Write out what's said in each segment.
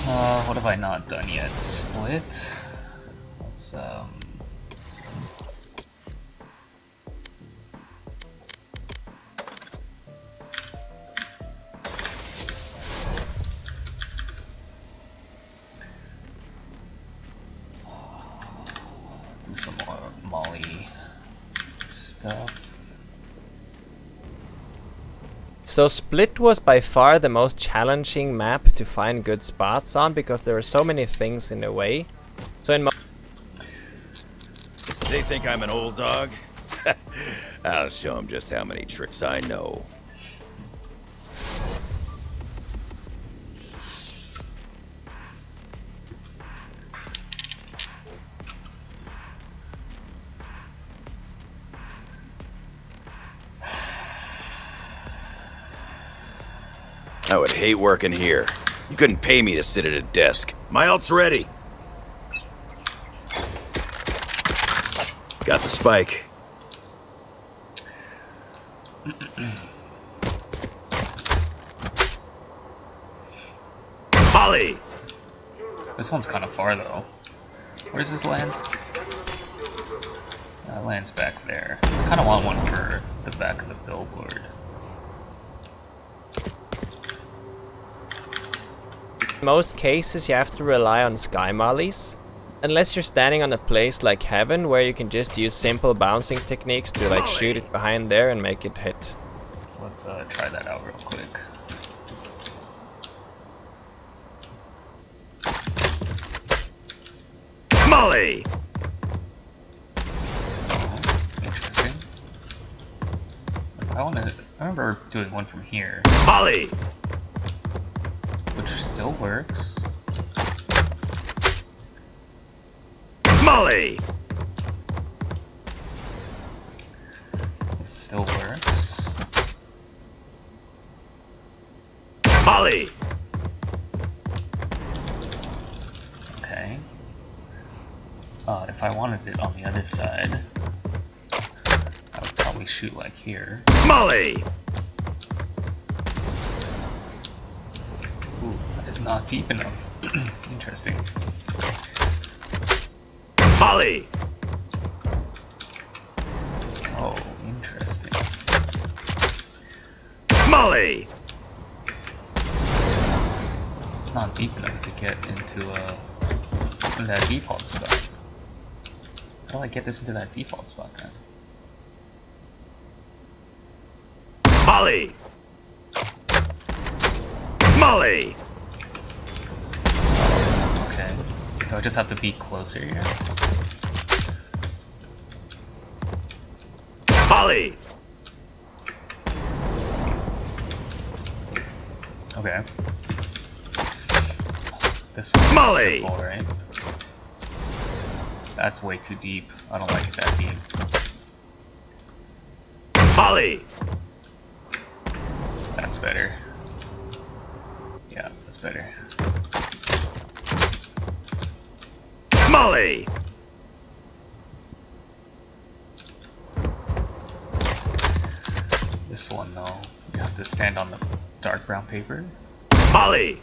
What have I not done yet? Split. Let's do some more Molly stuff. So Split was by far the most challenging map to find good spots on because there were so many things in the way. So in They think I'm an old dog? I'll show them just how many tricks I know. I would hate working here. You couldn't pay me to sit at a desk. My ult's ready. Got the spike. Molly! This one's kind of far though. Where's this land? Land's back there. I kind of want one for the back of the billboard. In most cases you have to rely on sky mollies. Unless you're standing on a place like Heaven where you can just use simple bouncing techniques to like shoot it behind there and make it hit. Let's try that out real quick. Molly! Interesting. I remember doing one from here, Molly! which still works. Molly! It still works. Molly! Okay. If I wanted it on the other side, I would probably shoot like here. Molly! Ooh, that is not deep enough. Interesting. Molly! Oh, interesting. Molly! It's not deep enough to get into that default spot. How do I get this into that default spot then? Molly! Molly! Okay. Do I just have to be closer here? Molly! Okay. This one's Molly! simple, right? That's way too deep. I don't like it that deep. Molly! That's better. Yeah, that's better. Molly! This one though, you have to stand on the dark brown paper. Molly!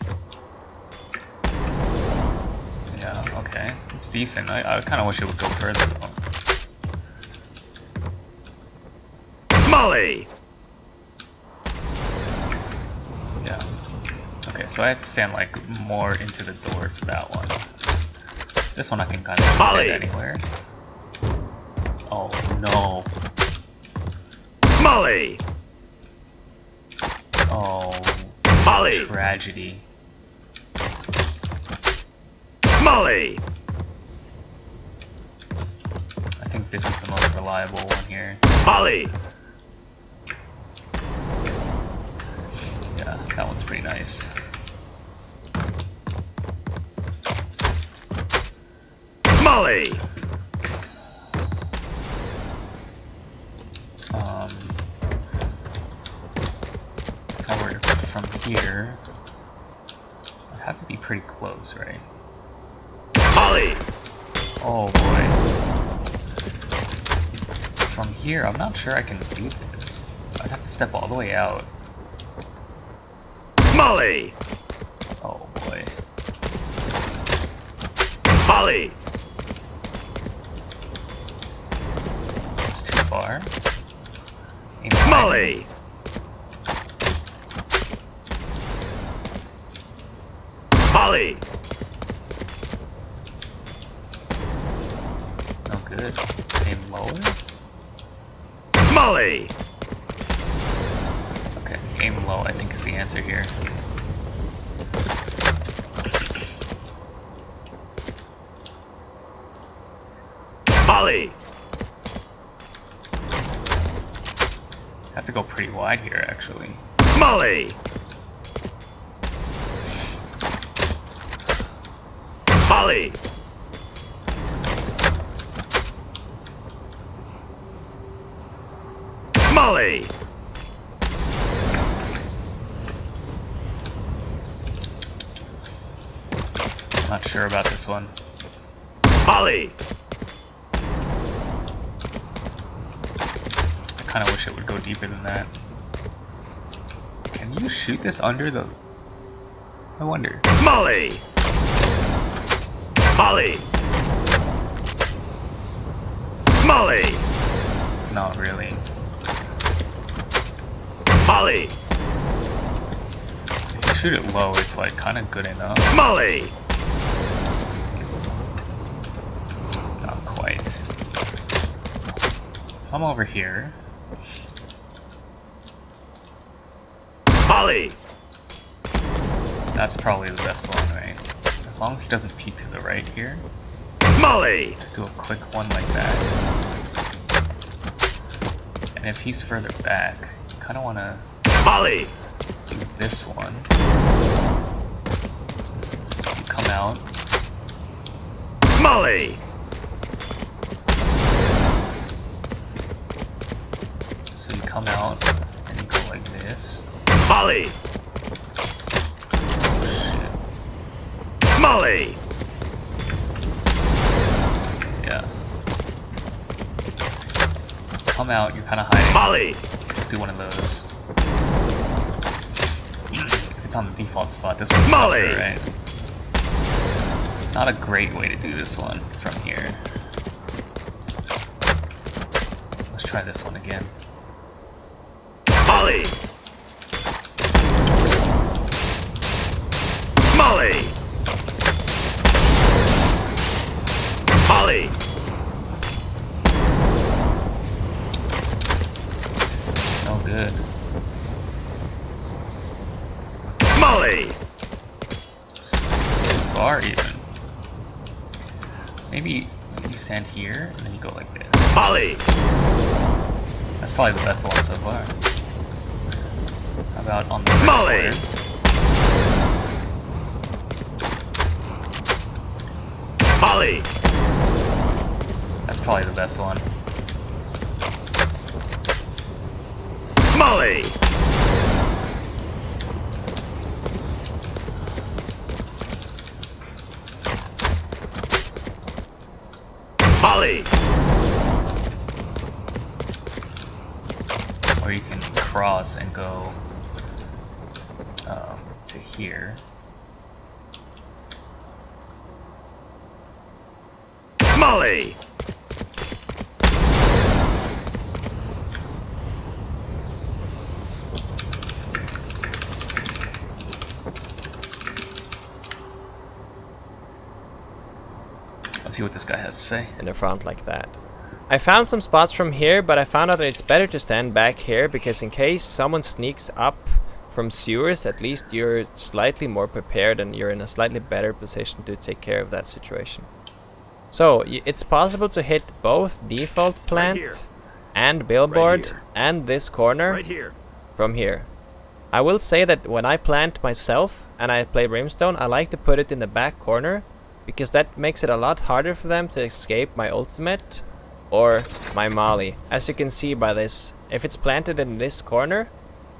Yeah, okay. It's decent. I kind of wish it would go further though. Molly! Yeah. Okay, so I have to stand like more into the door for that one. This one I can kind of Molly! stand anywhere. Oh no. Molly! Oh. Molly! Tragedy. Molly! I think this is the most reliable one here. Molly! Yeah, that one's pretty nice. Molly! If I were from here, I'd have to be pretty close, right? Molly! Oh boy. From here, I'm not sure I can do this. I'd have to step all the way out. Molly! Oh boy. Molly! It's too far. Aim high. Molly! Molly! No good. Aim lower. Molly! Okay, aim low I think is the answer here. Molly! Have to go pretty wide here actually. Molly! Molly! Molly! Not sure about this one. Molly! I kind of wish it would go deeper than that. Can you shoot this under the... I wonder. Molly! Molly! Molly! Not really. Molly! If you shoot it low, it's like kind of good enough. Molly! Not quite. Come over here. Molly! That's probably the best one, right? As long as he doesn't peek to the right here. Molly! Just do a quick one like that. And if he's further back, you kind of want to Molly! do this one. You come out. Molly! So you come out and you go like this. Molly! Oh shit. Molly! Yeah. Come out, you're kind of hiding. Molly! Let's do one of those. If it's on the default spot, this one's Molly! tougher, right? Not a great way to do this one from here. Let's try this one again. Molly! Molly! Molly! No good. Molly! It's too far even. Maybe you stand here and then you go like this. Molly! That's probably the best one so far. How about on the first Molly! square? Molly! That's probably the best one. Molly! Molly! Or you can cross and go to here. Molly! Let's see what this guy has to say. In the front like that. I found some spots from here, but I found out that it's better to stand back here because in case someone sneaks up from sewers, at least you're slightly more prepared and you're in a slightly better position to take care of that situation. So it's possible to hit both default plant here. and billboard here. and this corner Right here. from here. I will say that when I plant myself and I play Brimstone, I like to put it in the back corner because that makes it a lot harder for them to escape my ultimate or my molly. As you can see by this, if it's planted in this corner,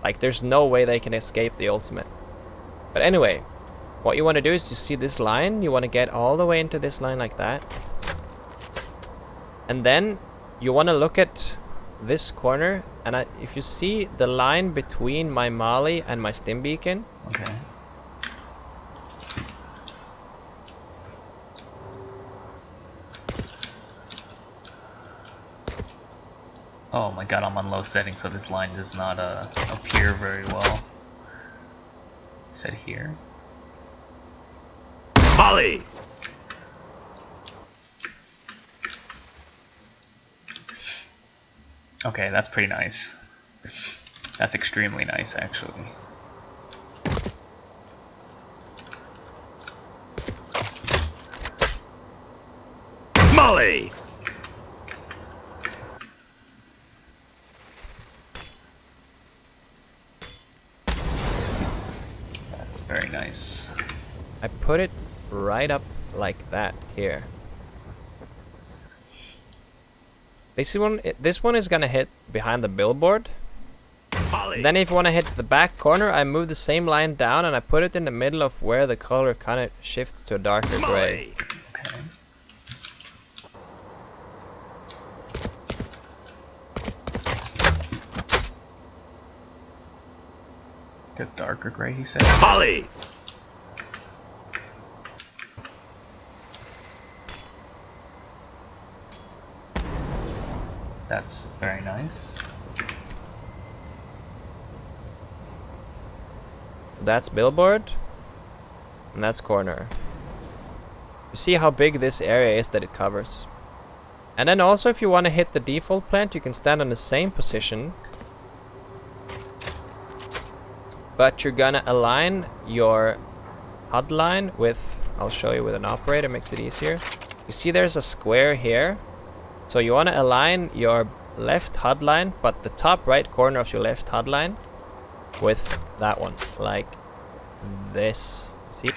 like there's no way they can escape the ultimate. But anyway, what you want to do is you see this line, you want to get all the way into this line like that. And then you want to look at this corner, and if you see the line between my molly and my stim beacon, Okay. Oh my god, I'm on low settings, so this line does not appear very well. Said here. Molly! Okay, that's pretty nice. That's extremely nice, actually. Molly! That's very nice. I put it right up like that here. This one is gonna hit behind the billboard. Molly! Then if you want to hit the back corner, I move the same line down and I put it in the middle of where the color kind of shifts to a darker gray. Molly! Okay. The darker gray, he said. Molly! That's very nice. That's billboard, and that's corner. You see how big this area is that it covers. And then also if you want to hit the default plant, you can stand on the same position. But you're gonna align your HUD line with, I'll show you with an operator, makes it easier. You see there's a square here. So you want to align your left HUD line, but the top right corner of your left HUD line with that one, like this. See?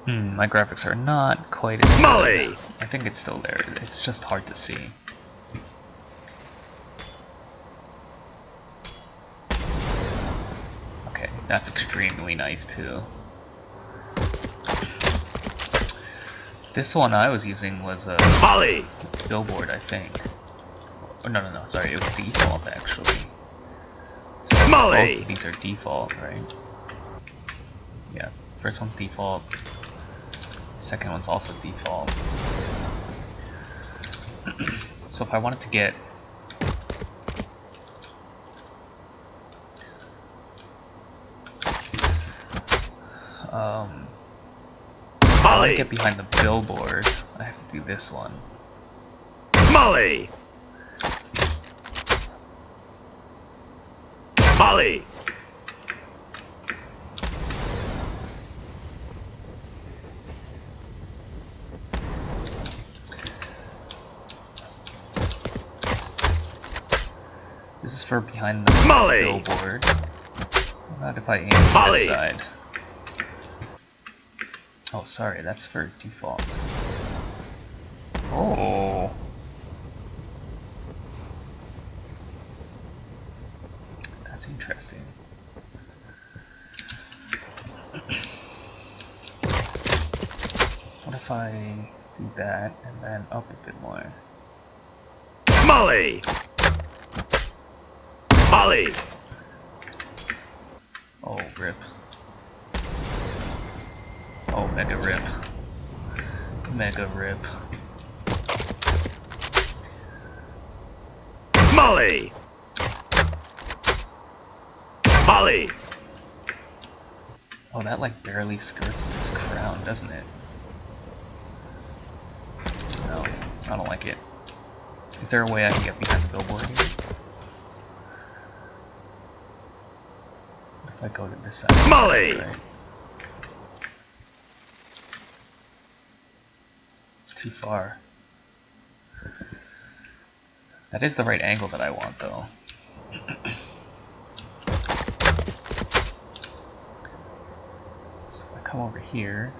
My graphics are not quite as Molly! good. I think it's still there. It's just hard to see. Okay, that's extremely nice too. This one I was using was a Molly! billboard, I think. Oh, no, sorry, it was default actually. So Molly! both of these are default, right? Yeah, first one's default. Second one's also default. So if I wanted to get I want to get behind the billboard, I have to do this one. Molly! Molly! This is for behind the Molly! billboard. What about if I aim at Molly! this side? Oh, sorry, that's for default. Oh. That's interesting. What if I do that and then up a bit more? Molly! Molly! Oh, rip. Oh, mega rip. Mega rip. Molly! Molly! Oh, that like barely skirts this crown, doesn't it? No, I don't like it. Is there a way I can get behind the billboard here? If I go to this side. Molly! Right? It's too far. That is the right angle that I want, though. So I come over here,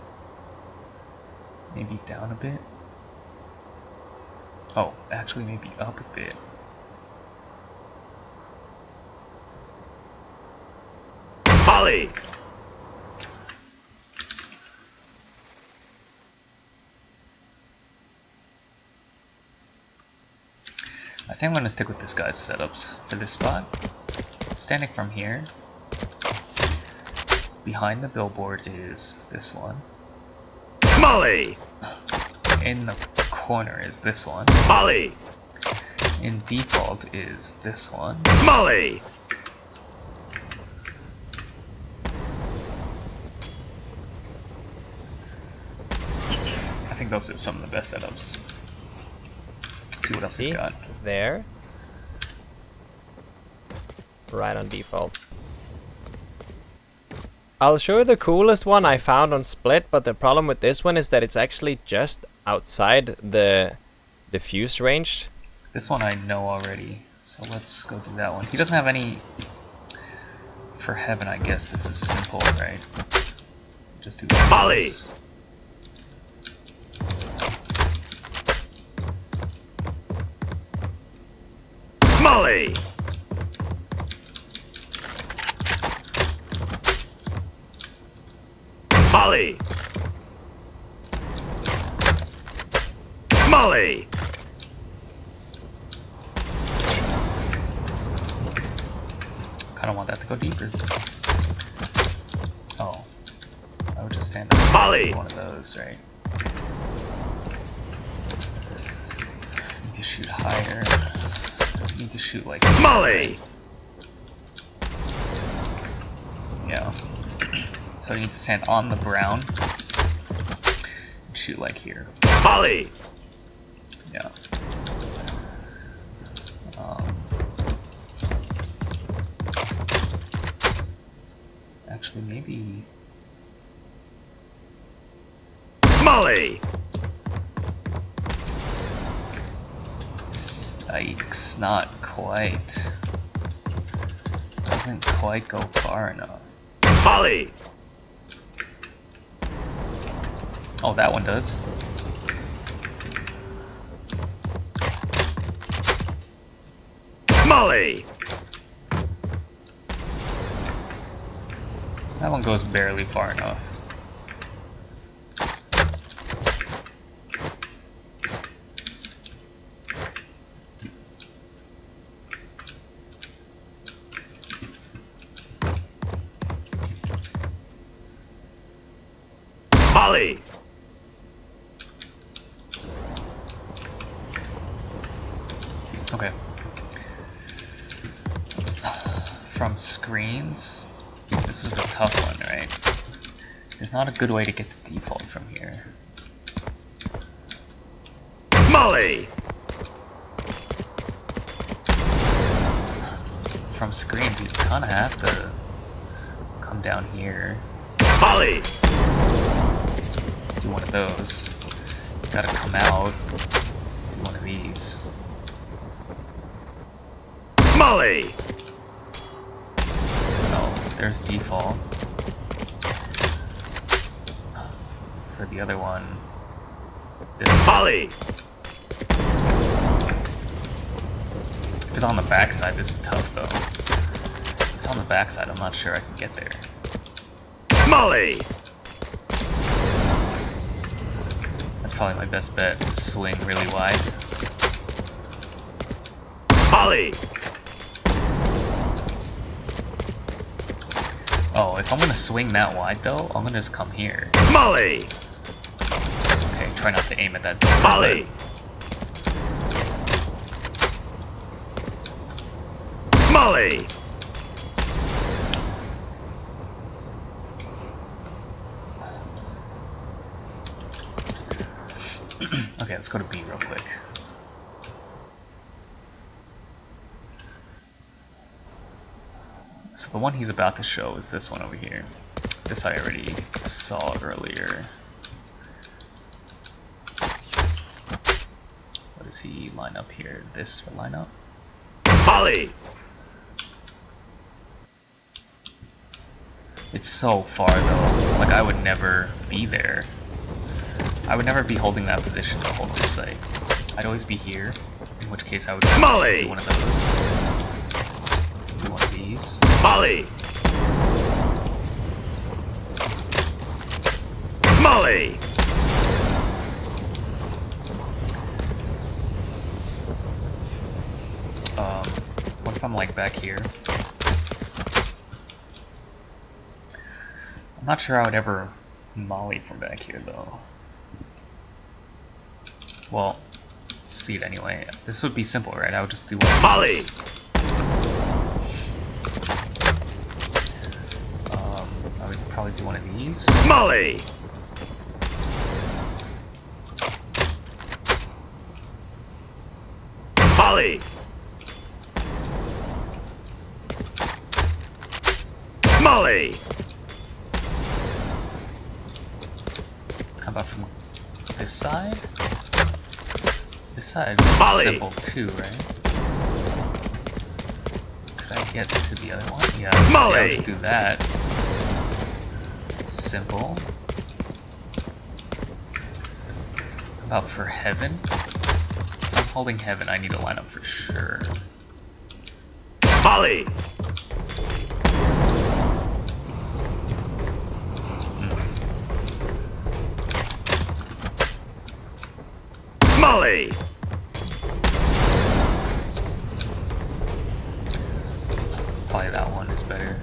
maybe down a bit. Oh, actually maybe up a bit. Molly! I think I'm going to stick with this guy's setups for this spot. Standing from here, Behind the billboard is this one. Molly! In the corner is this one. Molly! In default is this one. Molly! I think those are some of the best setups. Let's see what else he's got. There. Right on default. I'll show you the coolest one I found on Split, but the problem with this one is that it's actually just outside the diffuse range. This one I know already, so let's go through that one. He doesn't have any... For heaven, I guess this is simple, right? Just do this. Molly! Molly! Molly! Molly! Kinda want that to go deeper. Oh. I would just stand up Molly! one of those, right? Need to shoot higher. Need to shoot like... Molly! Yeah. So you need to stand on the brown and shoot like here. Molly! Yeah. Actually, maybe... Molly! Yikes, not quite. Doesn't quite go far enough. Molly! Oh, that one does. Molly! That one goes barely far enough. Molly! Okay. From screens, this was the tough one, right? There's not a good way to get the default from here. Molly! From screens, you kind of have to come down here, Molly! do one of those. You gotta come out, do one of these. Molly! Oh, there's default. For the other one, this one. Molly! If it's on the backside, this is tough though. If it's on the backside, I'm not sure I can get there. Molly! That's probably my best bet. Swing really wide. Molly! Oh, if I'm gonna swing that wide though, I'm gonna just come here. Molly! Okay, try not to aim at that. Molly! Molly! Okay, let's go to B real quick. So the one he's about to show is this one over here. This I already saw earlier. What does he line up here? This will line up? Molly! It's so far though. Like I would never be there. I would never be holding that position to hold this site. I'd always be here, in which case I would just Molly! do one of those. Do one of these. Molly! Molly! What if I'm like back here? not sure I would ever molly from back here though. Well, let's see it anyway. This would be simple, right? I would just do one Molly! I would probably do one of these. Molly! Molly! Molly! How about from this side? This side is Molly! simple too, right? Could I get to the other one? Yeah, see, Molly! I'll just do that. Simple. How about for heaven? If I'm holding heaven, I need to line up for sure. Molly! Molly! Probably that one is better.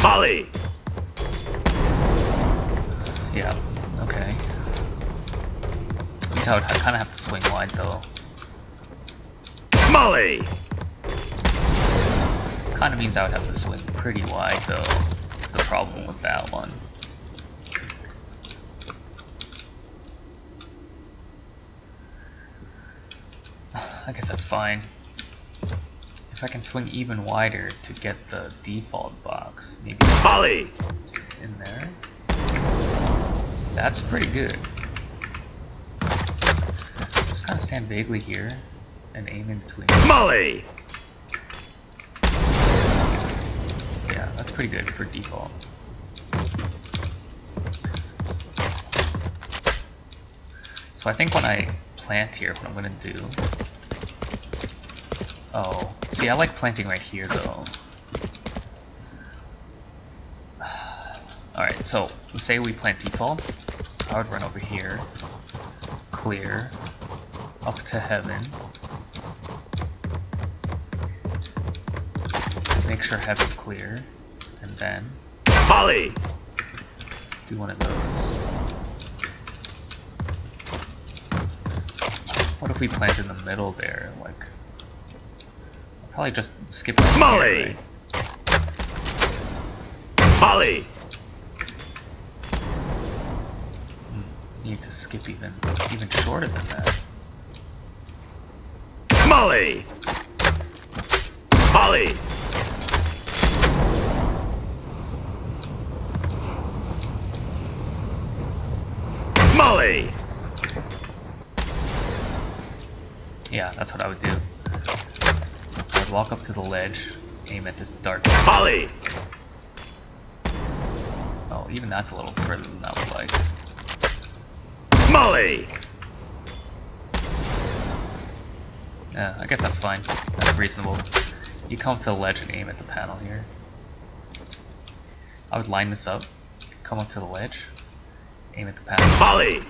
Molly! Yeah, okay. Means I would kind of have to swing wide though. Molly! Kind of means I would have to swing pretty wide though. That's the problem with that one. I guess that's fine. If I can swing even wider to get the default box, maybe Molly! in there. That's pretty good. Just kind of stand vaguely here and aim in between. Molly! Yeah, that's pretty good for default. So I think when I plant here, what I'm gonna do. Oh, see, I like planting right here though. Alright, so let's say we plant default. I would run over here, clear, up to heaven. Make sure heaven's clear, and then Molly! do one of those. What if we plant in the middle there? Like, I'll probably just skip up Molly! here, right? Molly! Need to skip even shorter than that. Molly! Molly! Molly! Yeah, that's what I would do. I would walk up to the ledge, aim at this dark. Molly! Oh, even that's a little further than I would like. Molly! Yeah, I guess that's fine. That's reasonable. You come to the ledge and aim at the panel here. I would line this up, come up to the ledge, aim at the panel. Molly!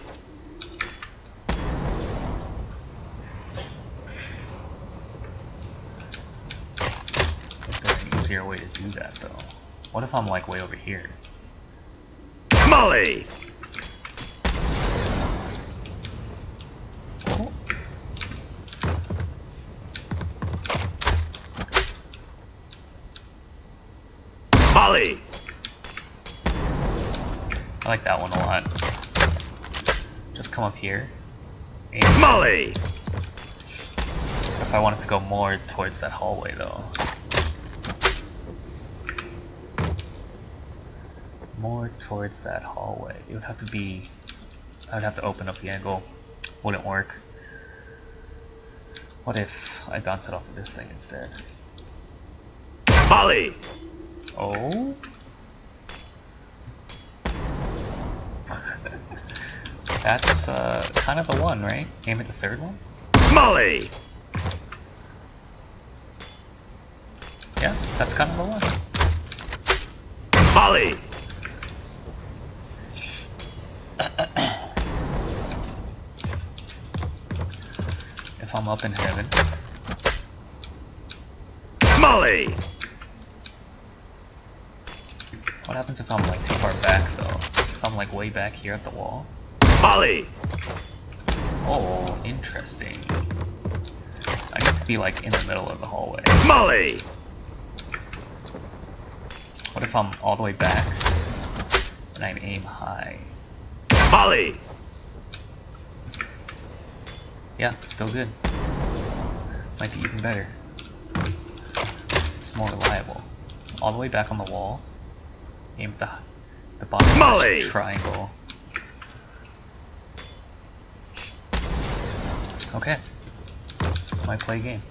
Is there an easier way to do that though? What if I'm like way over here? Molly! Oh. Molly! I like that one a lot. Just come up here. Aim. Molly! If I wanted to go more towards that hallway though. More towards that hallway. It would have to be... I would have to open up the angle. Wouldn't work. What if I bounce it off of this thing instead? Molly! Oh? That's kind of the one, right? Aim at the third one? Molly! Yeah, that's kind of the one. Molly! If I'm up in heaven. Molly! What happens if I'm like too far back though? If I'm like way back here at the wall? Molly! Oh, interesting. I need to be like in the middle of the hallway. Molly! What if I'm all the way back and I aim high? Molly! Yeah, still good. Might be even better. It's more reliable. All the way back on the wall. Aim at the bottom of Molly! this triangle. Okay. Might play a game.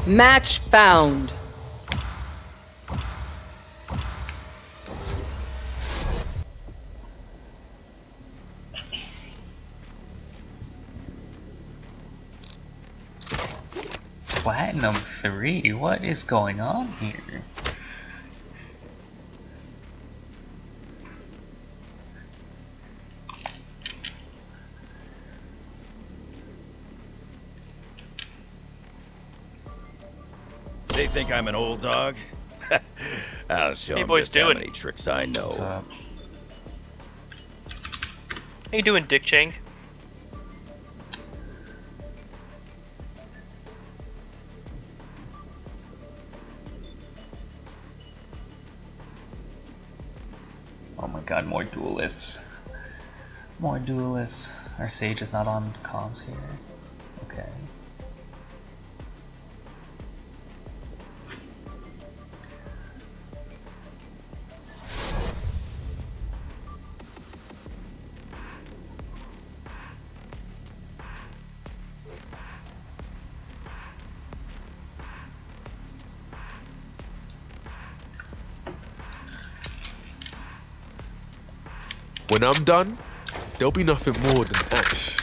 Match found. Platinum 3? What is going on here? They think I'm an old dog? I'll show Hey, them boys, just how doing? many tricks I know. What's up? How you doing, Dick Chang? Oh my god, more duelists. More duelists. Our Sage is not on comms here. Okay. When I'm done, there'll be nothing more than ash.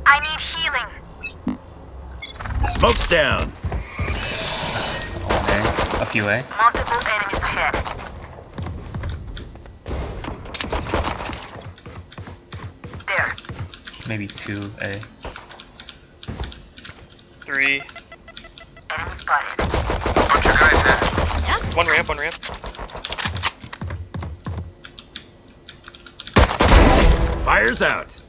I need healing. Smoke's down. Okay. A few A. Multiple enemies ahead. There. Maybe 2 A. 3. Enemy spotted. Bunch of guys here. One ramp, one ramp. Fire's out.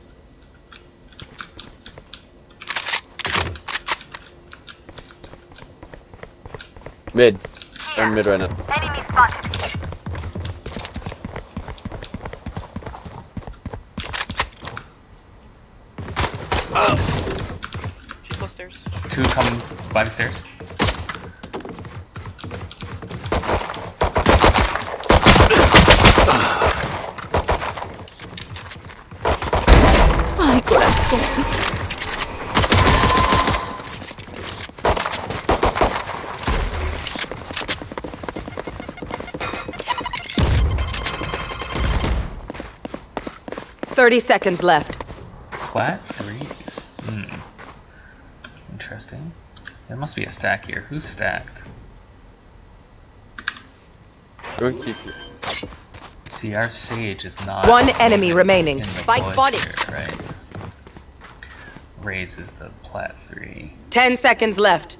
Mid. Here. I'm mid right now. Enemy spotted. She's close stairs. 2 coming by the stairs. Ay, corazón. "30 seconds left. Plat 3s. Interesting. There must be a stack here. Who's stacked? Going CT. See, our Sage is not. One enemy remaining. in the Spike boys spotted. here, right? Raze is the Plat 3. 10 seconds left.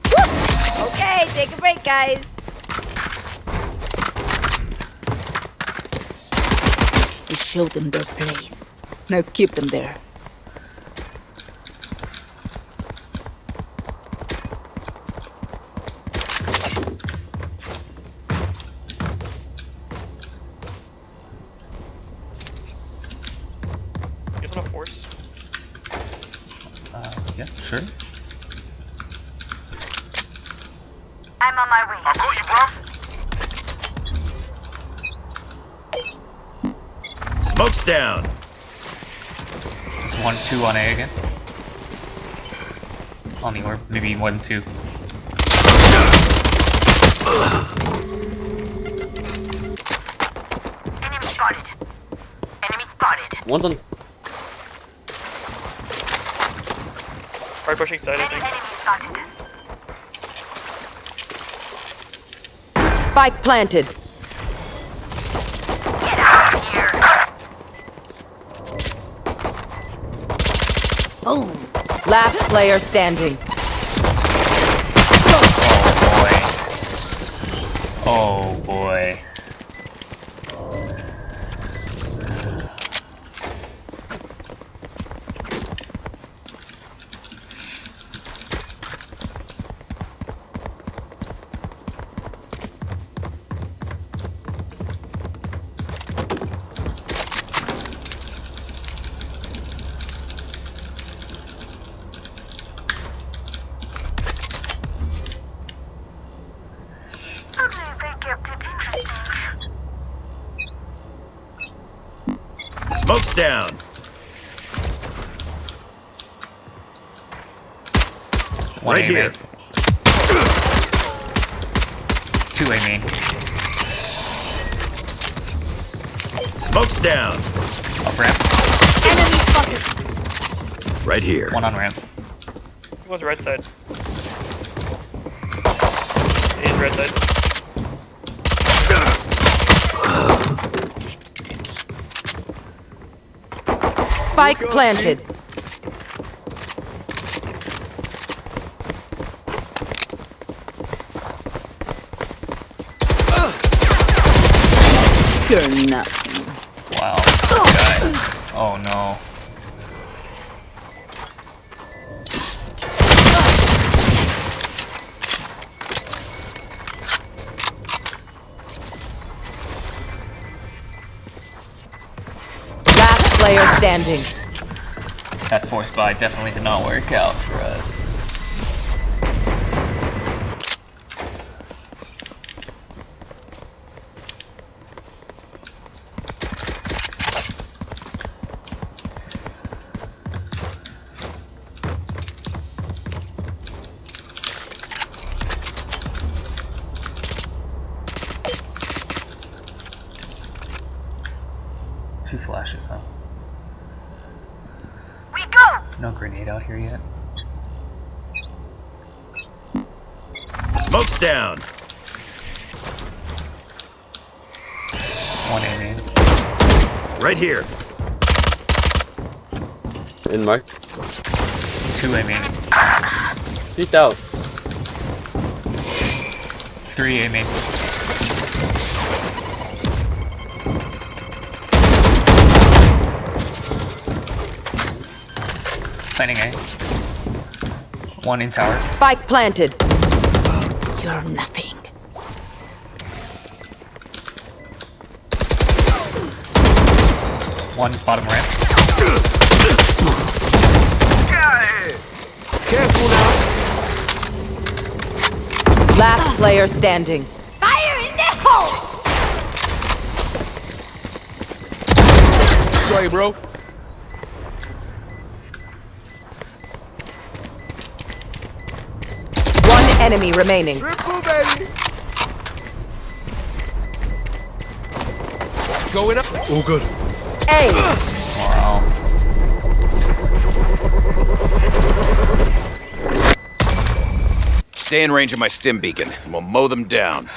Okay, take a break, guys. show them their place. Now keep them there. You guys wanna force? Yeah, sure. I'm on my way. I'll go, you bro. Smoke's down. It's 1-2 on A again. On the orb, maybe 1-2. Enemy spotted. Enemy spotted. One's on. Probably pushing side, I think. Enemy spotted. Spike planted. Get out of here. Boom. Last player standing. Oh boy. At least they kept it interesting. Smoke's down. One Right A here. main. 2 A main. Smoke's down. Up ramp. Enemy spotted. Right here. 1 on ramp. He was right side. He's right side. Spike planted. You're nothing. Wow. This guy. Oh no. Last player standing. That force buy definitely did not work out for us. Two flashes, huh? We go. No grenade out here yet. Smoke's down. 1 A main. Right here. In mark. 2 A main. Peeked out. 3 A main. Planning A. 1 in tower. Spike planted. You're nothing. One bottom ramp. Careful now. Last player standing. Fire in the hole! Sorry, bro. One enemy remaining. Triple, baby. Going up. All good. A. Wow. Stay in range of my stim beacon, and we'll mow them down.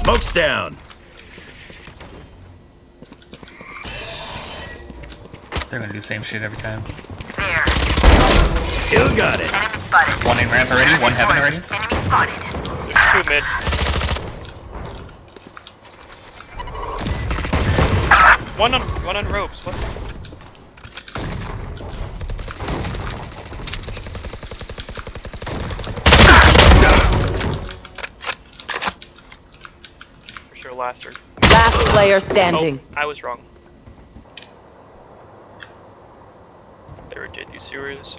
Smoke's down. They're gonna do the same shit every time. There. Still got it. Enemy spotted. One in ramp already, one heaven already. Enemy spotted. It's 2 mid. One on ropes. What? For sure, laster. Last player standing. Oh, I was wrong. Never did. You serious?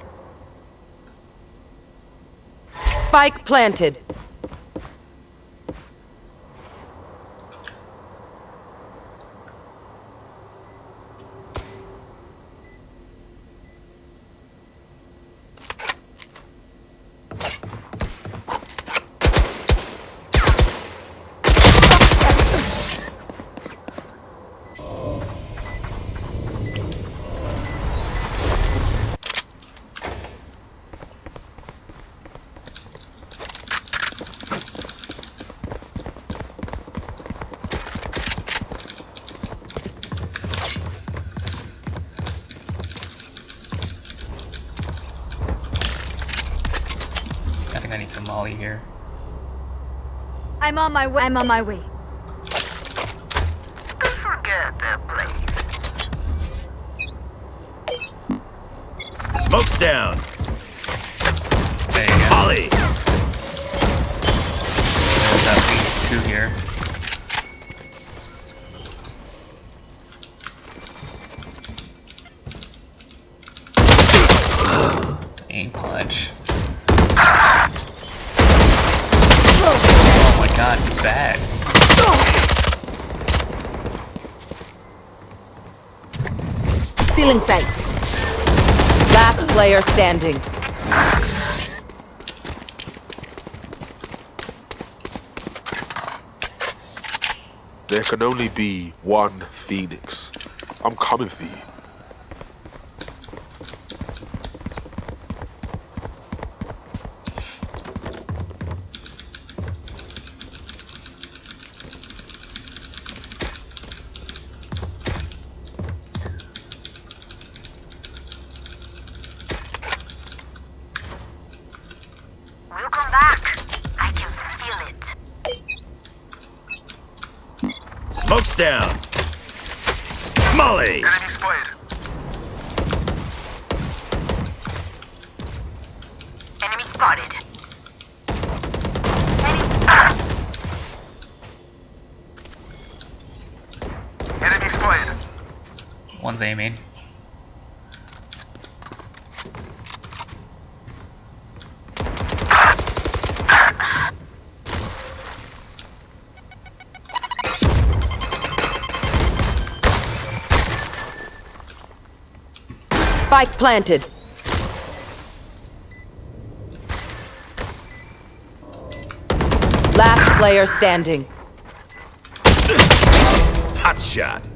Spike planted. I think I need to molly here. I'm on my way. I'm on my way. Forget the place. Smoke's down. There you go. Molly. There's at least 2 here. Aim punch. Oh my god, he's bad. Still in sight. Last player standing. There can only be one Phoenix. I'm coming for you. We'll come back. I can feel it. Smoke's down. Molly. Enemy spotted. Enemy spotted. Enemy spotted. One's aiming. Spike planted. Last player standing. Hot shot.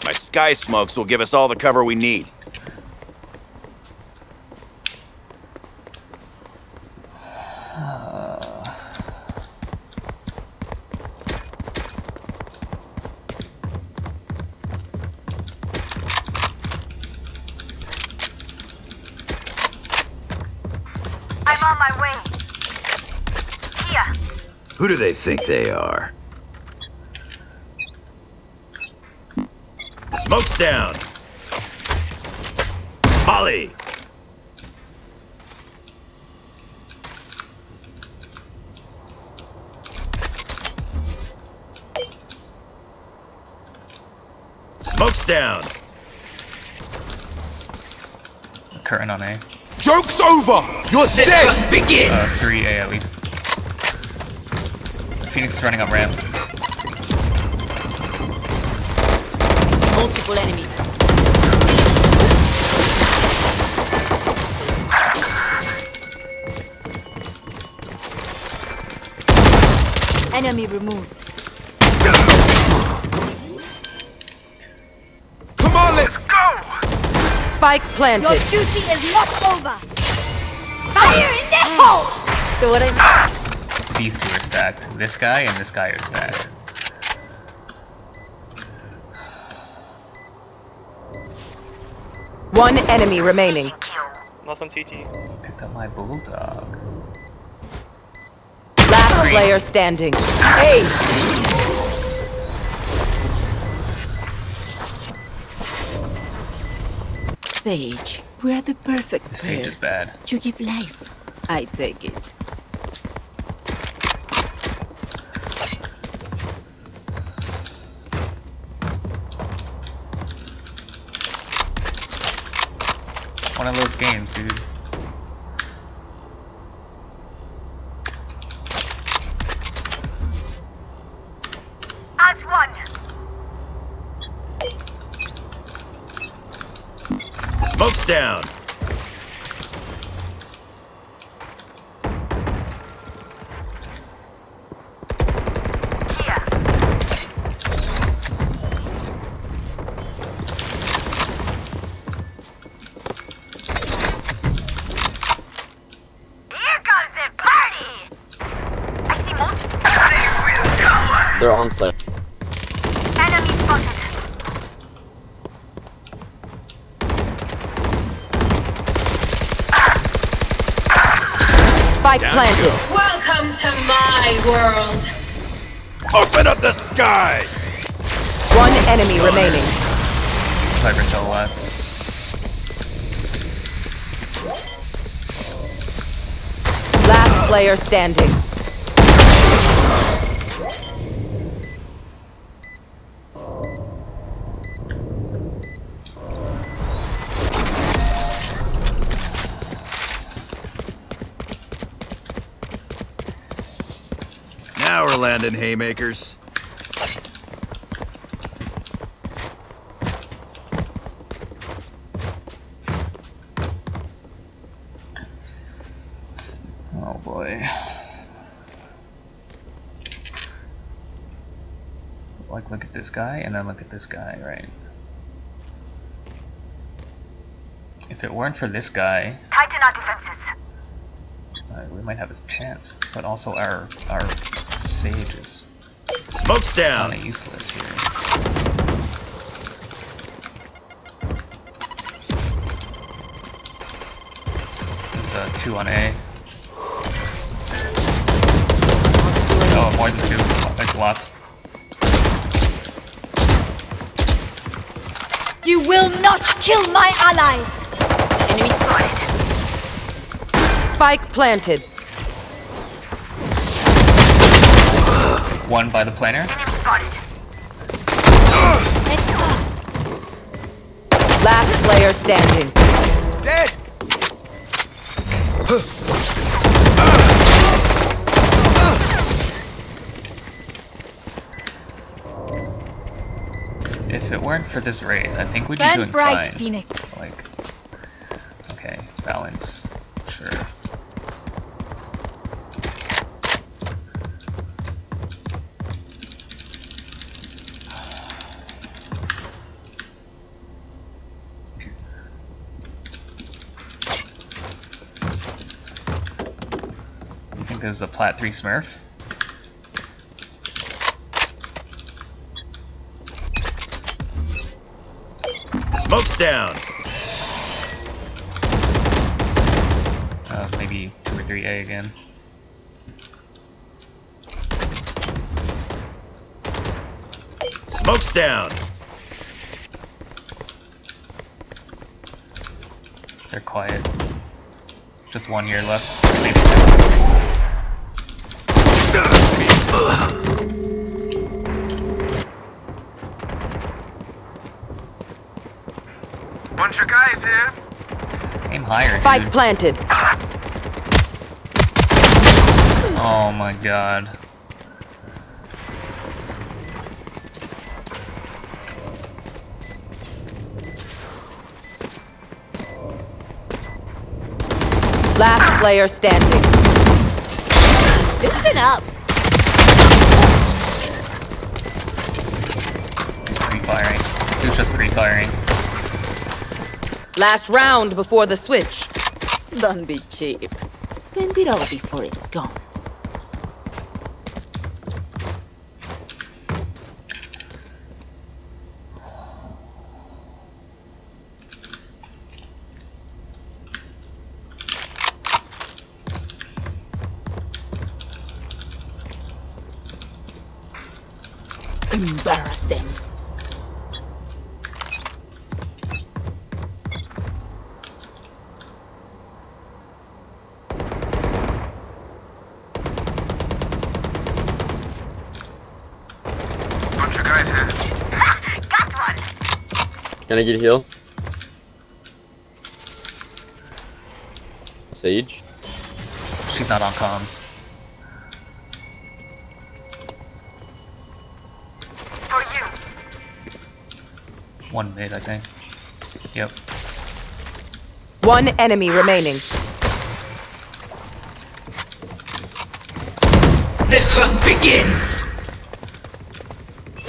My sky smokes will give us all the cover we need. I'm on my way. Here. Who do they think they are? Smoke's down. Molly. Smoke's down. Curtain on A. Joke's over! You're dead! 3 A at least. Phoenix is running up ramp. Multiple enemies. Enemy removed. Come on, let's go! Spike planted. duty is not over. Fire in the hole. So what These two are stacked. This guy and this guy are stacked. One enemy remaining. Last one CT. Picked up my bulldog. Last player standing. Ace. Sage, we're the perfect This pair. sage is bad. You give life. I take it. One of those games, dude. As one. Smoke's down. Here. Here comes the party! I see multiple. They will come! They're on site. Enemy spotted. Spike planted. Welcome to my world. Open up the sky! One enemy remaining. Viper's still alive. Last player standing. Now we're landing haymakers. Oh boy. Like, look at this guy and then look at this guy, right? If it weren't for this guy, Tighten our defenses. we might have a chance. But also our sage is Smoke's down. kinda useless here. There's 2 on A. Oh, more than 2. That's lots. You will not kill my allies. Enemy spotted. Spike planted. One by the planner. Enemy spotted. Last player standing. Dead! If it weren't for this raise, I think we'd be Burn doing bright, fine. Phoenix. Like, okay, balance, sure. You think this is a Plat 3 Smurf? Smoke's down. Maybe 2 or 3A again. Smoke's down. They're quiet. Just 1 year left. Maybe 2. Bunch of guys here. Aim higher, Spike dude. planted. Oh my god. Last player standing. Listen up. He's pre-firing. This dude's just pre-firing. Last round before the switch. Don't be cheap. Spend it all before it's gone. Embarrass them. Bunch of guys here. Got one. Can I get heal? Sage? She's not on comms. For you. One mid, I think. Yep. One enemy remaining. The hunt begins.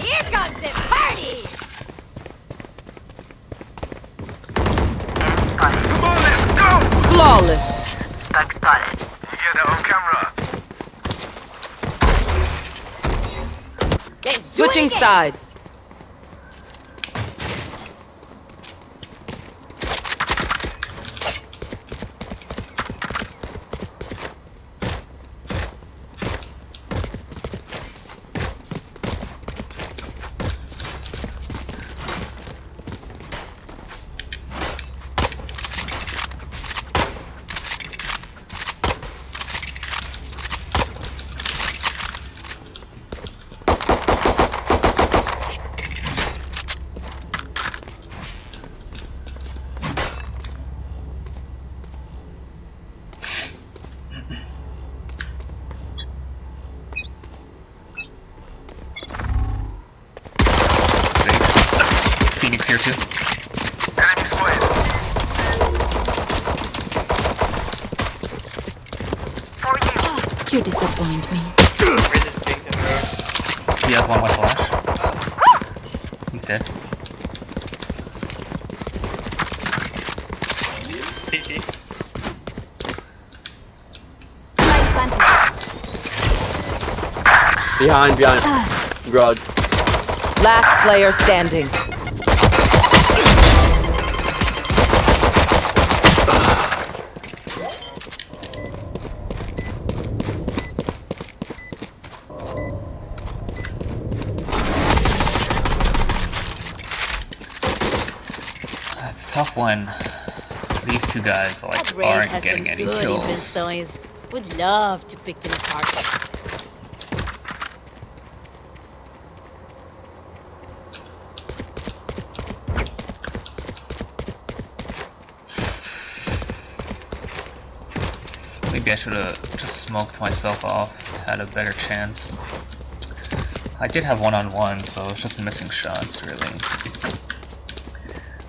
Here comes the party! Enemy spotted. Come on, let's go! Flawless. Spike spotted. You get that on camera. Let's do it Switching again. sides. Phoenix here too. Enemy spotted. For you. You disappoint me. Riz is big and rose. He has one with flash. He's dead. CT. Light planted. Behind. Garage. Last player standing. It's a tough when these two guys That like Raze aren't has getting some any good kills. inventories. Would love to pick them apart. Maybe I should have just smoked myself off, had a better chance. I did have one-on-one, so it's just missing shots, really.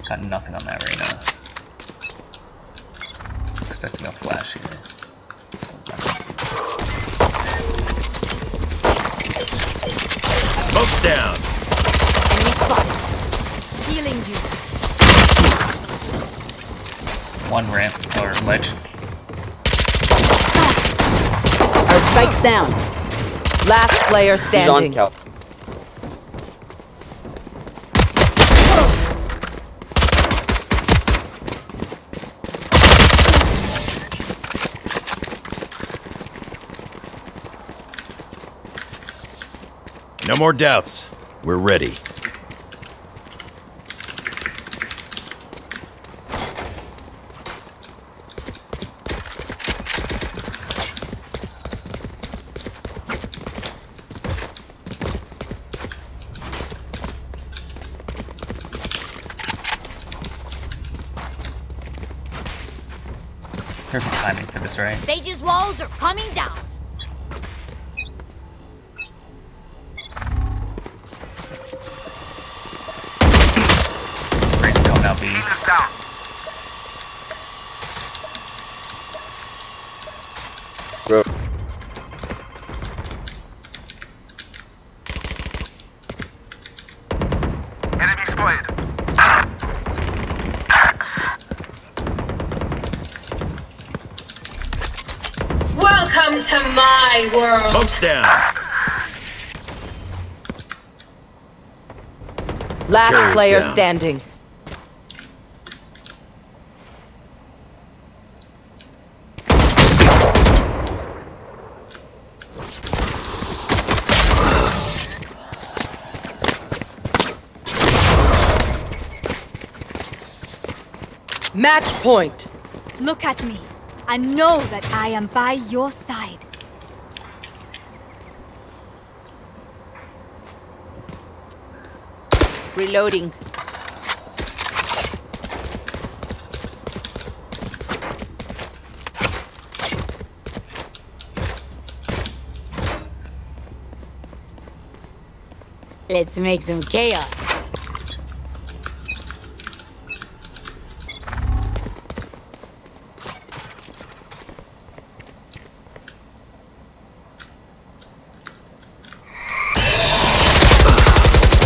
Got nothing on that right now. Expecting a flash here. Smoke's down. Enemy spotted. Healing you. One ramp, or ledge. Our spike's down. Last player He's on standing. Cal. No more doubts. We're ready. There's a timing for this, right? Sage's walls are coming down. Race going out B. Healers down. my world. Smoke's down. Last Carries player down. standing. Match point. Look at me. I know that I am by your side. Reloading. Let's make some chaos.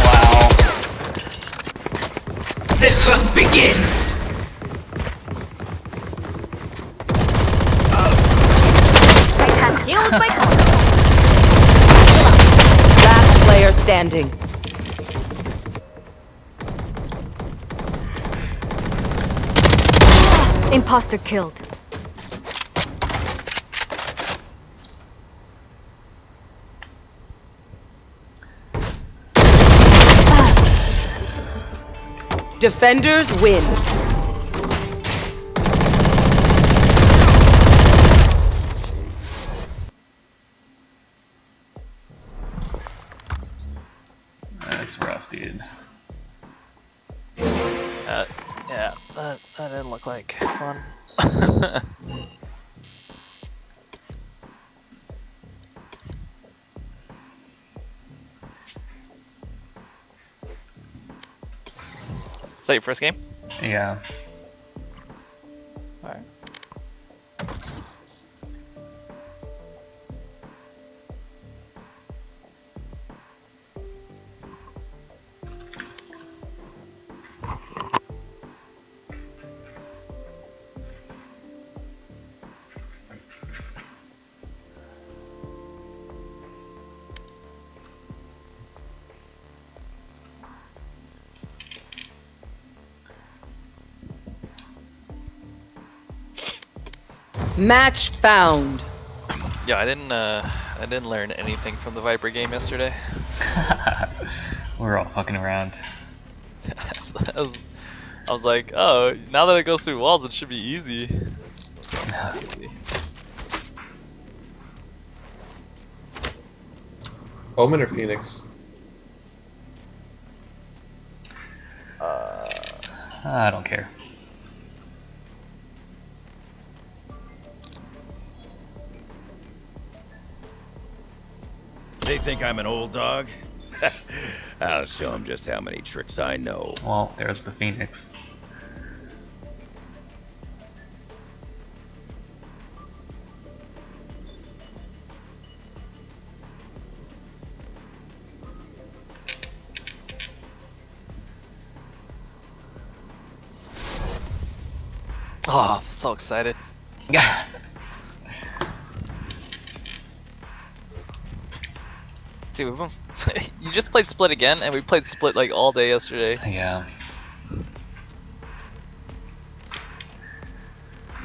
Wow. The hunt begins. Healed by Last player standing. Imposter killed. Defenders win. That's rough, dude. Yeah, that didn't look like fun. Is that your first game? Yeah. Alright. Match found. Yeah, I didn't learn anything from the Viper game yesterday. We're all fucking around. I was like, oh, now that it goes through walls, it should be easy. Omen or Phoenix? I don't care. They think I'm an old dog? I'll show them just how many tricks I know. Well, there's the Phoenix. Oh, I'm so excited. Yeah. Dude, you just played Split again, and we played Split like all day yesterday. Yeah.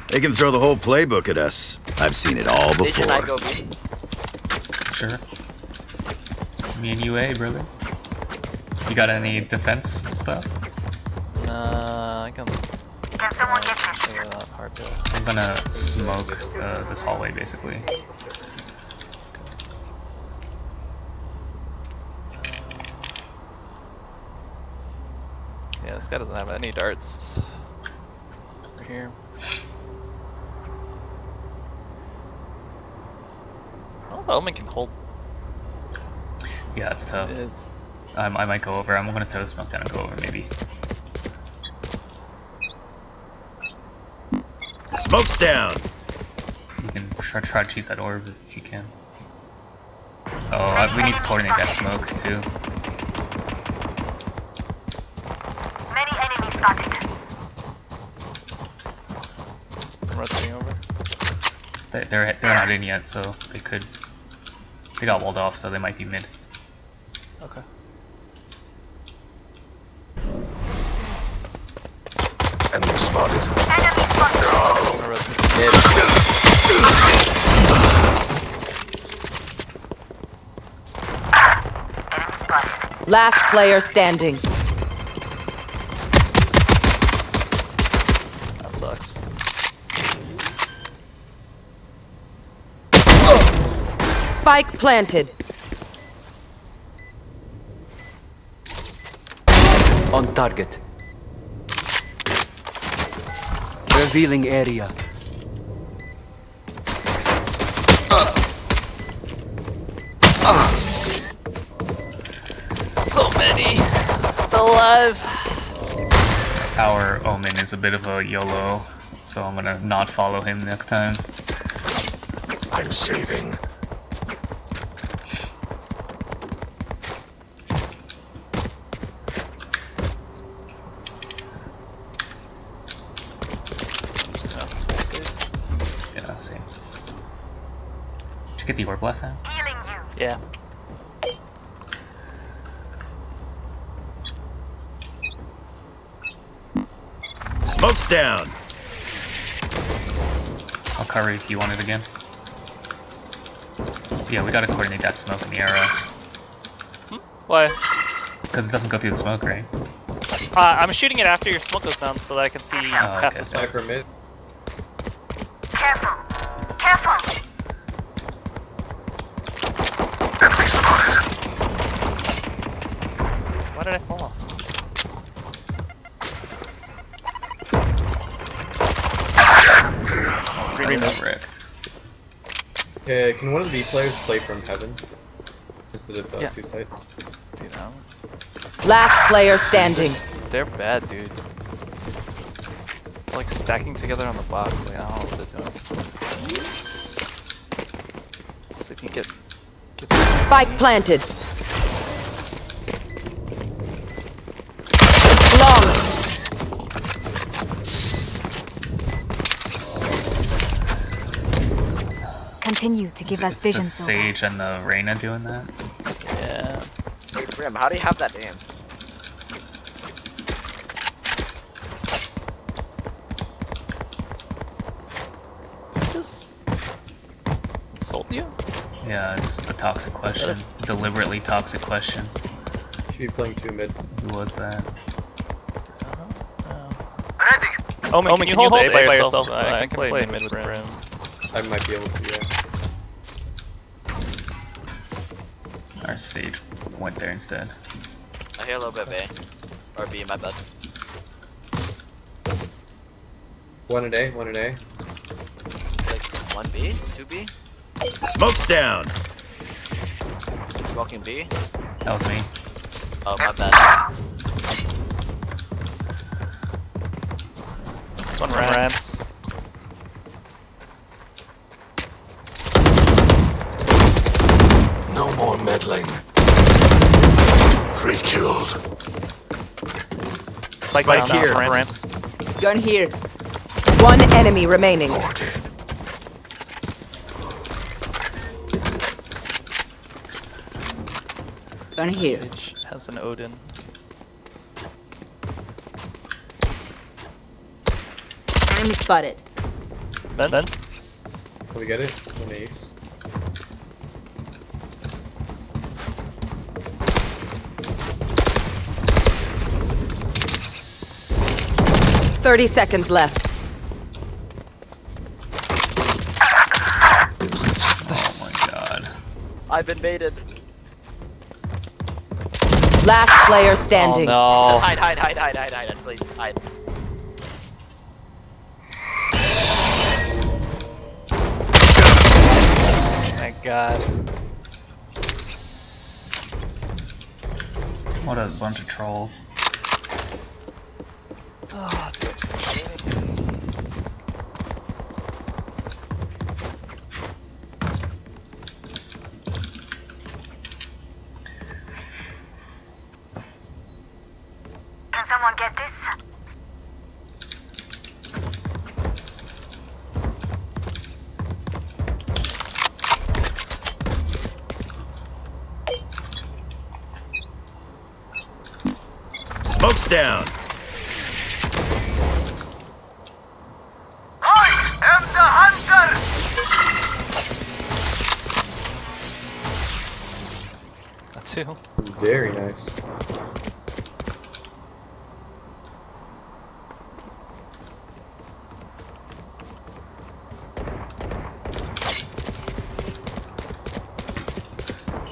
They can throw the whole playbook at us. I've seen it all Sage and I before. go B. Sure. Me and UA, brother. You got any defense stuff? I can. Can someone get this? Figure it out hard to. I'm gonna smoke this hallway, basically. Yeah, this guy doesn't have any darts. Over here. Oh, the Omen can hold. Yeah, it's tough. I might go over. I'm gonna throw the smoke down and go over, maybe. Smoke's down. You can try to cheese that orb if you can. Oh, we need to coordinate that smoke too. Many enemies spotted. I'm rotating over. They're not in yet, so they could They got walled off, so they might be mid. Okay. Enemy spotted. Last player standing. That sucks. Spike planted. On target. Revealing area. So many. Still alive. Our Omen is a bit of a YOLO, so I'm gonna not follow him next time. I'm saving. Yeah, same. Did you get the orb last time? Healing you. Yeah. Smoke's down. I'll cover if you want it again. Yeah, we gotta coordinate that smoke in the arrow. Why? Because it doesn't go through the smoke, right? I'm shooting it after your smoke goes down so that I can see past okay. the smoke. Sniper mid. Careful. Careful. Enemy spotted. Why did I fall off? That's wrecked. Can one of the B players play from heaven instead of Yeah. suicide? Dude, I don't... Last player standing. They're bad, dude. They're like stacking together on the box. Like, I don't know what they're doing. See if you can get Spike planted. Long. Continue to give us It's vision, the Sova. Sage and the Reyna doing that. Yeah. Wait, Grim, how do you have that aim? Just insult you? Yeah, it's a toxic question. Deliberately toxic question. Should be playing 2 mid. Who was that? Ready. Omen, can you hold A by yourself? I can play mid with Brim. I might be able to, yeah. Our Sage went there instead. I hear a little bit of A. Or B, my bad. One a day, one a day. Like 1B? 2B? Smoke's down. Smoking B? That was me. Oh, my bad. This one ramps. No more meddling. 3 killed. Spike Spike down, here. ramps. Gun here. One enemy remaining. 4 dead. Gun here. Sage has an Odin. Enemy spotted. Ben? Can we get it? An ace. Thirty seconds left. Oh my god. I've been baited. Last player standing. Oh Just no. hide, please, hide. Thank God. What a bunch of trolls. Oh, dude, that's frustrating. Can someone get this? Smoke's down. I am the hunter! A 2. Very nice.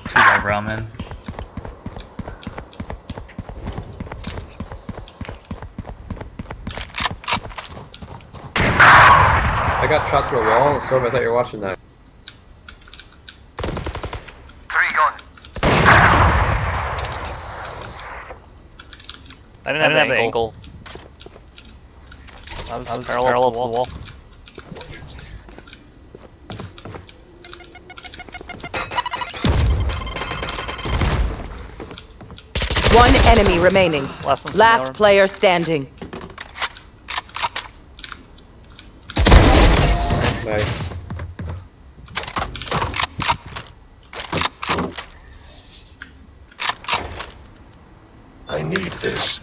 Two ramen. I got shot through a wall, so I thought you were watching that. 3 gun. I didn't have the angle. I was parallel to the wall. One enemy remaining. Last player standing. Nice. I need this.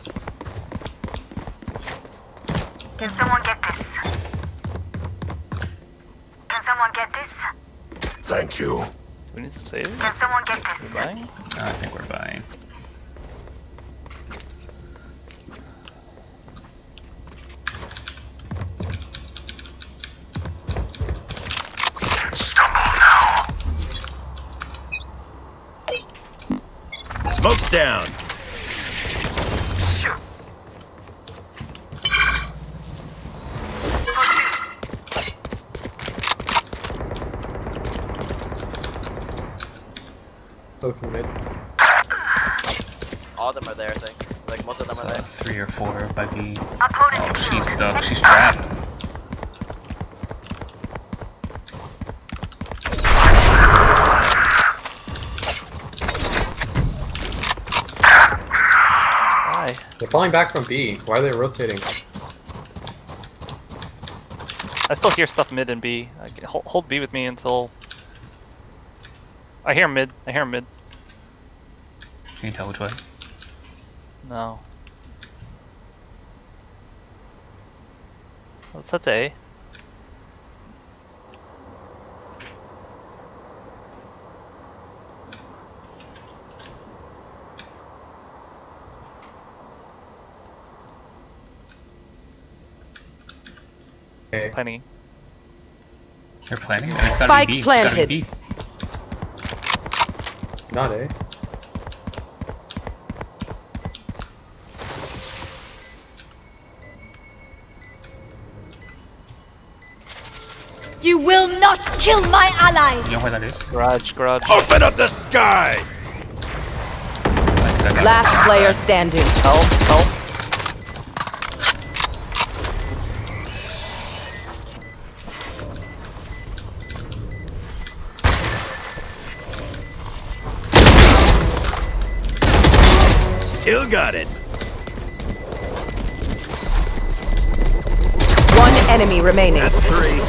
Can someone get this? Can someone get this? Thank you. Do we need to save? Can someone get this? We're buying? I think we're buying. We can't stumble now. Smoke's down. Shoot. Looking mid. All of them are there, I think. Like, most of them It's are there. 3 or 4 by B. Opponent Oh, she's killed. stuck. She's trapped. Why? They're falling back from B. Why are they rotating? I still hear stuff mid and B. Hold B with me until... I hear mid. I hear mid. Can you tell which way? No. Let's set to A. Okay. Planning. They're planning? And it's gotta Spike be B. It's gotta planted. be B. Not A. You will not kill my allies! You know where that is? Garage. Open up the sky! Last player standing. Help. Still got it. One enemy remaining. That's 3.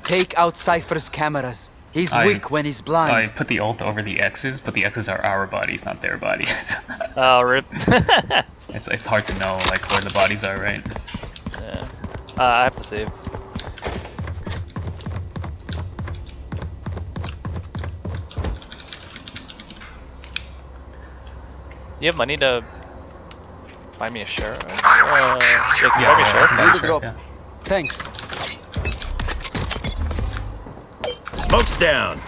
Take out Cypher's cameras. He's weak when he's blind. I put the ult over the X's, but the X's are our bodies, not their bodies. Oh, rip. It's hard to know like where the bodies are, right? Yeah. I have to save. Do you have money to buy me a shirt? Yeah, can you buy me a shirt? Yeah, sure, yeah. Thanks. Smoke's down.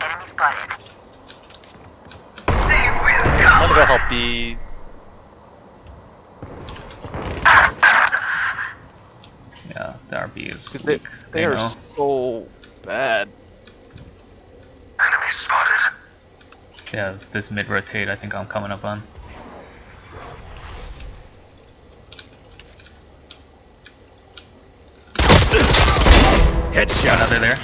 Enemy spotted. They will I'm come. gonna go help B. Yeah, the RB is Dude, weak. they you are know? so bad. Enemy spotted. Yeah, this mid rotate I think I'm coming up on. Headshot. Another there.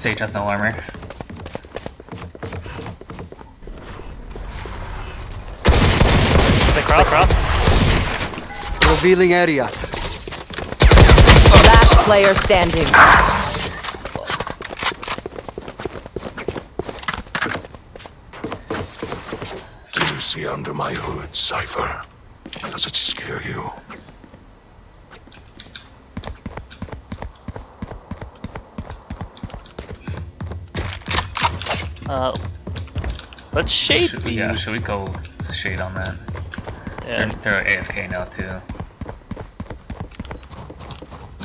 Sage has no armor. They cross. Revealing area. Last player standing. Do you see under my hood, Cypher? Does it scare you? Let's shade. Should we go shade on that? Yeah. They're AFK now too.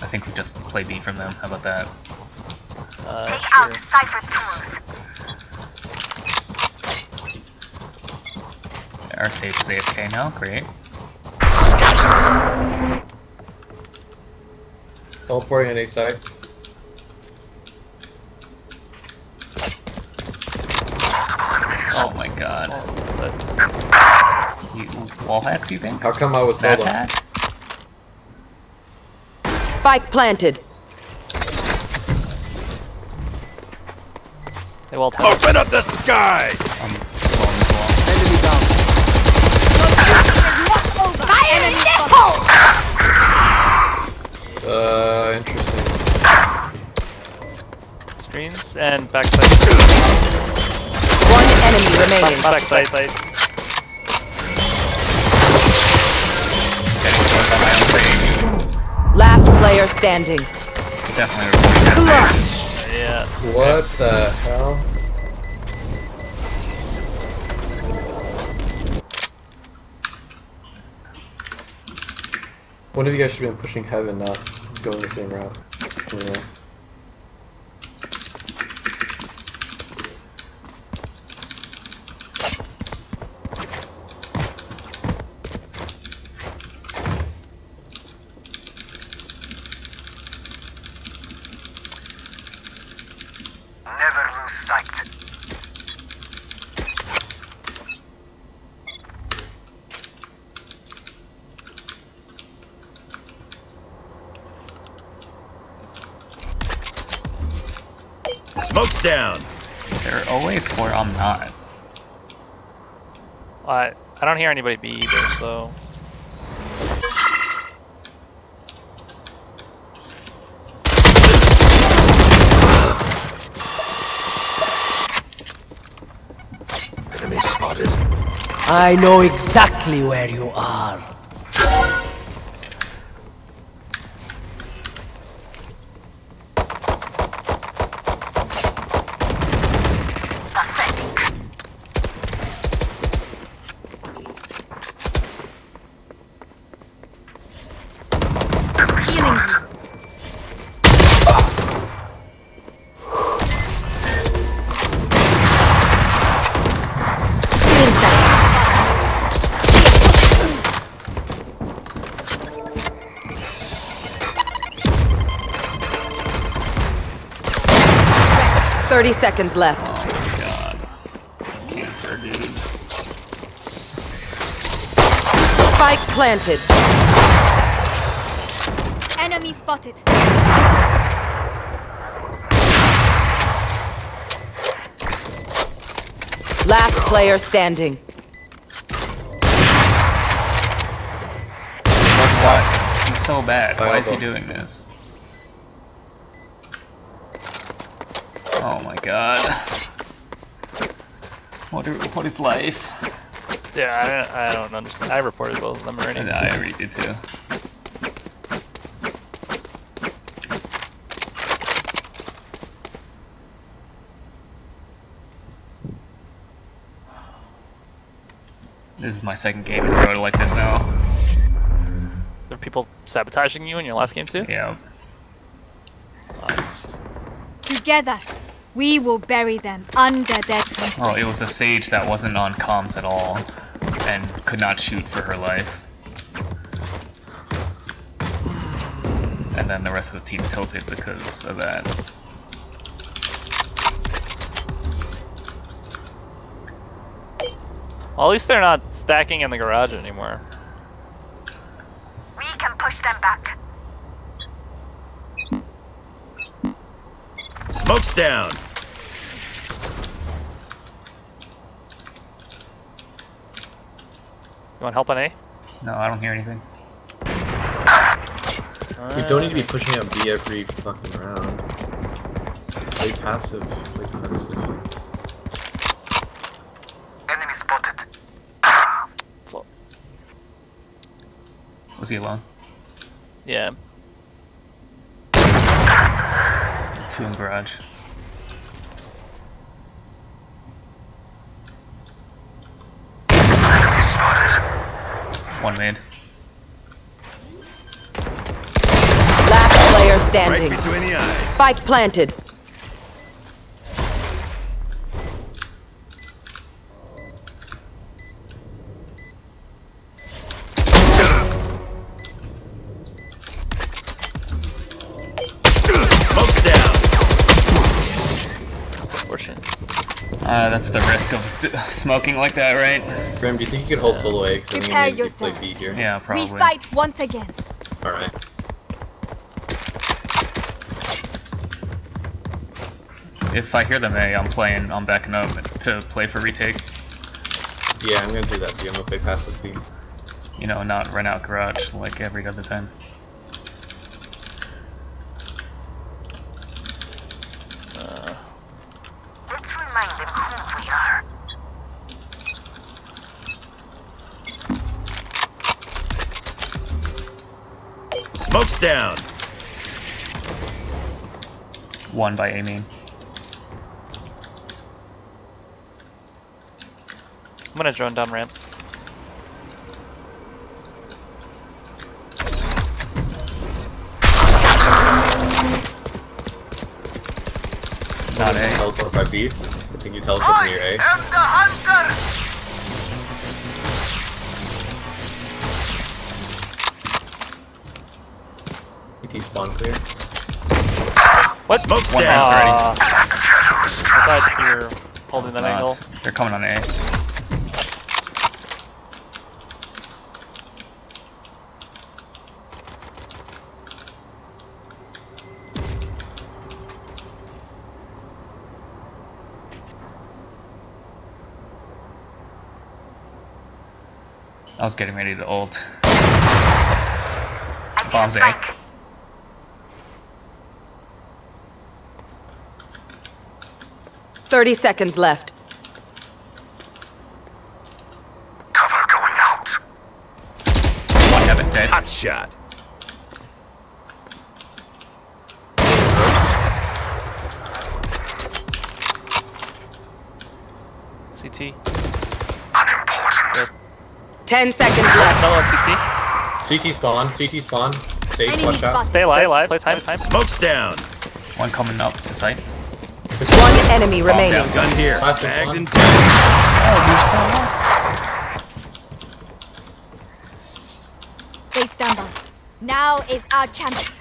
I think we just play B from them. How about that? Take out Cypher's tools. Our Sage is AFK now. Great. Teleporting on A side. Oh my god. You wall hacks, you think? How come I was That solo? hack? Spike planted. They wall Open up the sky! Enemy down. Fire in the hole! Interesting. Screens and backside. One enemy remaining. Backside. Last player standing. Definitely recording that. Yeah. What the hell? One of you guys should have been pushing heaven, not going the same route. Anyway. Never lose sight. Smoke's down. They're always where I'm not. I don't hear anybody B either, so. Enemy spotted. I know exactly where you are. Pathetic. Healing you. Healing seconds. 30 seconds left. Oh my god. It's cancer, dude. Spike planted. Enemy spotted. Last player standing. Why? He's so bad. Why is he doing this? Oh my god. What is life? Yeah, I don't understand. I reported both of them already. Yeah, I already did too. This is my second game in a row like this now. There are people sabotaging you in your last game too? Yeah. Together, we will bury them under their Oh, transgression. it was a Sage that wasn't on comms at all and could not shoot for her life. And then the rest of the team tilted because of that. Well, at least they're not stacking in the garage anymore. We can push them back. Smoke's down. You want help on A? No, I don't hear anything. You don't need to be pushing up B every fucking round. Play passive, play defensive. Enemy spotted. Was he alone? Yeah. 2 in garage. Enemy spotted. 1 mid. Last player standing. Right between the eyes. Spike planted. Smoke's down. That's unfortunate. That's the risk of smoking like that, right? Grim, do you think you could hold solo A? Because I Prepare think maybe you play yourselves. B here. Yeah, probably. We fight once again. Alright. If I hear them A, I'm backing up to play for retake. Yeah, I'm gonna do that. I'm gonna play passive B. You know, not run out garage like every other time. Let's remind them who we are. Smoke's down. 1 by A main. I'm gonna drone down ramps. Not A. Teleport by B. I think you teleport near A. am the hunter. CT spawn clear. What? Smoke's 1 down. ramps already. I thought you were holding that angle. They're coming on A. I was getting ready to ult. Bombs A. Spike. 30 seconds left. Cover going out. 1 heaven dead. Hot shot. CT. Unimportant. 10 seconds left. Fellow on CT. CT spawn, CT spawn. Safe, Enemy watch out. spotted. Stay alive. Play time. Smoke's down. 1 coming up to sight. 1 enemy remaining. down. Gun here. Last Bagged one. and tagged. Oh, he's still alive. They stumble. Now is our chance.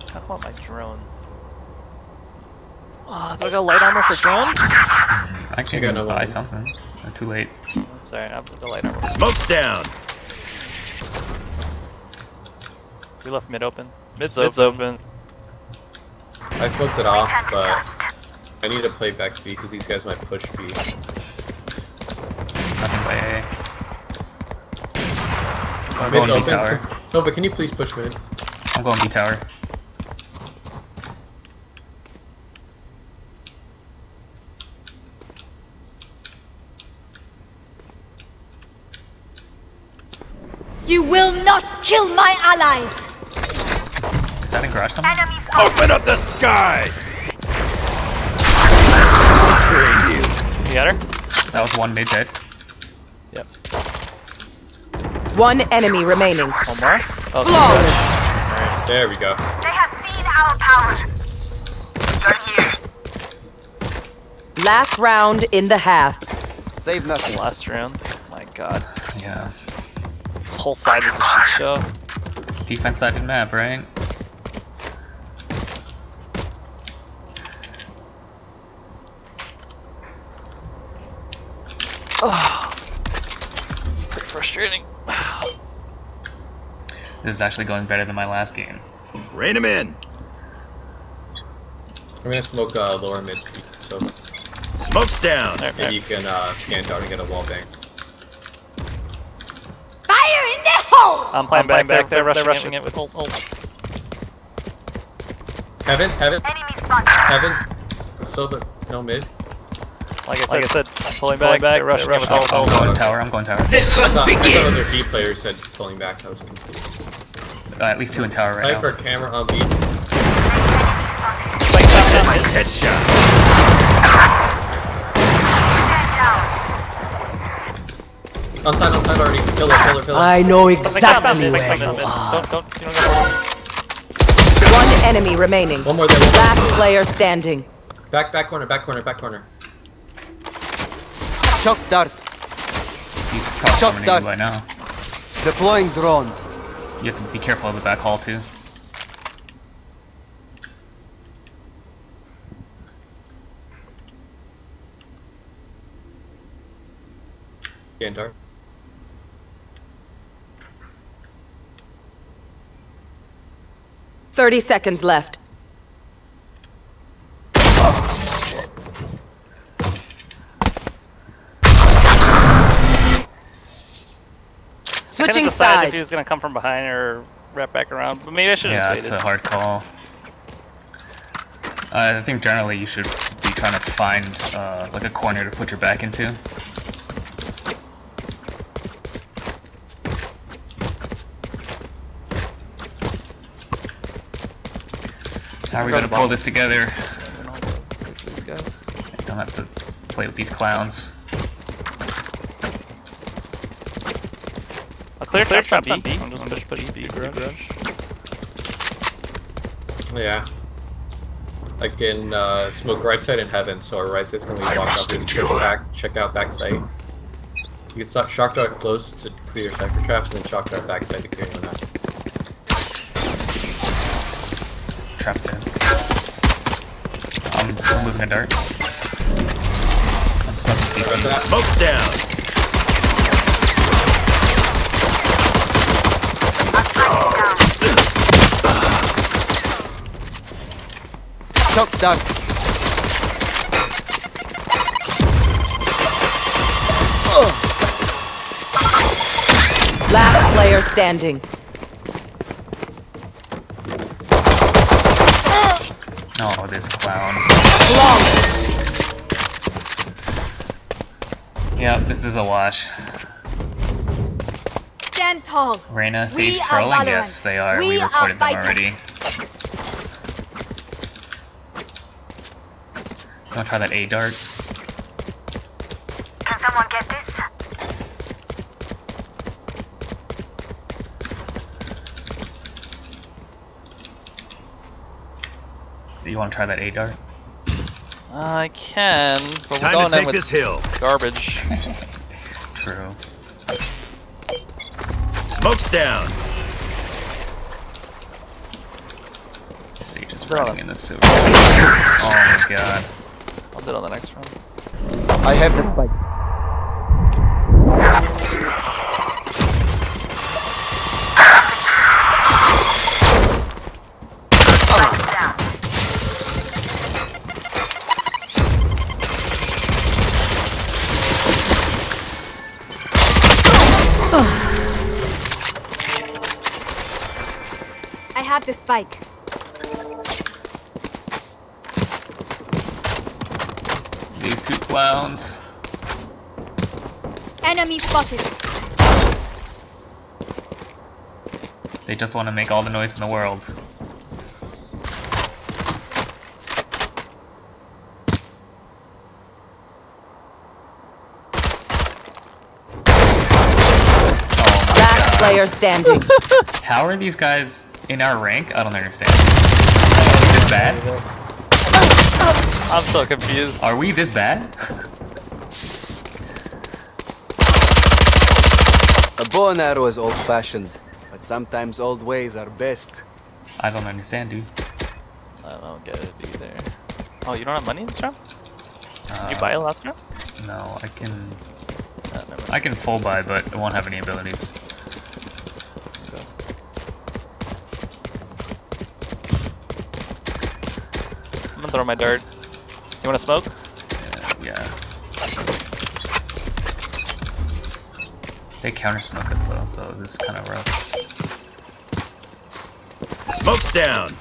Talk about my drone. Do I got light armor for drone? I can got no buy weapon. something. Too late. That's alright, I'll put the light armor. Smoke's down. We left mid open. Mid's open. I smoked it off, but I need to play back B because these guys might push B. Nothing by A. I'm Mid's going B open. tower. No, but can you please push mid? I'm going B tower. You will not kill my allies. Is that in garage somewhere? Enemies out. Open up the sky. Trained you. You got her? That was 1 mid dead. Yep. 1 enemy remaining. One more? Oh, Flawless. Alright. There we go. They have seen our power. They're here. Last round in the half. Save nothing. Last round. My god. Yeah. This whole side is a shit show. Defense sided map, right? Pretty frustrating. This is actually going better than my last game. Rein him in. I'm gonna smoke lower mid, so Smoke's down. maybe you can scan down and get a wall bang. Fire in the hole! I'm playing back. They're rushing it with ult. Heaven. Enemy spotted. Heaven. So the no mid. Like I said, pulling back. They're rushing it with ult. I'm going tower. I'm going tower. I thought other B players said pulling back. I was confused. At least 2 in tower right Cypher now. camera on B. Headshot. On side already. Pillar. I know exactly where you are. Don't. You don't go. One enemy remaining. One more there. Last player standing. Back corner. Shock dart. He's probably Shot coming that. in by now. Deploying drone. You have to be careful of the back hall too. Gantar. Thirty seconds left. Switching If sides. he was gonna come from behind or wrap back around, but maybe I should have Yeah, just it's waited. a hard call. I think generally you should be trying to find like a corner to put your back into. How are we gonna pull this together? These guys. Don't have to play with these clowns. I'll clear traps on B. I'm just push B garage. Yeah. I can smoke right side in heaven, so our right side's gonna be blocked up. Check out back side. You can shock dart close to clear cypher traps, and then shock dart back side to clear on that. Trap's dead. I'm moving a dart. I'm smoking CT. Smoke's down. Shock dart. Last player standing. Oh, this clown. Yeah, this is a wash. Stand tall. Reyna, Sage We are trolling? Valorant. Yes, they are. We We are recorded them fighters. already. Wanna try that A dart? Can someone get this? You wanna try that A dart? I can, but we're Time going to in take with this hill. garbage. True. Smoke's down. Sage is They're on running a- in the sewer. Oh my god. I'll do it on the next round. I have the spike. I have the spike. These two clowns. Enemy spotted. They just want to make all the noise in the world. Last player standing. How are these guys in our rank? I don't understand. Are we this bad? I'm so confused. Are we this bad? A bow and arrow is old-fashioned, but sometimes old ways are best. I don't understand, dude. I don't get it either. Oh, you don't have money in this round? You buy a last round? No, I can I can full buy, but it won't have any abilities. I'm gonna throw my dart. You wanna smoke? Yeah. They counter smoke us though, so this is kind of rough. Smoke's down.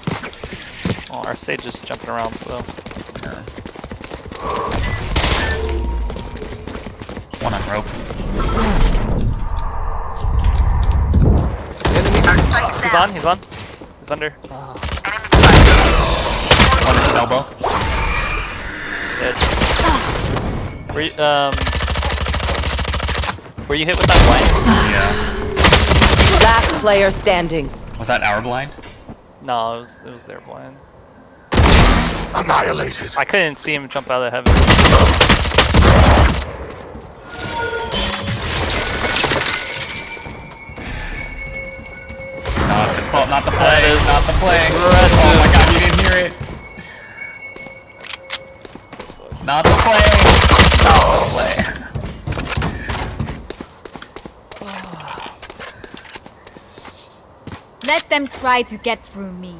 Oh, our sage just jumping around slow. Yeah. One on rope. He's on, he's on. He's under. One at elbow. Dead. Were you hit with that blind? Yeah. Last player standing. Was that our blind? No, it was their blind. Annihilated. I couldn't see him jump out of heaven. Not the play, not the play. Oh my god, you didn't hear it. Not the play. Not the play. Let them try to get through me.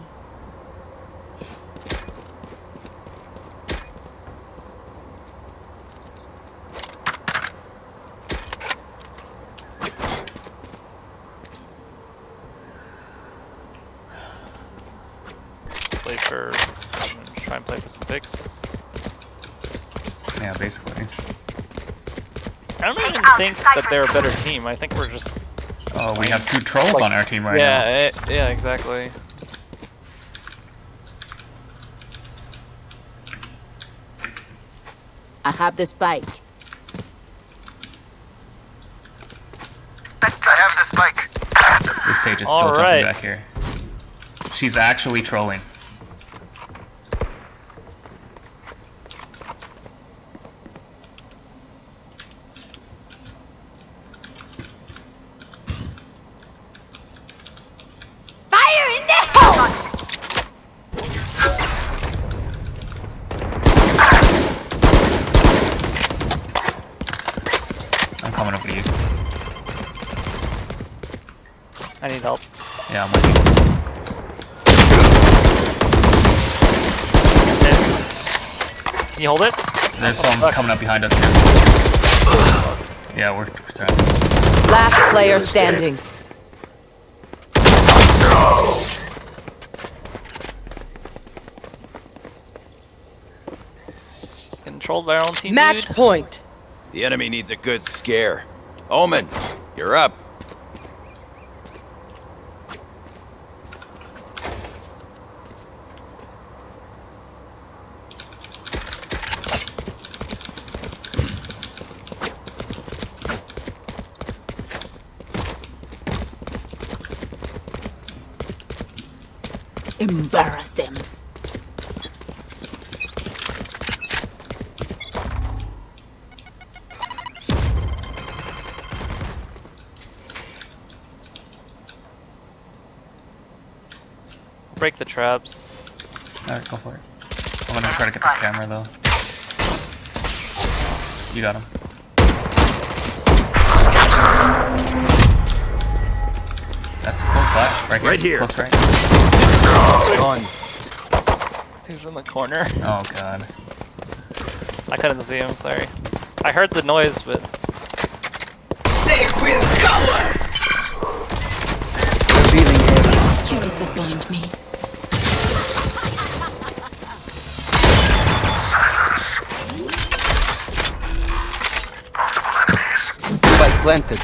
Try and play for some picks. Yeah, basically. I don't even think that they're a better team. I think we're just. Oh, we have 2 trolls on our team right now. Yeah, exactly. I have the spike. I have the spike. This sage is still jumping back here. She's actually trolling. Fire in the hole! I'm coming over to you. I need help. Yeah, I'm with you. Can you hold it? There's some coming up behind us too. Yeah, we're sorry. Last player standing. Controlled by our own team. Match point. The enemy needs a good scare. Omen, you're up. Embarrass them. Break the traps. Alright, go for it. I'm gonna try to get this camera though. You got him. That's close by. Right here. Close right. Gone. He's in the corner. Oh god. I couldn't see him, sorry. I heard the noise, but... They will cover! Revealing heavy. You disappoint me. Spike planted.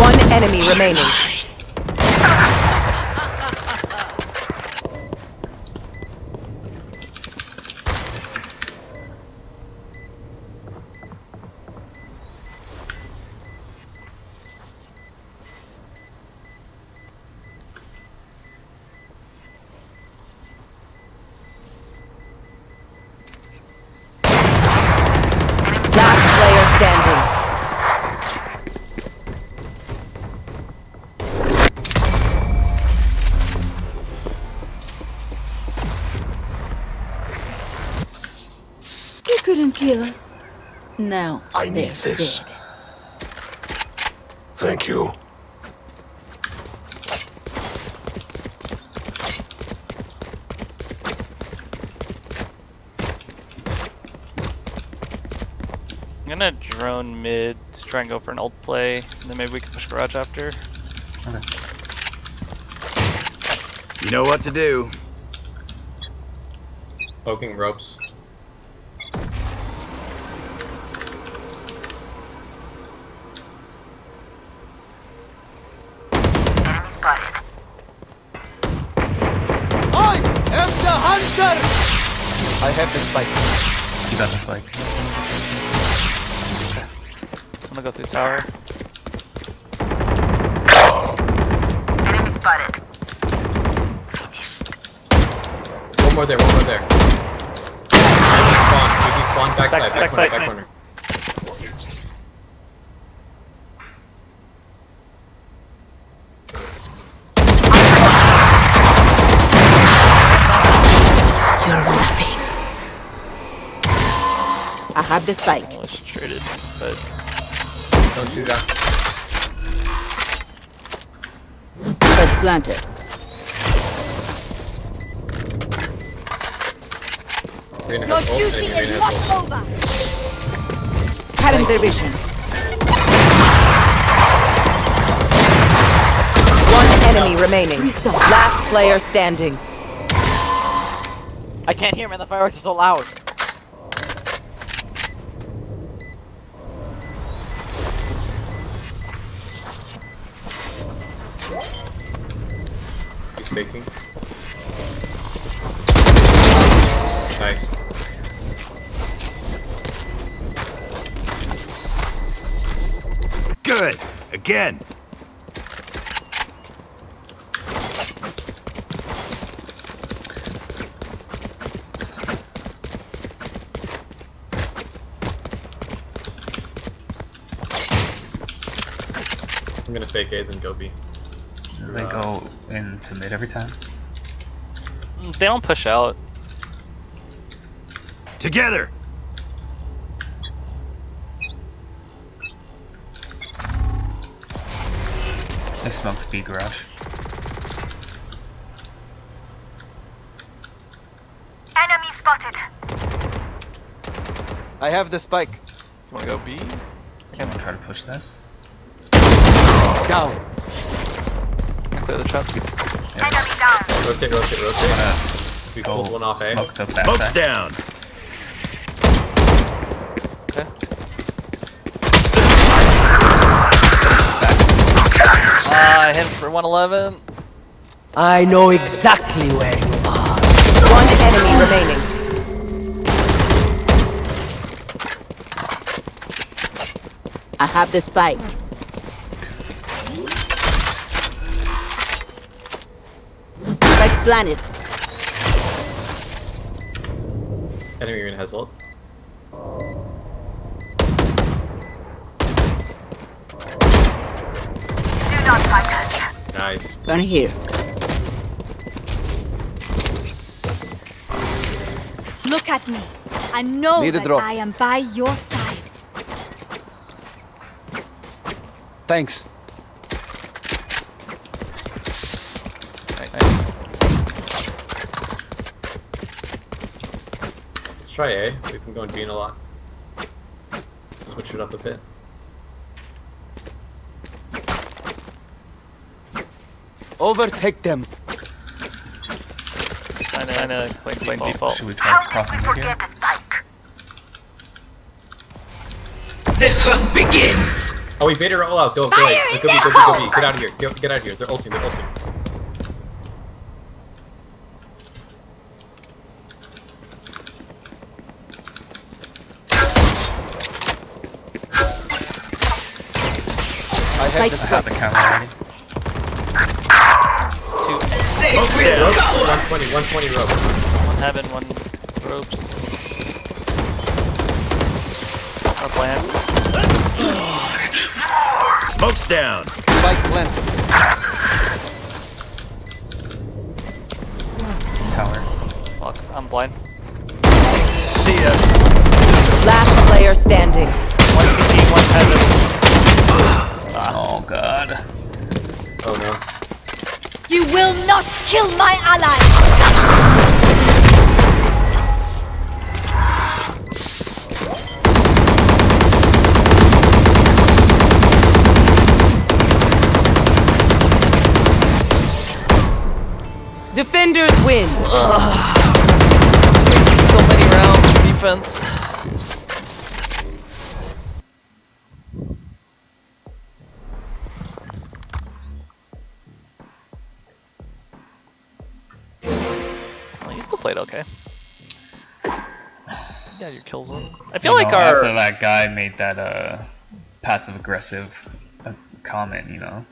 One enemy remaining. Last player standing. Couldn't kill us. Now I need they're this. dead. Thank you. I'm gonna drone mid to try and go for an ult play, and then maybe we can push garage after. Okay. You know what to do. Poking ropes. Enemy spotted. I am the hunter! I have the spike. You got the spike. I'm gonna go through tower. Enemy spotted. Finished. One more there, one more there. CT spawn, backside, back corner, back corner. You're nothing. I have the spike. Almost traded, but Don't shoot that. Spike planted. Arena Your has ult, duty enemy arena is has not ult. over. Cutting their vision. One enemy remaining. Last player standing. I can't hear, man. The fireworks are so loud. He's faking. Nice. Good. Again. I'm gonna fake A, then go B. They go into mid every time. they don't push out. Together. They smoked B garage. Enemy spotted. I have the spike. You wanna go B? I'm gonna try to push this. Down. Clear the traps. Enemy down. Rotate, rotate, rotate. We pulled one off A. Smoke the backside. Smoke's down. Okay. I hit him for 111. I know exactly where you are. One enemy remaining. I have the spike. Spike planted. Enemy arena has ult. Do not fight us. Nice. Gun here. Look at me. I know Need a that drop. I am by your side. Thanks. Let's try A. We can go and bean a lot. Switch it up a bit. Overtake them. I know, playing default. Should we try How crossing did we mid here? forget the spike? The hunt begins. Oh, we baited her all out. Go, go, Fire go, in go, the go, go, hole! Get out of here. Get out of here. They're ulting. They're ulting. I have the I have the spike. counter already. Ropes, 120, 120 ropes. One heaven, one ropes. Our plan. Smoke's down. Spike planted. Tower. Fuck, I'm blind. See ya. standing. One CT, one heaven. Oh god. Oh no. You will not kill my ally! Defenders win. Wasted so many rounds of defense. Well, you still played okay. Yeah, your kills on. I feel like our after that guy made that passive aggressive comment, you know,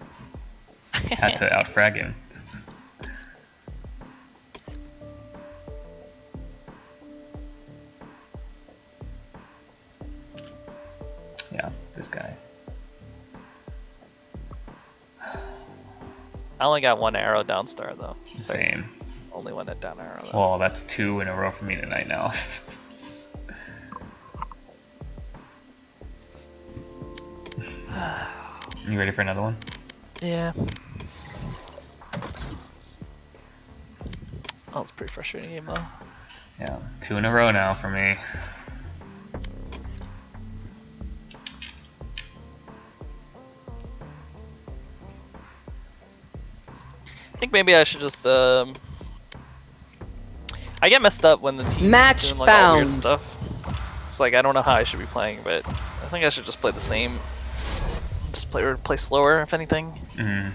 had to outfrag him. Yeah, this guy. I only got one arrow down star though. Same. Only one down arrow. Though. Well, that's 2 in a row for me tonight now. You ready for another one? Yeah. That was a pretty frustrating game though. Yeah, 2 in a row now for me. I think maybe I should just I get messed up when the team Match is doing like all weird found. stuff. It's like I don't know how I should be playing, but I think I should just play the same. Just play slower, if anything. Mm.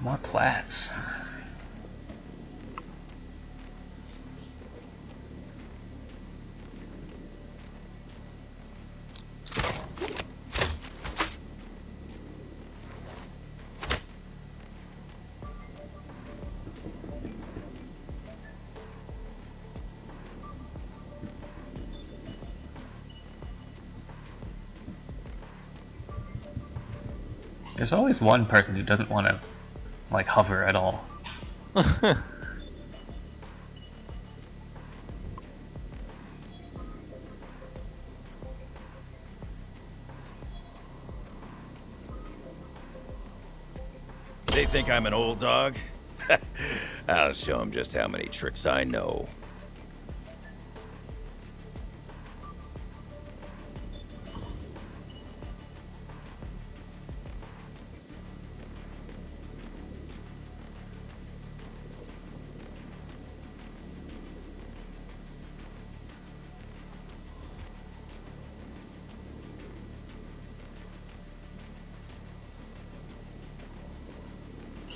More plats. There's always one person who doesn't want to, like, hover at all. They think I'm an old dog? I'll show them just how many tricks I know.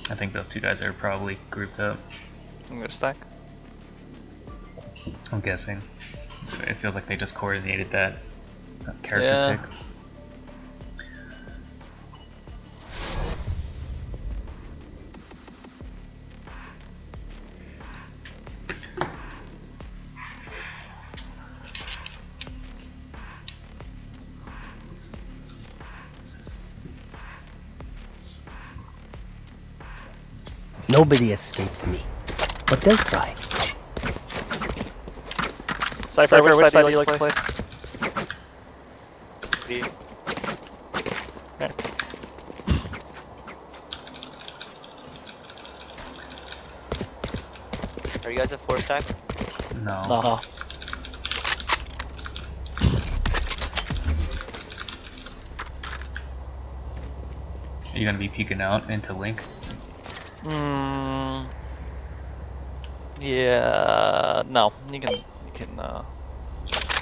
I think those 2 guys are probably grouped up. I'm gonna stack. I'm guessing. It feels like they just coordinated that character Yeah. pick. Nobody escapes me, but they'll try. Cypher, which side do you like to play? B. Okay. Are you guys at 4 stack? No. No. Are you gonna be peeking out into Link? Yeah. No. You can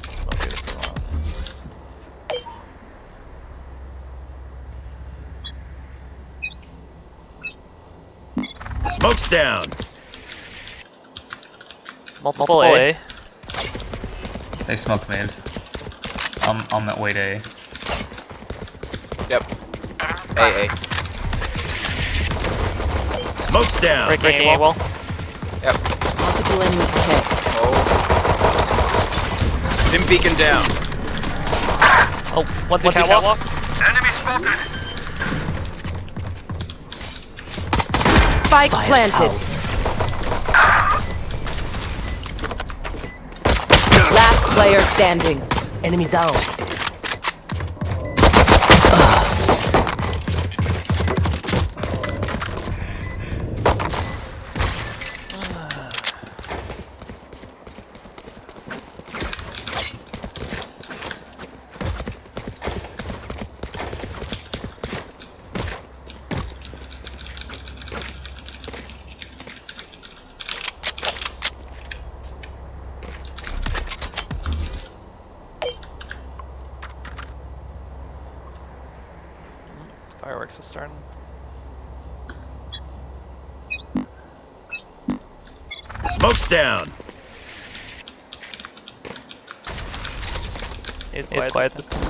smoke it if you want. Smoke's down. Multiple A. They smoked mid. I'm that way to A. Yep. AA. Smoke's down. Breaking A wall. Yep. Multiple enemies ahead. Oh. Been beacon down. Oh, one's a catwalk. Enemy spotted. Spike Fire's planted. out. player standing. Enemy down. Fireworks are starting. Smoke's down. He's quiet this time.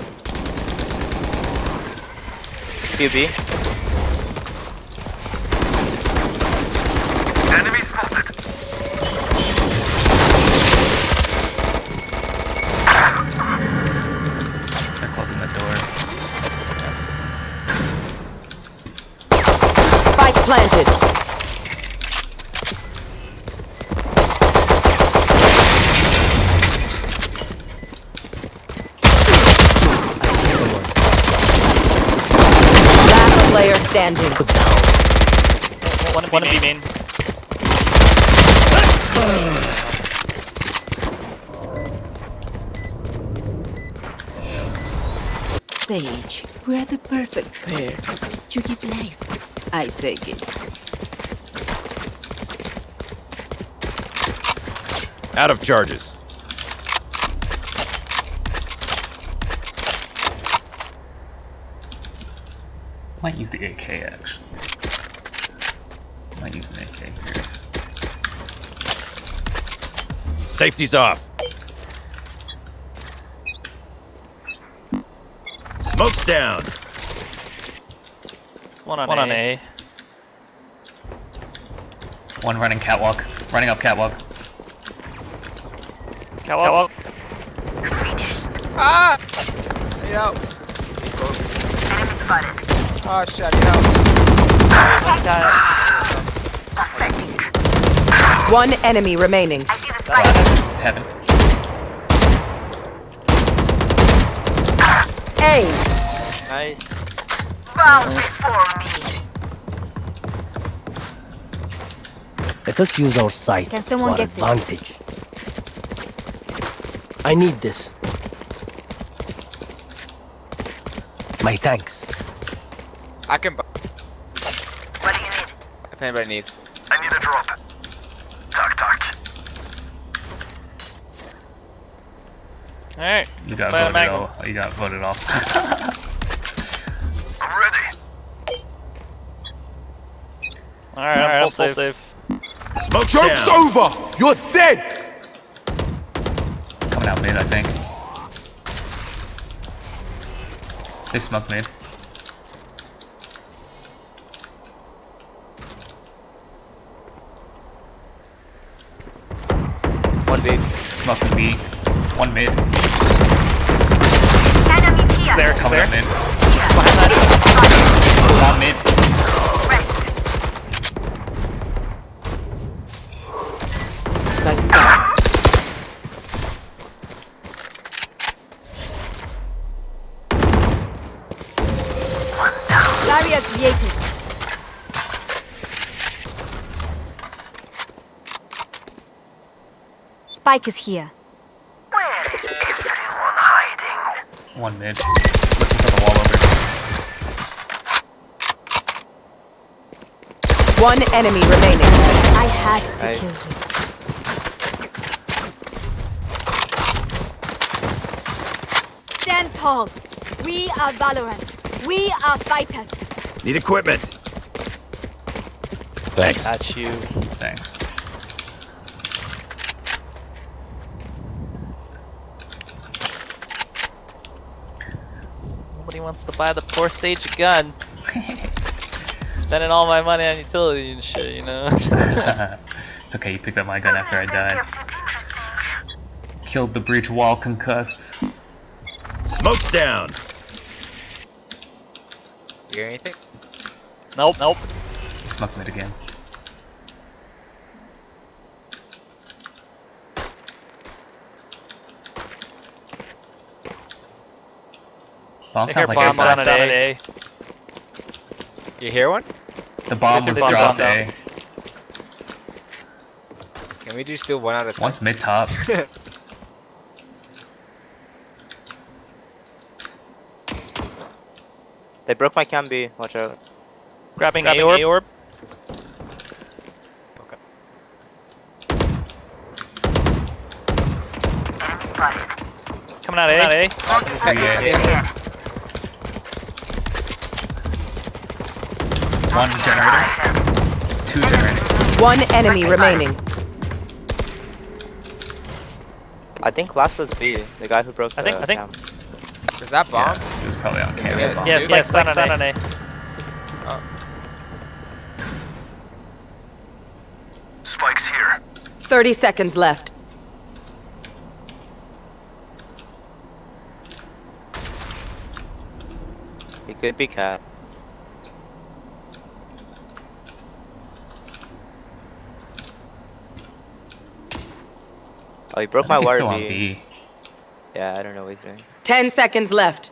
QB. Enemy spotted. They're closing the door. Spike planted. Last player standing. One of B main. Sage, we're the perfect pair. You give life. I take it. Out of charges. Might use the AK actually. Might use an AK here. Safety's off. Smoke's down. One on A. One running catwalk. Running up catwalk. Catwalk. Ah! Yo. Enemy spotted. Oh shit, yo. One enemy remaining. I see the Last. spike. Heaven. Ace. Nice. Bow before me. Let us use our sight Can someone to our get this? advantage. I need this. My thanks. I can buy. What do you need? If anybody needs. I need a drop. Talk. Alright. You got Buy the voted Magnum. off. You got voted off. I'm ready. Alright, I'm full save. Smoke's Joke's down. over! You're dead! Coming out mid, I think. They smoke mid. One big. Smoke B. One mid. Enemies here. There, Coming there. up mid. Behind that. One mid. Thanks, back. Barrier created. Spike is here. Where is everyone hiding? One mid. Listen for the wall over. One enemy remaining. I had to Nice. kill you. Stand tall. We are Valorant. We are fighters. Need equipment. Thanks. Got you. Thanks. Nobody wants to buy the poor Sage gun. Spending all my money on utility and shit, you know? It's okay, you picked up my gun after I died. Killed the breach wall concussed. Smoke's down. You hear anything? Nope. Smoke mid again. Bomb I sounds hear like bomb A down side. at A. You hear one? The bomb was dropped A. Can we just do one at a time? One's mid top. They broke my cam B. Watch out. Grabbing A orb. Okay. Coming out A. One generator. Two generator. One enemy remaining. I think last was B. The guy who broke the cam. Is that bomb? Yeah, he was probably on camera. Yes, down on A. Spike's here. 30 seconds left. He could be cat. Oh, he broke my He's wire still on B. B. Yeah, I don't know what he's doing. 10 seconds left.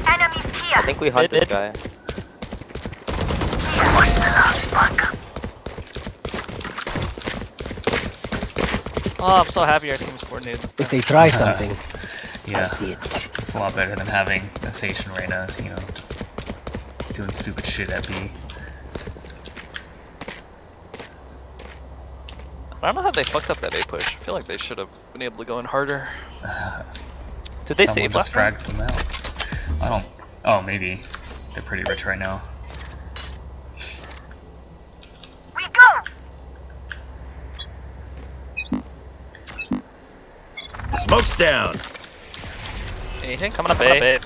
Enemies here. I think we hunt this guy. Oh, I'm so happy our team's coordinated. If they try something, Yeah, I see it. it's a lot better than having a Sage and Reyna, you know, just doing stupid shit at B. I don't know how they fucked up that A push. I feel like they should have been able to go in harder. Did they save last round? Someone just dragged them out. I don't. Oh, maybe. They're pretty rich right now. We go. Smoke's down. Anything? Coming up A.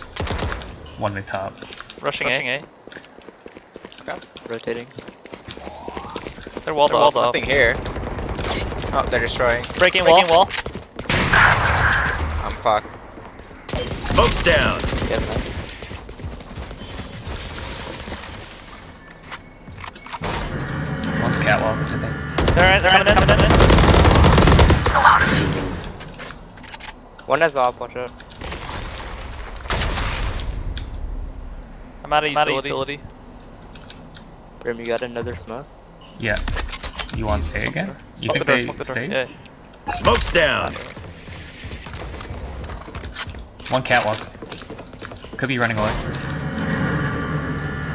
One mid top. Rushing A. Okay. Rotating. They're walled off. Nothing here. Oh, they're destroying. Breaking wall. I'm fucked. Smoke's down. Yeah, man. One's catwalk, I think. They're coming in. A lot of feelings. One has op, watch out. I'm out of utility. Grim, you got another smoke? Yeah. You want A again? You think they stay? Yeah. Smoke's down. One catwalk. Could be running away.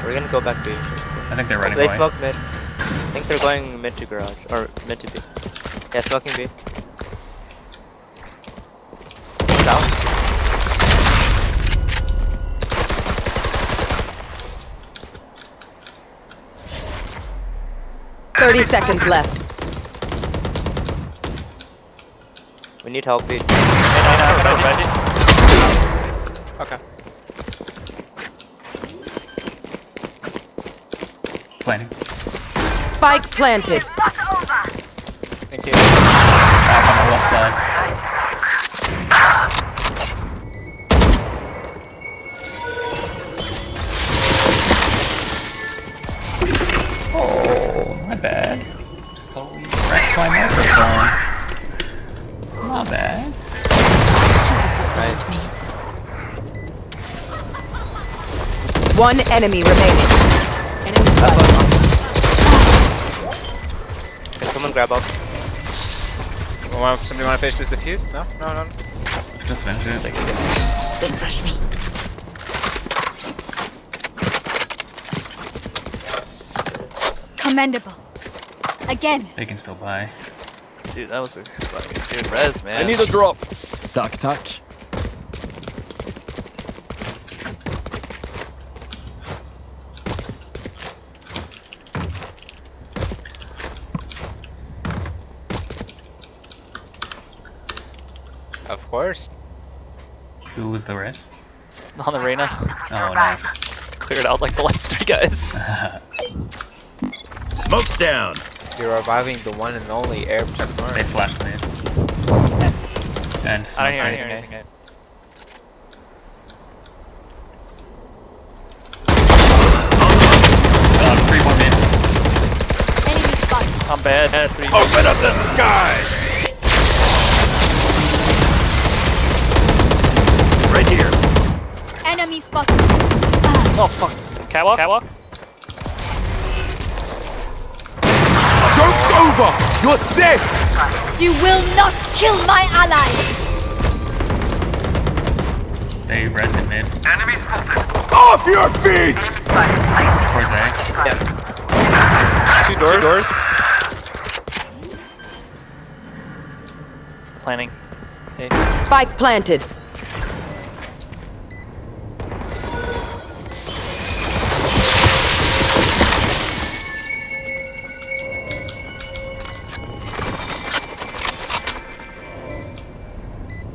We're gonna go back B. I think they're running They away. smoke mid. I think they're going mid to garage. Or mid to B. Yeah, smoking B. Down. Thirty seconds left. We need help B. Okay. Planning. Spike planted. Thank you. Back on the left side. Oh, my bad. Just totally wrecked my microphone. Not bad. One enemy remaining. Enemy Can someone grab up? Somebody want to finish this defuse? No? No. Just finish it. Don't rush me. Commendable. Again. They can still buy. Dude, that was a fucking good res, man. I need a drop. Tack, tack. Of course. Who was the rest? On the Reyna. Oh, nice. Cleared out like the last three guys. Smoke's down. You're reviving the one and only air check mark. They flashed me. And I don't hear anything. Three more mid. Enemy spotted. I'm bad. 3. Open up the sky. Enemy spotted. Oh fuck. Catwalk? Catwalk? Joke's over! You're dead! You will not kill my ally! They res in mid. Enemy spotted. Off your feet! Towards A. Yeah. Two doors. Planning. Okay. Spike planted.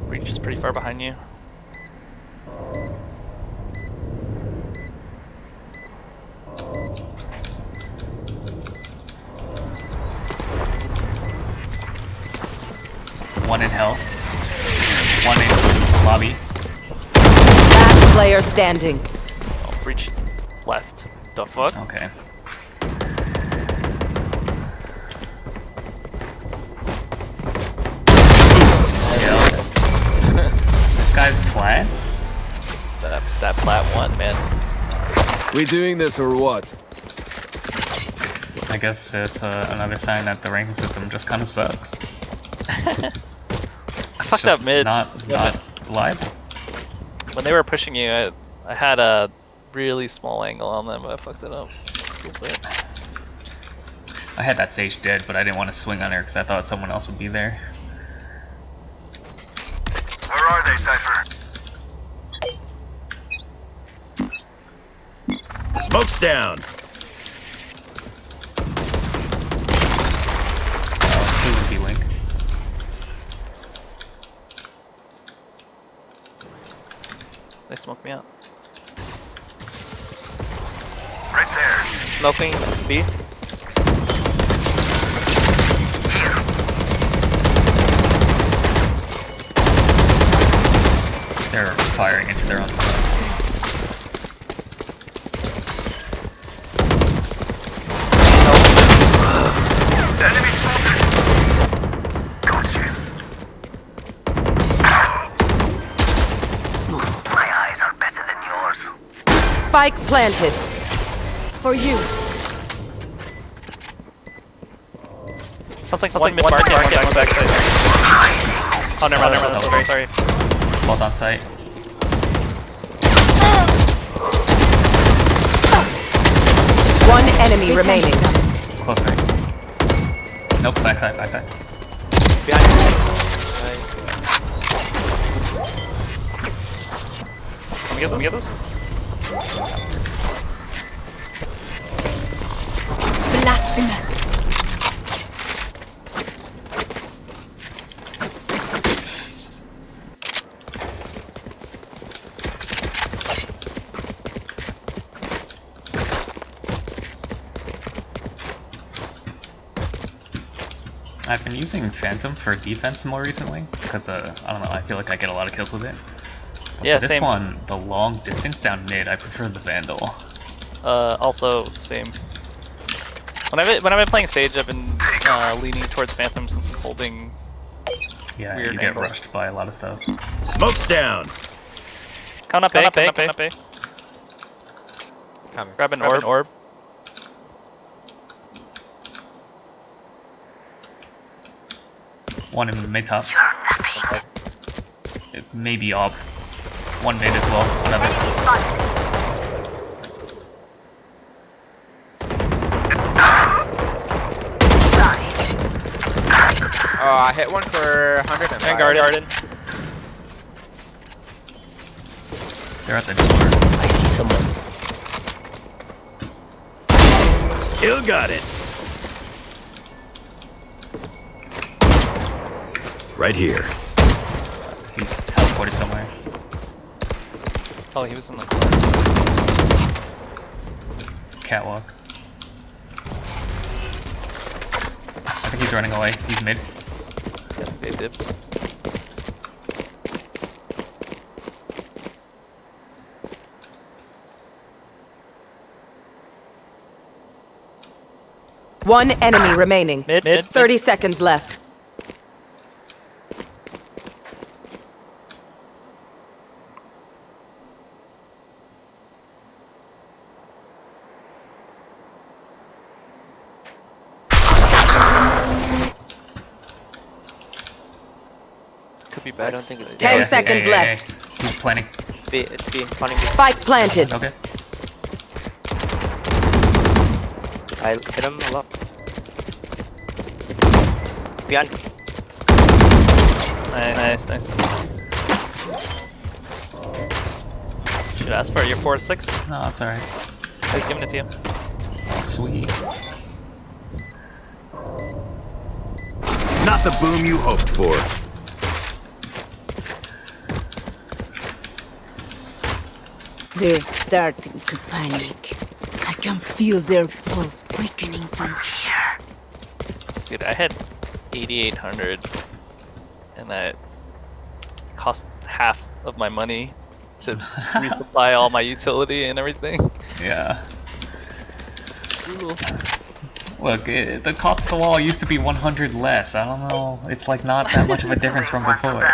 Breach is pretty far behind you. One in hell. One in lobby. Last player standing. Oh, breach left. The fuck? Okay. This guy's plat? That plat one, man. We doing this or what? I guess it's another sign that the ranking system just kind of sucks. I fucked up mid. Not reliable. When they were pushing you, I had a really small angle on them, but I fucked it up. Feels bad. I had that Sage dead, but I didn't want to swing on her because I thought someone else would be there. Where are they, Cypher? Smoke's down. Two would be Link. They smoked me out. Right there. Smoking B. They're firing into their own smoke. Enemy spotted. Gotcha. My eyes are better than yours. Spike planted. For you. Sounds like mid-market, one backside. Oh, never mind, sorry. Both on site. One enemy remaining. Close range. Nope, backside. Behind you. Nice. Let me get this. Blasphemous. I've been using Phantom for defense more recently because I don't know. I feel like I get a lot of kills with it. But Yeah, for this same. one, the long distance down mid, I prefer the Vandal. Also same. When I've been playing Sage, I've been leaning towards Phantom since I'm holding. Yeah, weird you get angle. rushed by a lot of stuff. Smoke's down. Count up A. Coming. Grab an orb. One in mid top. Maybe op. One mid as well. Another. Oh, I hit one for 105. And Garden. They're at the door. I see someone. Still got it. Right here. He teleported somewhere. Oh, he was in the corner. Catwalk. I think he's running away. He's mid. Yeah, they dipped. One enemy remaining. Mid. 30 seconds left. Could be back. I don't think it's 10 seconds left. He's planning. B. It's B. Planning B. Spike planted. Okay. I hit him a lot. Behind. Nice. Should ask for your 4-6. No, it's alright. He's giving it to you. Oh, sweet. Not the boom you hoped for. They're starting to panic. I can feel their pulse quickening from here. Dude, I had 8,800, and that cost half of my money to resupply all my utility and everything. Yeah. It's brutal. Look, the cost of the wall used to be 100 less. I don't know. It's like not that much of a difference from before.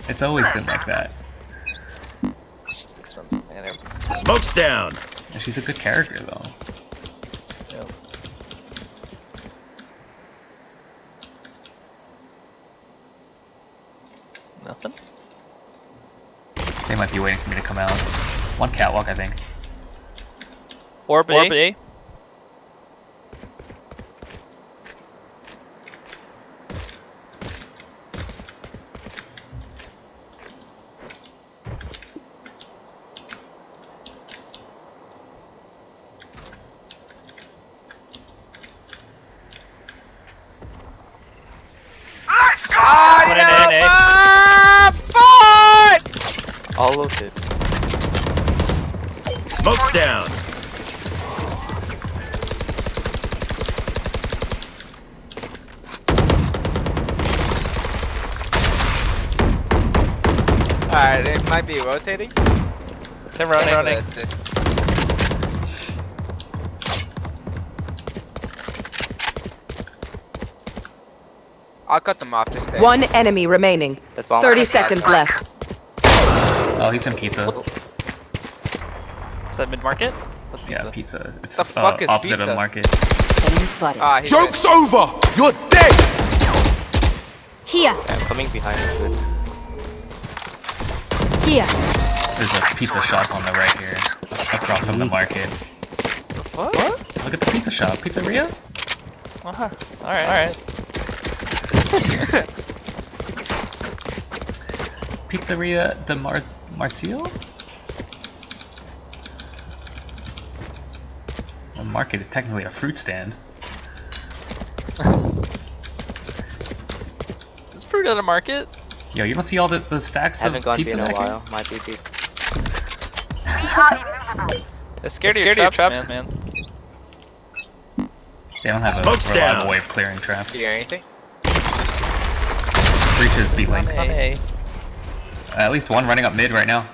It's always been like that. It's just expensive, man. Everything's expensive. Smoke's down. And she's a good character, though. Yep. Nothing? They might be waiting for me to come out. One catwalk, I think. Orb A. Let's go! All loaded. Smoke's down. Alright, it might be rotating. They're running. This. I'll cut them off just to... One enemy remaining. 30 seconds left. Oh, he's in pizza. Is that mid-market? What's pizza? Yeah, pizza. It's the fuck is opposite pizza? of market. Enemy spotted. Joke's over! You're dead! Here. Yeah, I'm coming behind. Good. Here. There's a pizza shop on the right here, across from the market. What? Look at the pizza shop. Pizzeria? Uh-huh. Alright. Pizzeria de Marzio? The market is technically a fruit stand. Is fruit at a market? Yo, you don't see all the stacks Haven't of gone B pizza in a back while. here? Might be B. They're scared of your traps, man. They don't have Smoke's a reliable down. way of clearing traps. Do you hear anything? Breaches B-Link. Hey. At least one running up mid right now.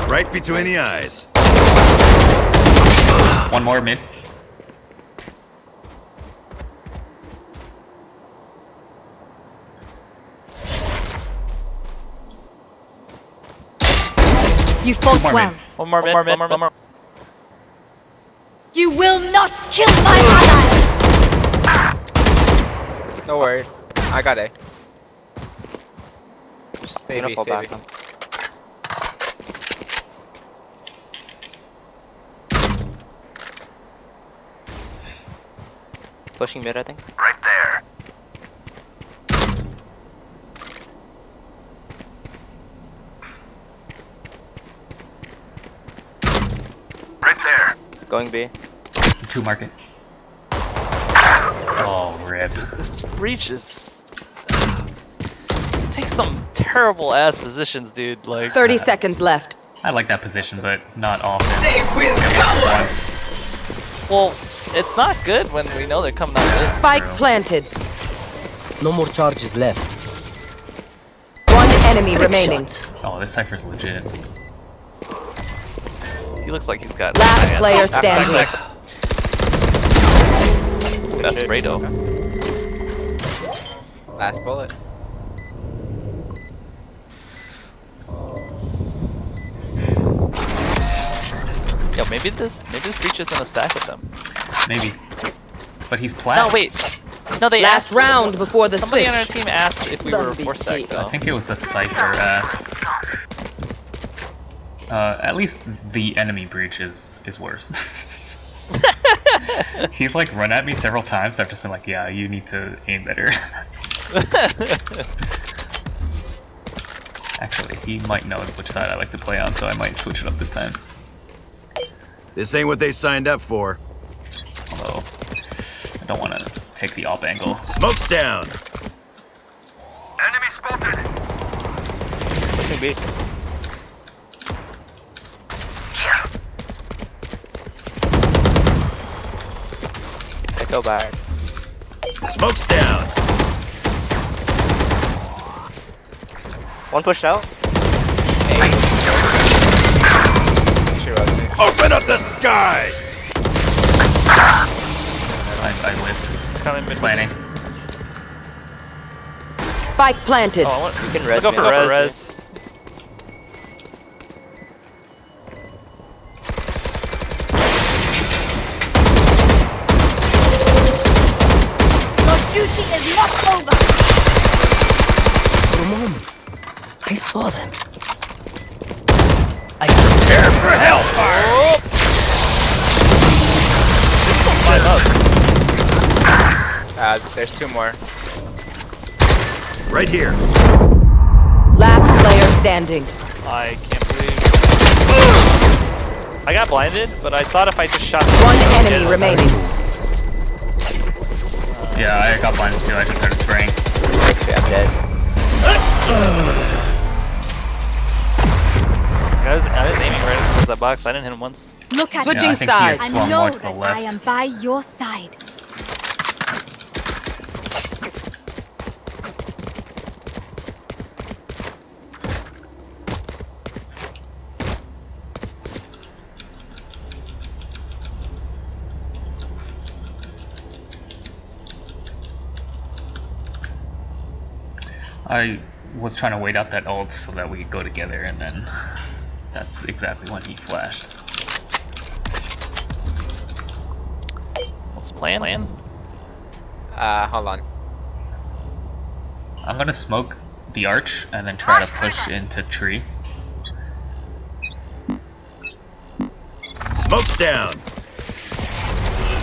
Right between the eyes. One more mid. You fought One more well. mid. One more. You will not kill my ally! No worry. I got A. Stay Gonna B, fall stay back. B. Pushing mid, I think. Right there. Right there. Going B. Two market. Oh, rip. This breach is... Takes some terrible ass positions, dude. Like 30 seconds left. I like that position, but not often. They will come. Once. Well, it's not good when we know they're coming out of this. Spike planted. No more charges left. One enemy remaining. Oh, this cipher's legit. He looks like he's got... Last player standing. That's spray though. Last bullet. Yo, maybe this breach isn't a stack with them. Maybe. But he's plat. No, wait. No, they Last asked, round before the somebody switch. on our team asked if we Don't were be force sec cheap. though. I think it was the Cypher asked. At least the enemy breach is worse. He's like run at me several times. I've just been like, yeah, you need to aim better. Actually, he might know which side I like to play on, so I might switch it up this time. This ain't what they signed up for. Although, I don't want to take the op angle. Smoke's down. Enemy spotted. Pushing B. Here. I go back. Smoke's down. One pushed out. Open up the sky. I whiffed. It's coming mid. Planning. Spike planted. Oh, I want, You can res go me. for res. Your duty is not over. For a moment, I saw them. Prepare for hellfire. There's two more. Right here. Last player standing. I can't believe. I got blinded, but I thought if I just shot One enemy remaining. Yeah, I got blinded too. I just started spraying. Actually, I'm dead. I was aiming right towards that box. I didn't hit him once. Look at Switching I think he had sides. swung know more to the that left. I am by your side. I was trying to wait out that ult so that we could go together, and then that's exactly when he flashed. What's the plan? Hold on. I'm gonna smoke the arch and then try to push into tree. Smoke's down.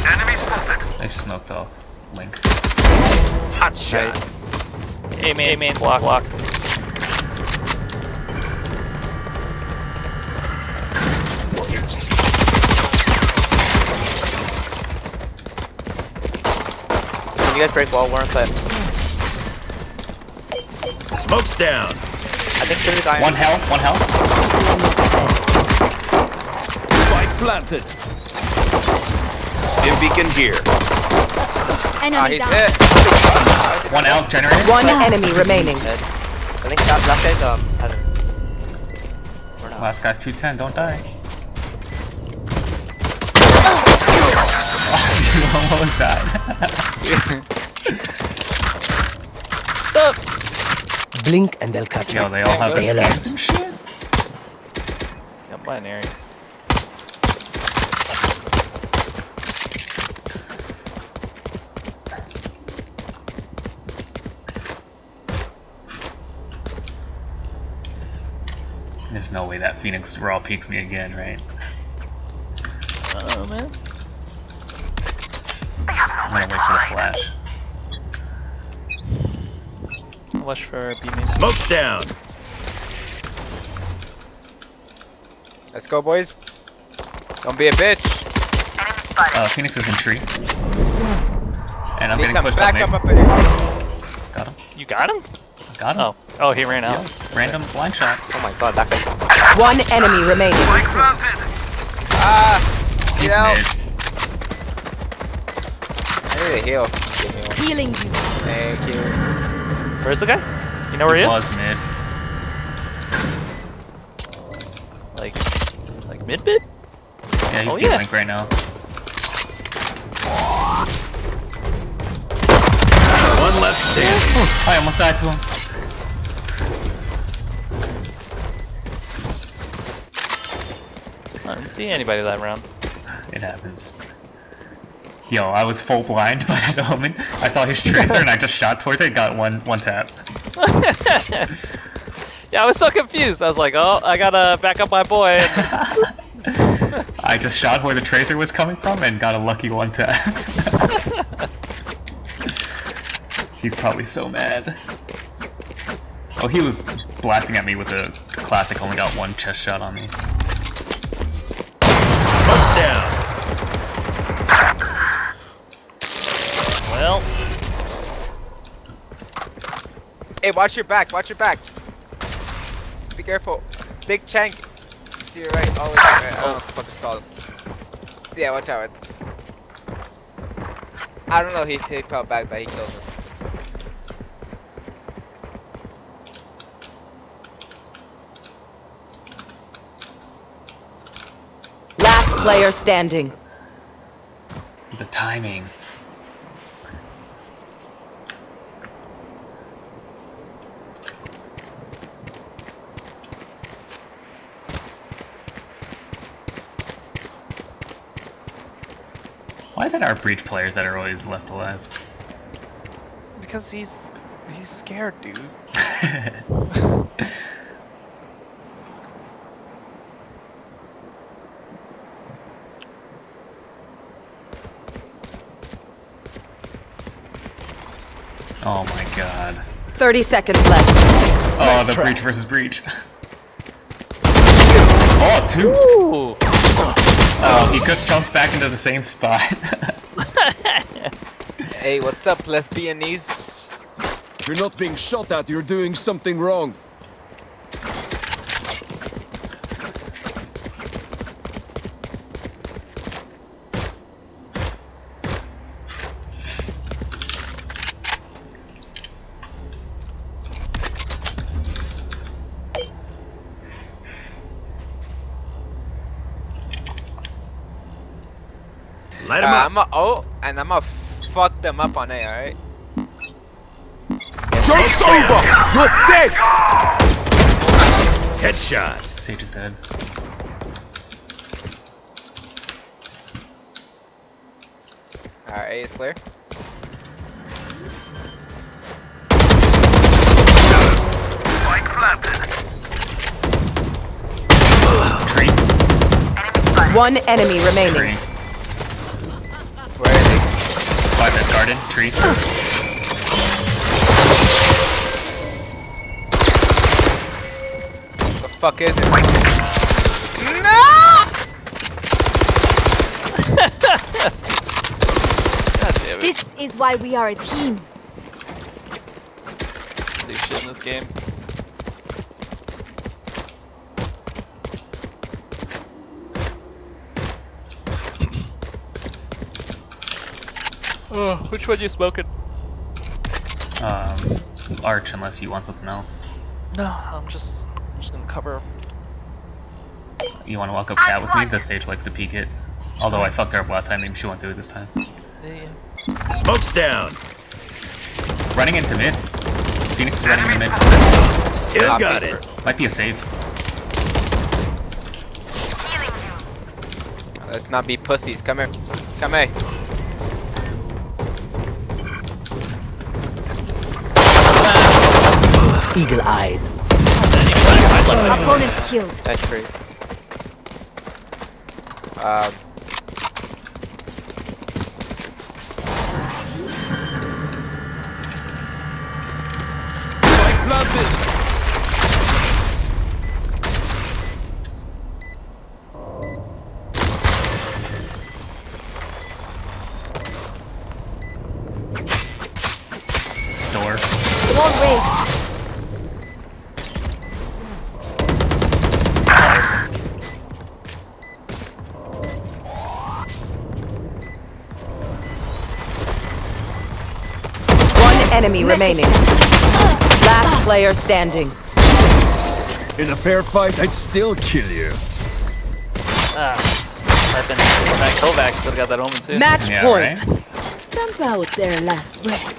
Enemy spotted. They smoked off Link. Hot shot. Hey man, block. Can you guys break wall? We're on site. Smoke's down. I think there's a guy. One health. Spike planted. Stim beacon here. Enemy He's down. hit. One out generator. One enemy remaining. Dead. I think that last guy's heaven. Or not. Last guy's 210. Don't die. You almost died. Blink and they'll catch Yo, up. they all have Stay the alert. skins and shit. Got binaries. There's no way that Phoenix raw peeks me again, right? Oh man. I'm gonna wait for the flash. Watch for B main. Smoke's down. Let's go, boys. Don't be a bitch. Phoenix is in tree. And I'm Need getting some pushed backup up up in here. Got him. You got him? Got him. Oh, he ran out. Yeah. Random blind shot. Oh my god, back up. One enemy remaining. Get He's out. mid. I need a heal. Healing you. Thank you. Where's the guy? You know where he is? Was mid. Like mid? Yeah, he's Oh, being yeah. Link right now. One left standing. I almost died to him. I didn't see anybody that round. It happens. Yo, I was full blind by that omen. I saw his tracer and I just shot towards it, got one tap. Yeah, I was so confused. I was like, oh, I gotta back up my boy. I just shot where the tracer was coming from and got a lucky one tap. He's probably so mad. Oh, he was blasting at me with a classic, only got one chest shot on me. Smoke's down. Well. Hey, watch your back, watch your back. Be careful. Big Chank. To your right, always right. I don't know what the fuck it's called. Yeah, watch out. I don't know, he fell back, but he killed him. Last player standing. The timing. Why is it our breach players that are always left alive? Because he's scared, dude. Oh my god. 30 seconds left. Oh, Nice the try. breach versus breach. Oh, two! Ooh. Oh, he just jumps back into the same spot. Hey, what's up, lesbianese? If you're not being shot at, you're doing something wrong. Light him up. I'm and I'm gonna fuck them up on A, alright? Joke's over! You're dead! Headshot. Sage is dead. Alright, A is clear. Spike planted. Tree. One enemy remaining. Tree. Where are they? By the garden. Tree. The fuck is it? No! God damn it. This is why we are a team. Do shit in this game. Oh, which one you smoking? Arch, unless you want something else. No, I'm just gonna cover. You want to walk up cat with me? The Sage likes to peek it. Although I fucked her up last time, maybe she won't do it this time. Yeah. Smoke's down. Running into mid. Phoenix is running into mid. Still got it. Might be a save. Let's not be pussies. Come here. Come here. Eagle-eyed. Opponent killed. That's free. Spike planted. Door. Wall raised. Enemy remaining. Last player standing. In a fair fight, I'd still kill you. That Kovac still got that omen too. Match point. Right? Stamp out their last breath.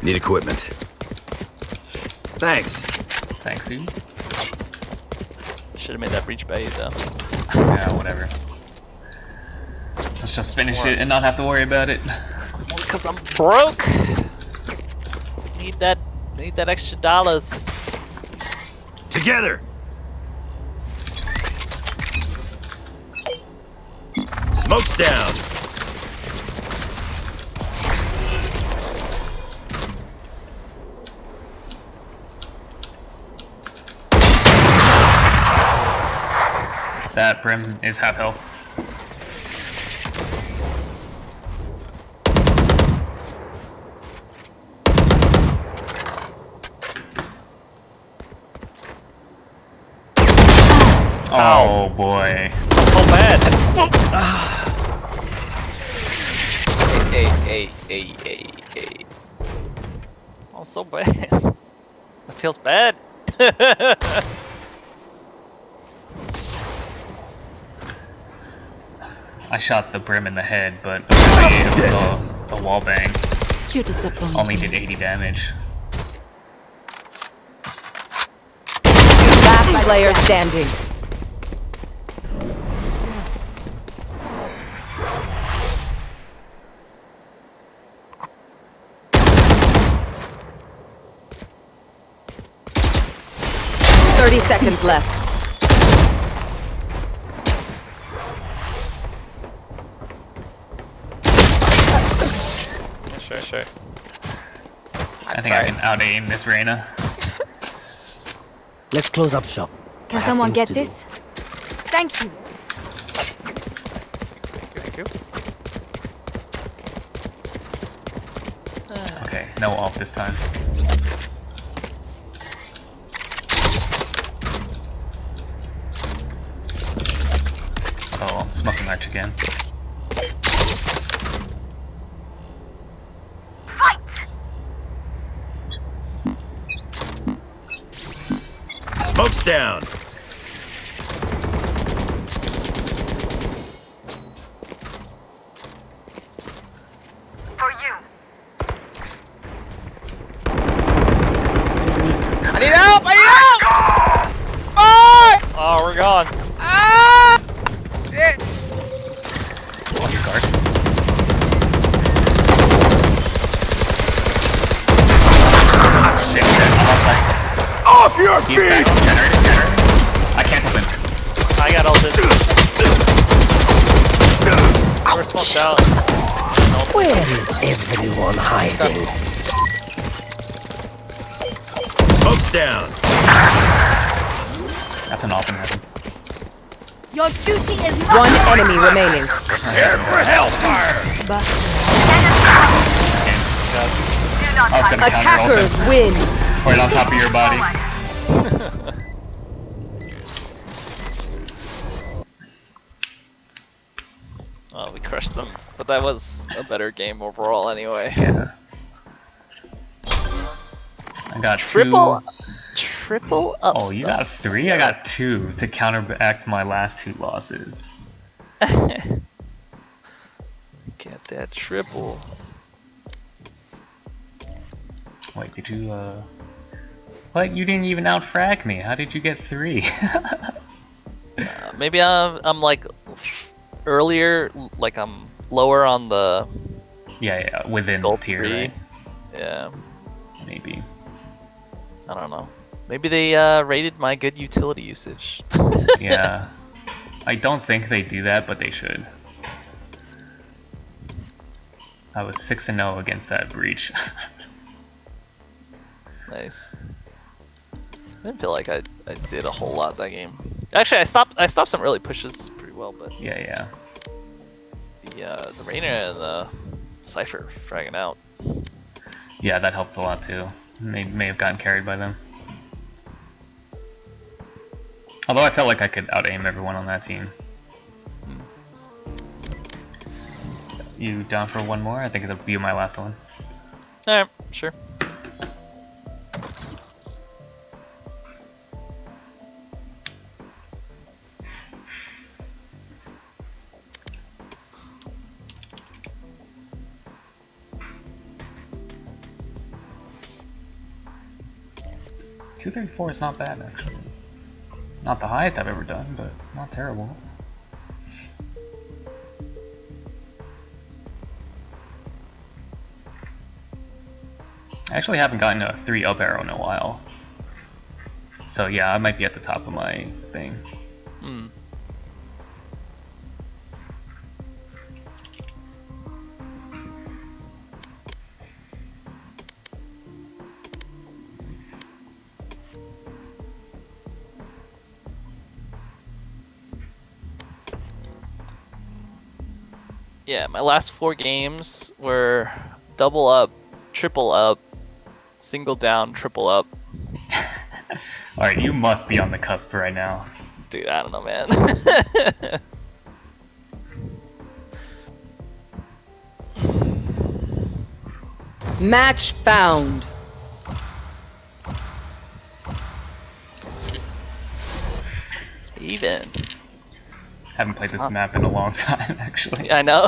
Need equipment. Thanks. Thanks, dude. Should have made that breach by you though. Yeah, whatever. Let's just finish it and not have to worry about it. Because I'm broke. Need that extra dollars. Together. Smoke's down. That Brim is half health. Oh boy. So bad. Hey. Oh, so bad. That feels bad. I shot the Brim in the head, but apparently it was a wall bang. You disappoint Only me. did 80 damage. Last player standing. Seconds left. Sure. I think I can out-aim this Reyna. Let's close up shop. Can I have someone things get to this? Thank you. Thank you. Okay, no off this time. Oh, I'm smoking arch again. Smoke's down. For you. I need help! Oh, we're gone. Ah! Shit! One's guard. Shit, I'm outside. Off your He's feet! back. Generator. I can't open. I got all this. We're smoked out. Where is everyone hiding? Smoke's down. That's an open heaven. Your duty is not One enemy remaining. Prepare for hellfire. I was gonna counter ult Attackers him. win. Right on top of your body. Oh, we crushed them. But that was a better game overall anyway. Yeah. I got Triple two. up. Oh, you got 3? I got 2 to counteract my last 2 losses. Get that triple. Wait, did you, What? You didn't even outfrag me. How did you get 3? Maybe I'm like earlier, like I'm lower on the yeah, within gold tier, 3. right? Yeah. Maybe. I don't know. Maybe they rated my good utility usage. Yeah. I don't think they do that, but they should. I was 6-0 against that breach. Nice. I didn't feel like I did a whole lot that game. Actually, I stopped some early pushes pretty well, but yeah. The Reyna and the Cypher fragging out. Yeah, that helped a lot too. May have gotten carried by them. Although I felt like I could out-aim everyone on that team. You down for one more? I think it'll be my last one. Alright, sure. .234 is not bad actually. Not the highest I've ever done, but not terrible. I actually haven't gotten a 3 up arrow in a while. So yeah, I might be at the top of my thing. Hmm. Yeah, my last 4 games were double up, triple up, single down, triple up. Alright, you must be on the cusp right now. Dude, I don't know, man. Match found. Even. Haven't played this map in a long time, actually. I know.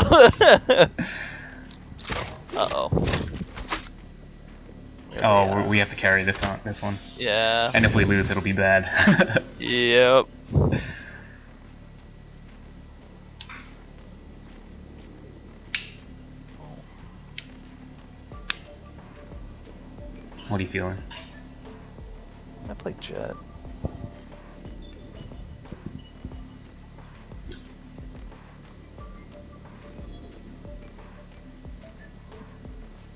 Uh-oh. Oh, we have to carry this one. Yeah. And if we lose, it'll be bad. Yep. What are you feeling? I play Jet.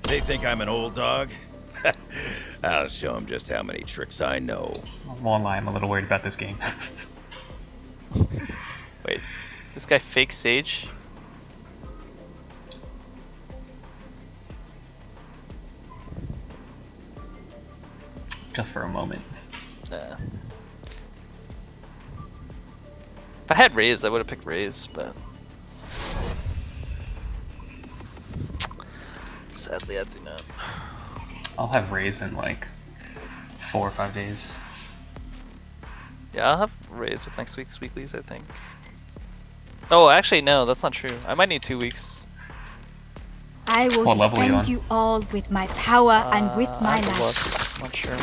They think I'm an old dog? I'll show them just how many tricks I know. Won't lie, I'm a little worried about this game. Wait, this guy fake Sage? Just for a moment. If I had Raze, I would have picked Raze, but sadly I do not. I'll have Raze in like 4 or 5 days. Yeah, I'll have Raze with next week's weeklies, I think. Oh, actually, no, that's not true. I might need 2 weeks. I will What level are you defend on? you all with my power and with my I have to life. look. Not sure.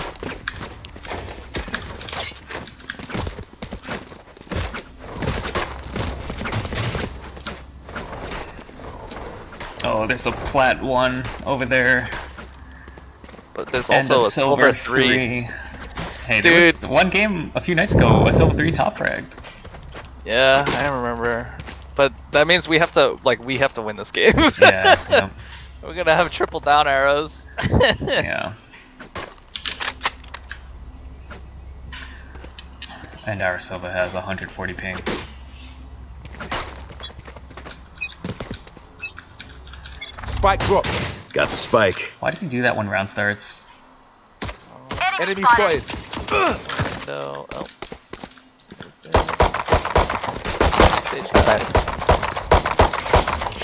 Oh, there's a plat 1 over there. But there's And also a a silver 3. Hey, there was one game a few nights ago, a silver 3 top fragged. Yeah, I remember. But that means we have to win this game. Yeah, yep. We're gonna have triple down arrows. Yeah. And Arasova has 140 ping. Spike drop. Got the spike. Why does he do that when round starts? Enemy spotted. So, oh. Sage Right side.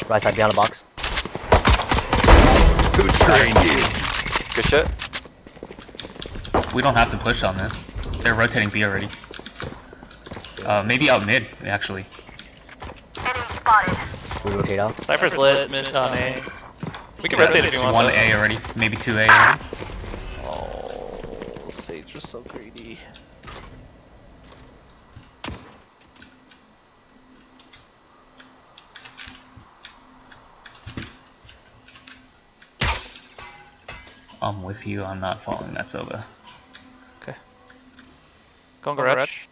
Right side behind the box. Good training. Good shit. We don't have to push on this. They're rotating B already. Maybe out mid, actually. Enemy spotted. We rotate out. Cypher's lit, mid on A. We can rotate if you want. 1A already, maybe 2A already. Oh, Sage was so greedy. I'm with you, I'm not following that Sova. Okay. Go garage.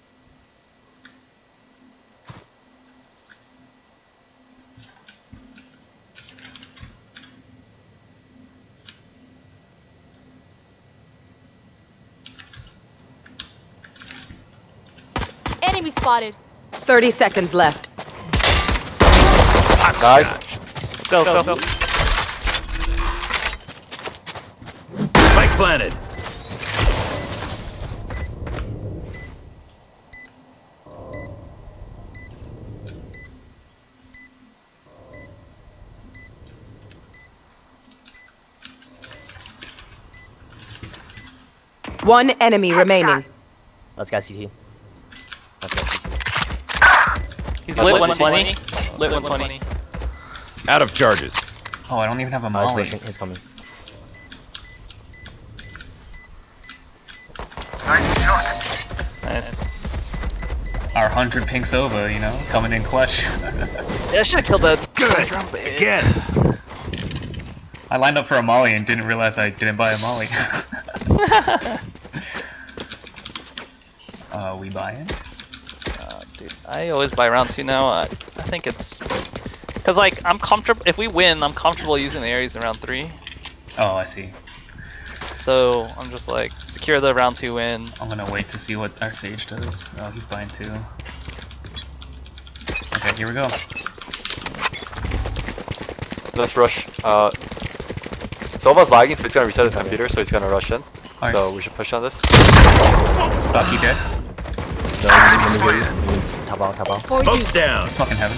Enemy spotted. 30 seconds left. Nice. Go. Spike planted. One enemy remaining. Let's go CT. Let's go CT. He's lit 120. Lit 120. Out of charges. Oh, I don't even have a He's molly. rushing. He's coming. Nice. Our 100 ping Sova, you know, coming in clutch. Yeah, I should have killed that. Good. Again. I lined up for a molly and didn't realize I didn't buy a molly. We buying? Dude, I always buy round 2 now. I think it's because like I'm comfortable. If we win, I'm comfortable using the Ares in round 3. Oh, I see. So I'm just like secure the round 2 win. I'm gonna wait to see what our Sage does. Oh, he's buying 2. Okay, here we go. Let's rush. Sova's lagging, so he's gonna reset his computer, so he's gonna rush in. Right. So we should push on this. Bucky dead. Smoke's down. He's smoking heaven.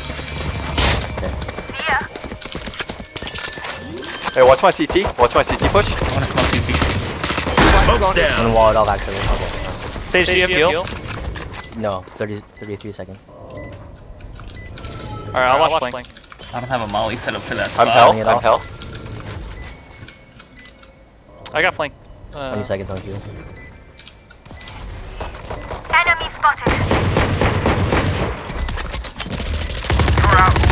Hey, watch my CT. Watch my CT push. I wanna smoke CT. Smoke's down. I'm gonna wall it off actually. Okay. Sage, do you have heal? No, 33 seconds. Alright, I'll watch flank. I don't have a molly set up for that I'm spot. hell. I'm hell. I got flank. 20 seconds on you. Enemy spotted.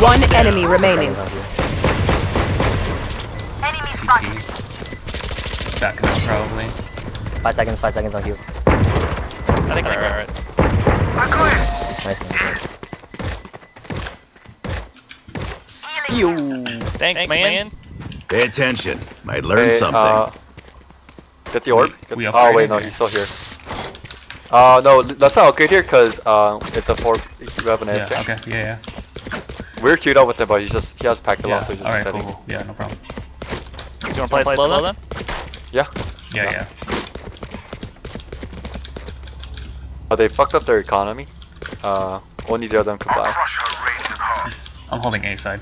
One enemy remaining. Enemy spotted. Backing up probably. 5 seconds on you. I think alright. Nice. Thanks, man. Pay attention. Might learn something. Get the orb. We Oh upgraded wait, no, or- he's still here. No, let's not upgrade here because it's a 4. We have an Yeah, AFK. okay, yeah. We're queued up with him, but he has packet Yeah, loss, so he's just alright, setting. cool. Yeah, no problem. Do you wanna play it slow then? Yeah. Yeah. Oh, they fucked up their economy. Only the other them could buy. I'm holding A side.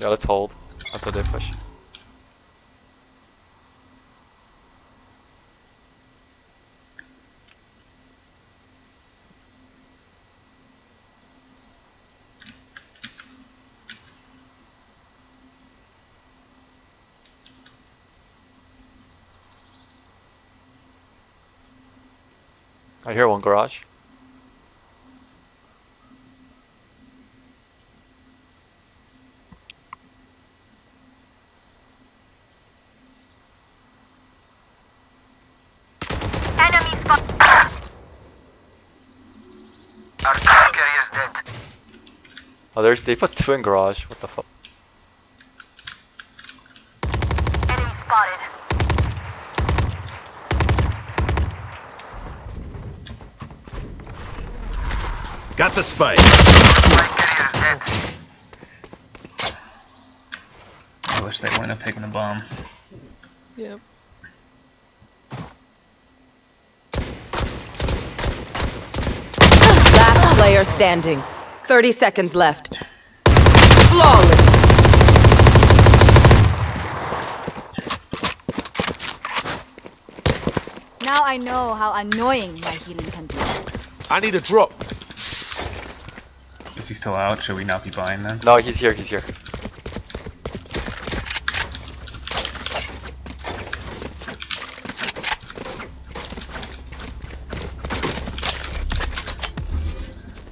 Yeah, let's hold until they push. I hear one garage. Enemy spot. Our carrier is dead. Oh, they put 2 in garage. What the fuck? Enemy spotted. Got the spike. Carrier is dead. I wish they wouldn't have taken the bomb. Yep. Last player standing. 30 seconds left. Flawless. Now I know how annoying my healing can be. I need a drop. Is he still out? Should we not be buying then? No, he's here. He's here.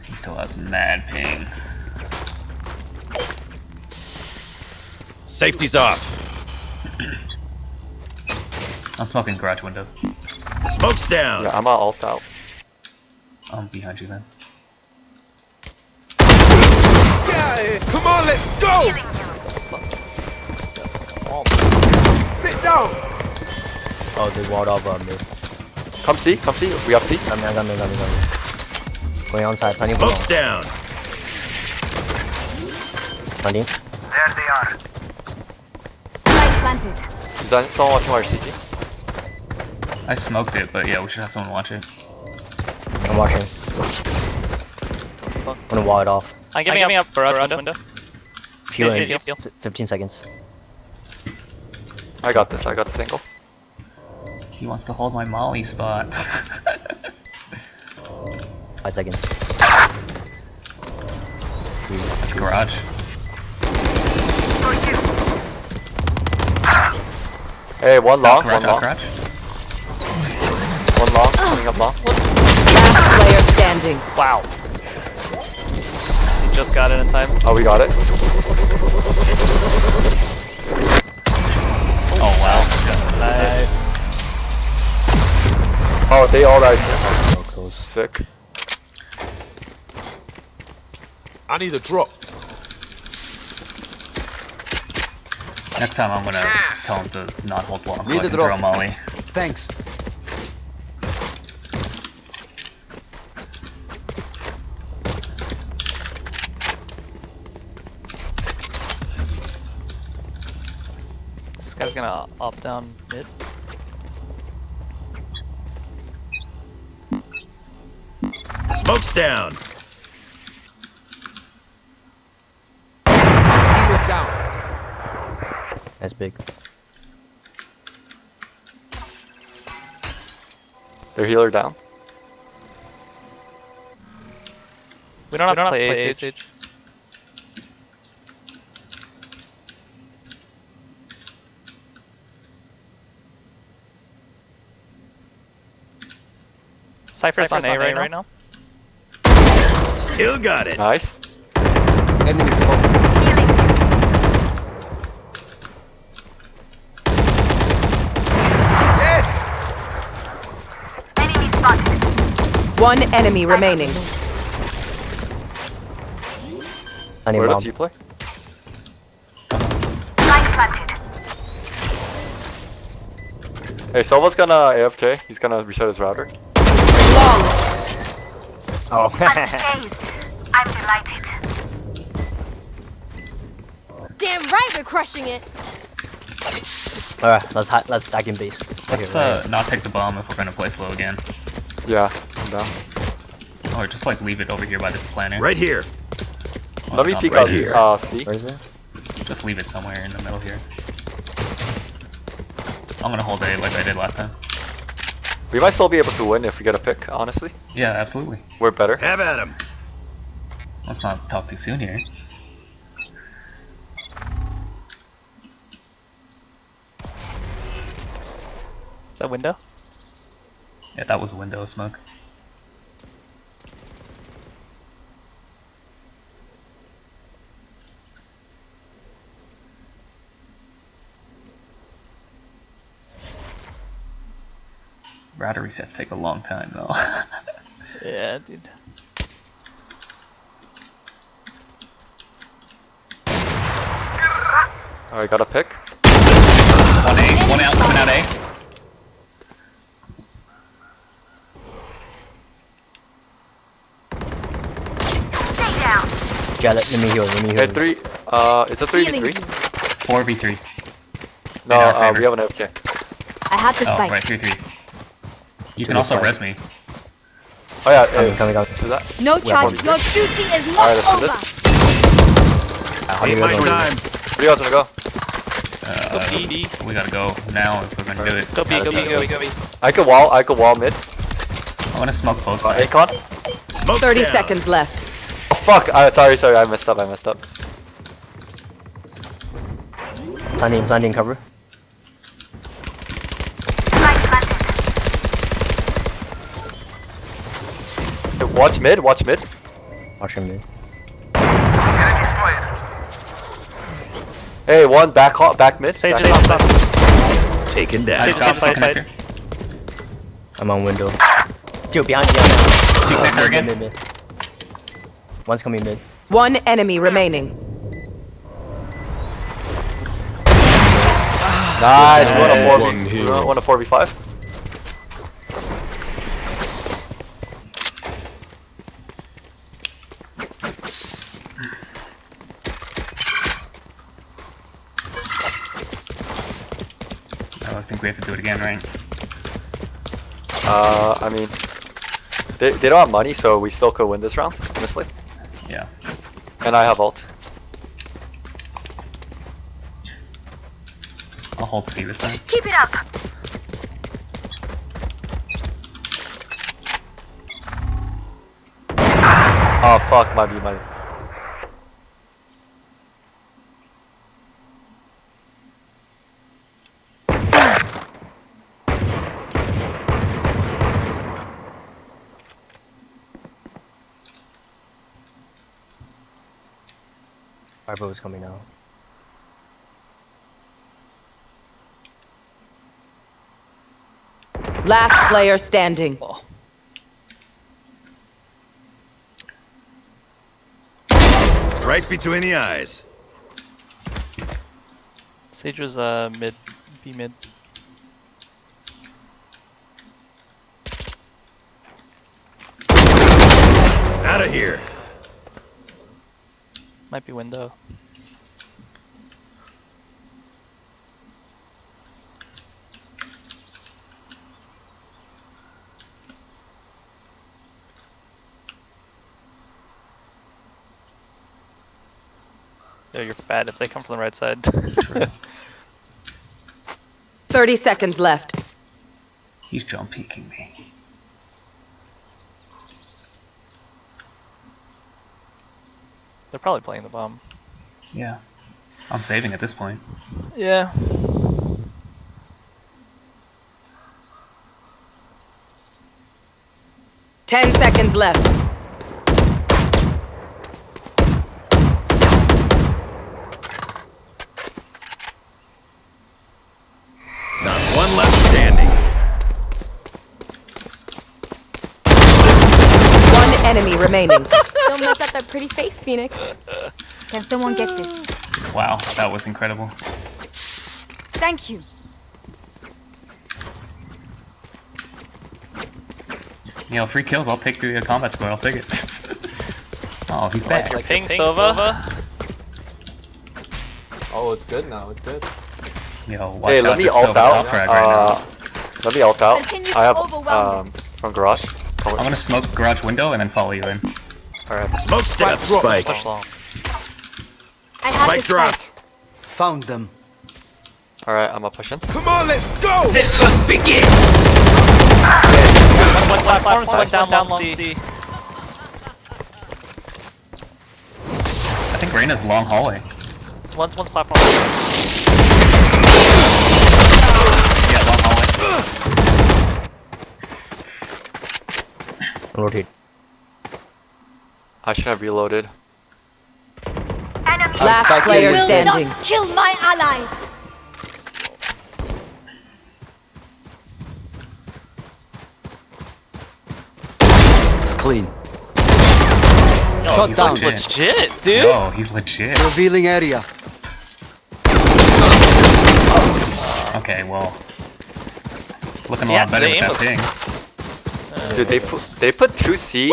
He still has mad ping. Safety's off. I'm smoking garage window. Smoke's down. Yeah, I'm alt out. I'm behind you then. Yeah, come on, let's go. Sit down. Oh, they walled off mid. Come see. We have C. Got me. Going on side, planning for Smoke's down. planning. There they are. Spike planted. Is that someone watching our CT? I smoked it, but yeah, we should have someone watch it. I'm watching. I'm gonna wall it off. I'm giving up garage window. Few in Heal. 15 seconds. I got this angle. He wants to hold my molly spot. 5 seconds. That's garage. Hey, one long. Garage, garage. One long, coming up long. Last player standing. Wow. You just got it in time. Oh, we got it. Nice. Oh, they all died too. Sick. I need a drop. Next time I'm gonna tell him to not hold long so Need I a can drop. throw molly. Thanks. This guy's gonna op down mid. Smoke's down. Healer's down. That's big. Their healer down. We don't have to play A stage. Cypher's on A right now. Still got it. Nice. Enemy spotted. Dead. Enemy spotted. One enemy remaining. Where does he play? Light planted. Hey, Silva's gonna AFK. He's gonna reset his router. Oh. Unscathed. I'm delighted. Damn right we're crushing it. Alright, let's stack in base. Let's not take the bomb if we're gonna play slow again. Yeah, I'm down. Or just like leave it over here by this planner. Right here. Oh, Let me not peek right out here. C. Where is it? Just leave it somewhere in the middle here. I'm gonna hold A like I did last time. We might still be able to win if we get a pick, honestly. Yeah, absolutely. We're better. Have at him. Let's not talk too soon here. Is that window? Yeah, that was a window of smoke. Router resets take a long time though. Yeah, dude. Alright, got a pick. One A, one out, coming out A. Stay down. Yeah, let me heal, let me heal. Hey, three. It's a 3v3. 4v3. No, we have an AFK. I had the Oh, spike. right, 3-3. You can also res me. Oh yeah, coming. See that? No charge. Yeah, Your duty is not Alright, let's do over. this. Ain't my time. Where do you guys wanna go? We gotta go now if we're gonna do it. Let's go B, go B, go B, go B. I could wall mid. I wanna smoke both sides. Akon? Smoke 30 down. seconds left. Oh fuck! Sorry, I messed up. Planting cover. Light planted. Hey, watch mid. Watch him mid. Enemy spotted. Hey, one back mid. Sage Back is mid. on side. Taken down. Sage is on side. I'm on window. Dude, behind. Secret her again. Mid. One's coming mid. One enemy remaining. Nice. Nice. One a 4v5. I think we have to do it again, right? I mean, they don't have money, so we still could win this round, honestly. Yeah. And I have ult. I'll hold C this time. Keep it up. Oh fuck, might be. Our boat is coming now. Last player standing. Right between the eyes. Sage was mid, B mid. Out of here. Might be window. Yo, you're bad if they come from the right side. True. 30 seconds left. He's jump peeking me. They're probably playing the bomb. Yeah. I'm saving at this point. Yeah. Ten seconds left. Not one left standing. One enemy remaining. Don't mess up that pretty face, Phoenix. Can someone get this? Wow, that was incredible. Thank you. You know, free kills, I'll take the combat score, I'll take it. Oh, he's back. Like Ping Silva. Oh, it's good now. It's good. Yo, watch Hey, out, let me this ult Silva out. top frag right now. Let me ult out. Continue I have to overwhelm from garage. I'm gonna smoke garage window and then follow you in. Alright. Smoke step. Spike. I have Spike this dropped. Found them. Alright, I'm pushing. Come on, let's go. The hunt begins! One platform, one down long C. I think Reyna's long hallway. One's platform. Yeah, long hallway. Rotate. I should have reloaded. Enemy Last player will standing. not kill my allies. Clean. Yo, Shot he's down. Legit, dude. Yo, he's legit. Revealing area. Okay, well. Looking a Yeah, lot better the with aim that was- thing. Dude, they put 2 C.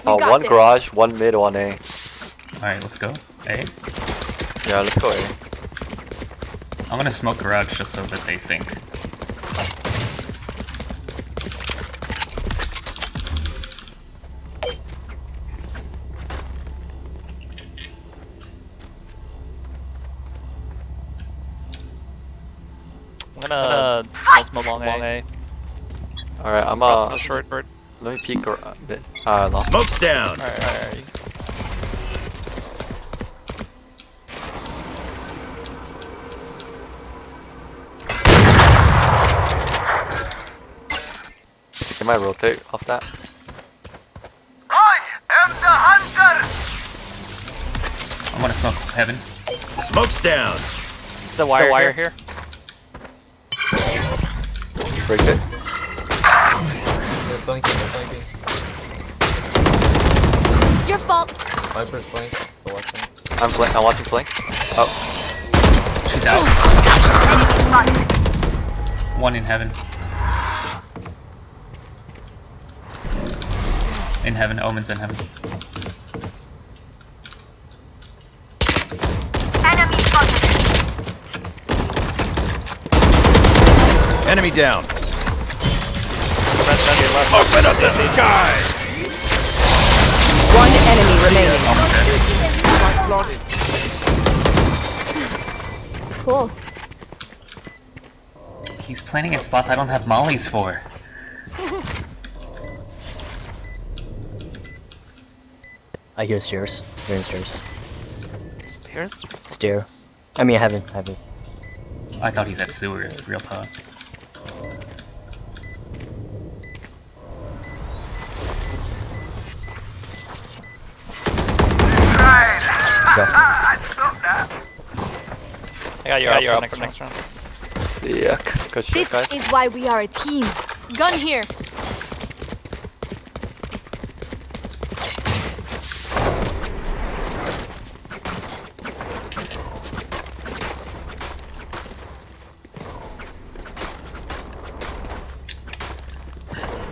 got One this. garage, 1 mid, 1 A. Alright, let's go. Hey. Yeah, let's go A. I'm gonna smoke garage just so that they think. I'm gonna smoke long A. Alright, I'm Cross the short. let me peek a bit. Long. Smoke's down. Alright. Can I rotate off that? I am the hunter. I'm gonna smoke heaven. Smoke's down. Is a wire here? Break it. They're flanking, they're flanking. Your fault. Viper's flank, so watch them. I'm watching flank. Oh, She's out. Enemy spotted. One in heaven. In heaven, Omen's in heaven. Enemy spotted. Enemy down. Open up the sky. One enemy remaining. Cool. He's planning in spots I don't have mollies for. I hear stairs. They're in stairs. Stairs? Stair. I mean, heaven. I thought he's at sewers, real talk. I got your up for next round. sick. Good shit, This guys. is why we are a team. Gun here.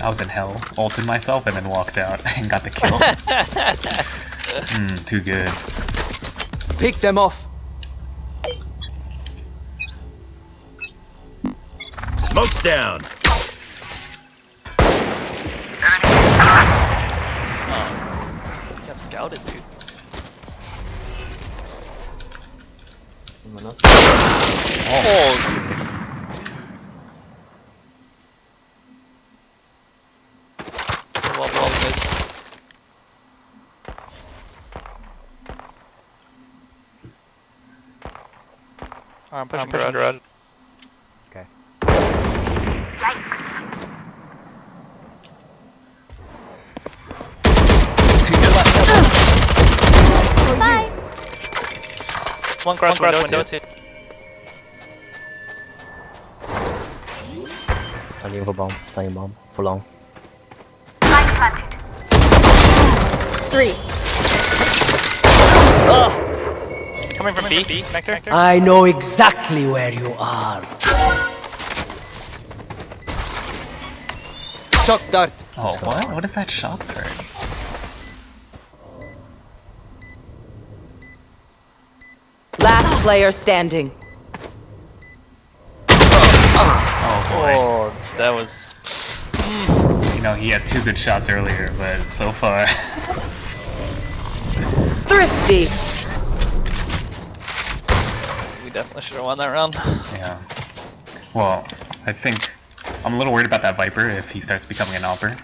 I was in hell, ulted myself, and then walked out and got the kill. Too good. Pick them off. Smoke's down. Got scouted, dude. Oh. I'm pushing garage. Okay. Bye. One cross window. Planning for bomb. Planning bomb. For long. Light planted. 3. Coming from B, connector. I know exactly where you are. Shock dart. Oh, what? What is that shock dart? Last player standing. Oh boy. Oh, that was. You know, he had 2 good shots earlier, but so far. Thrifty. We definitely should have won that round. Yeah. Well, I think I'm a little worried about that Viper if he starts becoming an AWPer.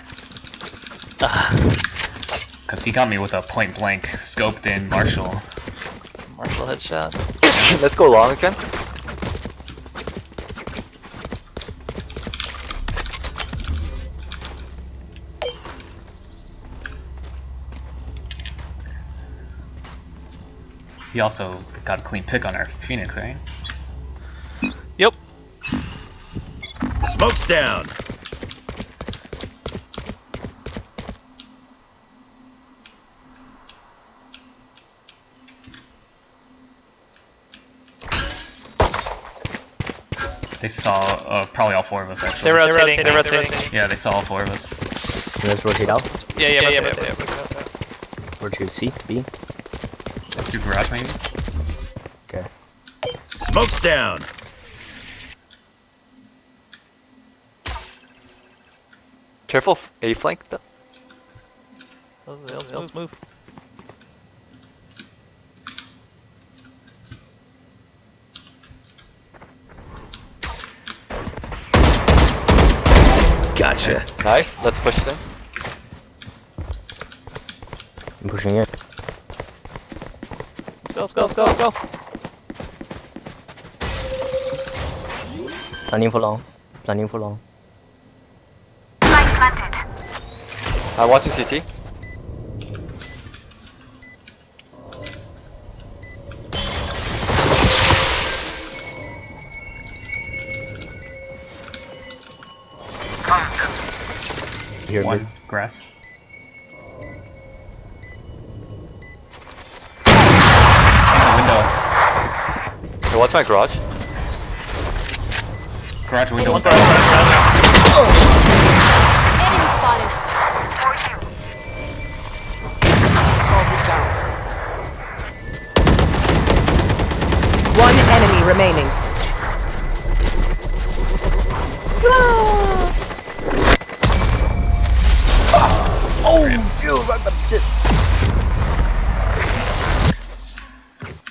Because he got me with a point blank scoped in Marshall. Marshall headshot. Let's go long again. He also got a clean pick on our Phoenix, right? Yep. Smoke's down. They saw probably all 4 of us actually. They're rotating. Yeah, they saw all 4 of us. Let's rotate out. Yeah. Where'd you see? B? Through garage maybe? Okay. Smoke's down. Careful, A flank. Let's move. Gotcha. Nice. Let's push them. I'm pushing it. Let's go. Planning for long. Planning for long. Light planted. I'm watching CT. Here, 1 mid. grass. In the window. Hey, watch my garage. Garage window. Enemy spotted. One enemy remaining.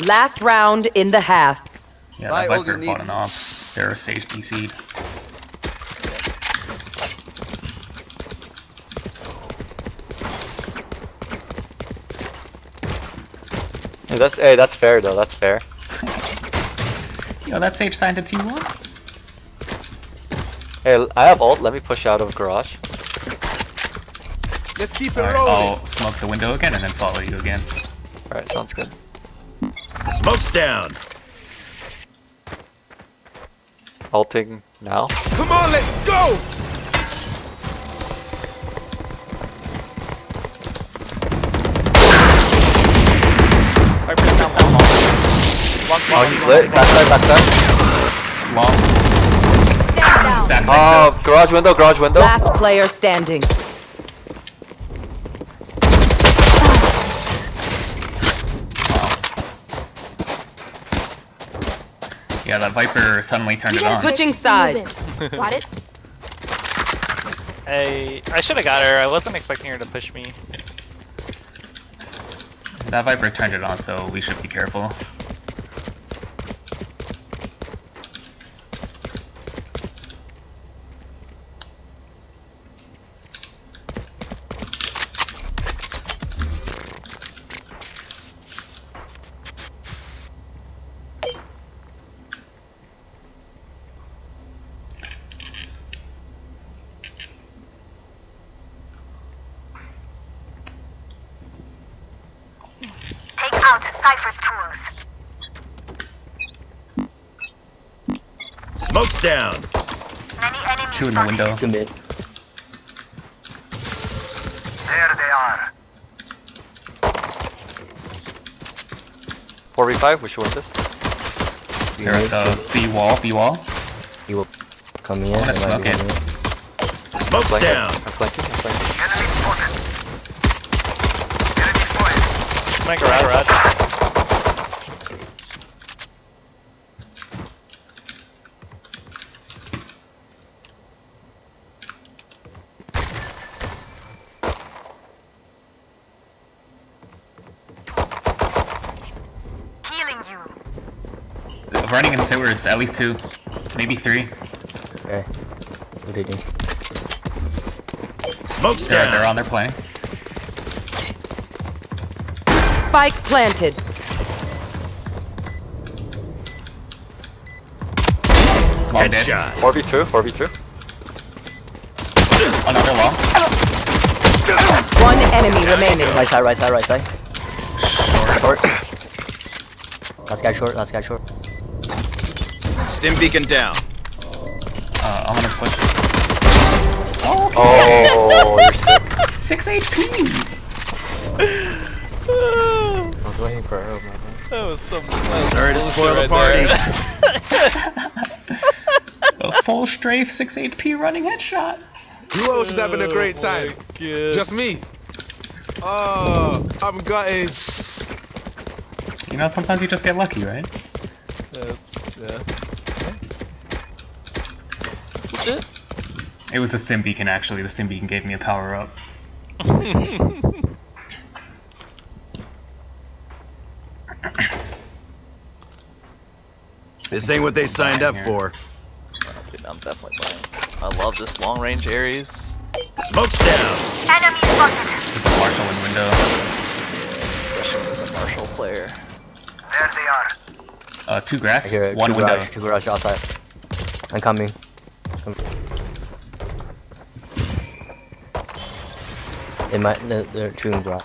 Last round in the half. Yeah, that Viper fought an off. They're a Sage DC'd. Hey, that's fair though. That's fair. Yo, that Sage signed a 2-1. Hey, I have ult. Let me push out of garage. Let's keep it Alright, rolling. I'll smoke the window again and then follow you again. Alright, sounds good. Smoke's down. Ulting now. Come on, let's go. Oh, he's lit. Backside, backside. Long. Backside. Oh, garage window, garage window. Last player standing. Yeah, that Viper suddenly turned it on. Switching sides. Got it? I should have got her. I wasn't expecting her to push me. That Viper turned it on, so we should be careful. Take out Cypher's tools. Smoke's down. Many enemies. Two in the window. Mid. There they are. 4v5, we should win this. They're at the B wall, B wall. He will come in. I'm gonna smoke it. Smoke's down. I'm flanking, I'm flanking. Enemy spotted. Enemy spotted. My garage. Healing you. Running in sewers, at least 2, maybe 3. Okay. What did he do? Smoke's down. They're on their plane. Spike planted. Long dead. Headshot. 4v2, 4v2. Another long. One enemy remaining. Right side, right side, right side. Short. Short. Last guy short, last guy short. Stim beacon down. I'm gonna push. Oh, you're sick. 6 HP! I was waiting for her, man. That was some. Sorry to spoil the party. A full strafe 6 HP running headshot. Who else is having a great time? Just me. Oh, I'm gutted. You know, sometimes you just get lucky, right? Yeah. That's it. It was the stim beacon, actually. The stim beacon gave me a power up. This ain't what they signed up for. Dude, I'm definitely playing. I love this long range Ares. Smoke's down. Enemy spotted. There's a Marshall in window. Especially as a Marshall player. There they are. 2 grass, I hear it. 1 window. Two garage outside. I'm coming. They might. No, they're shooting garage.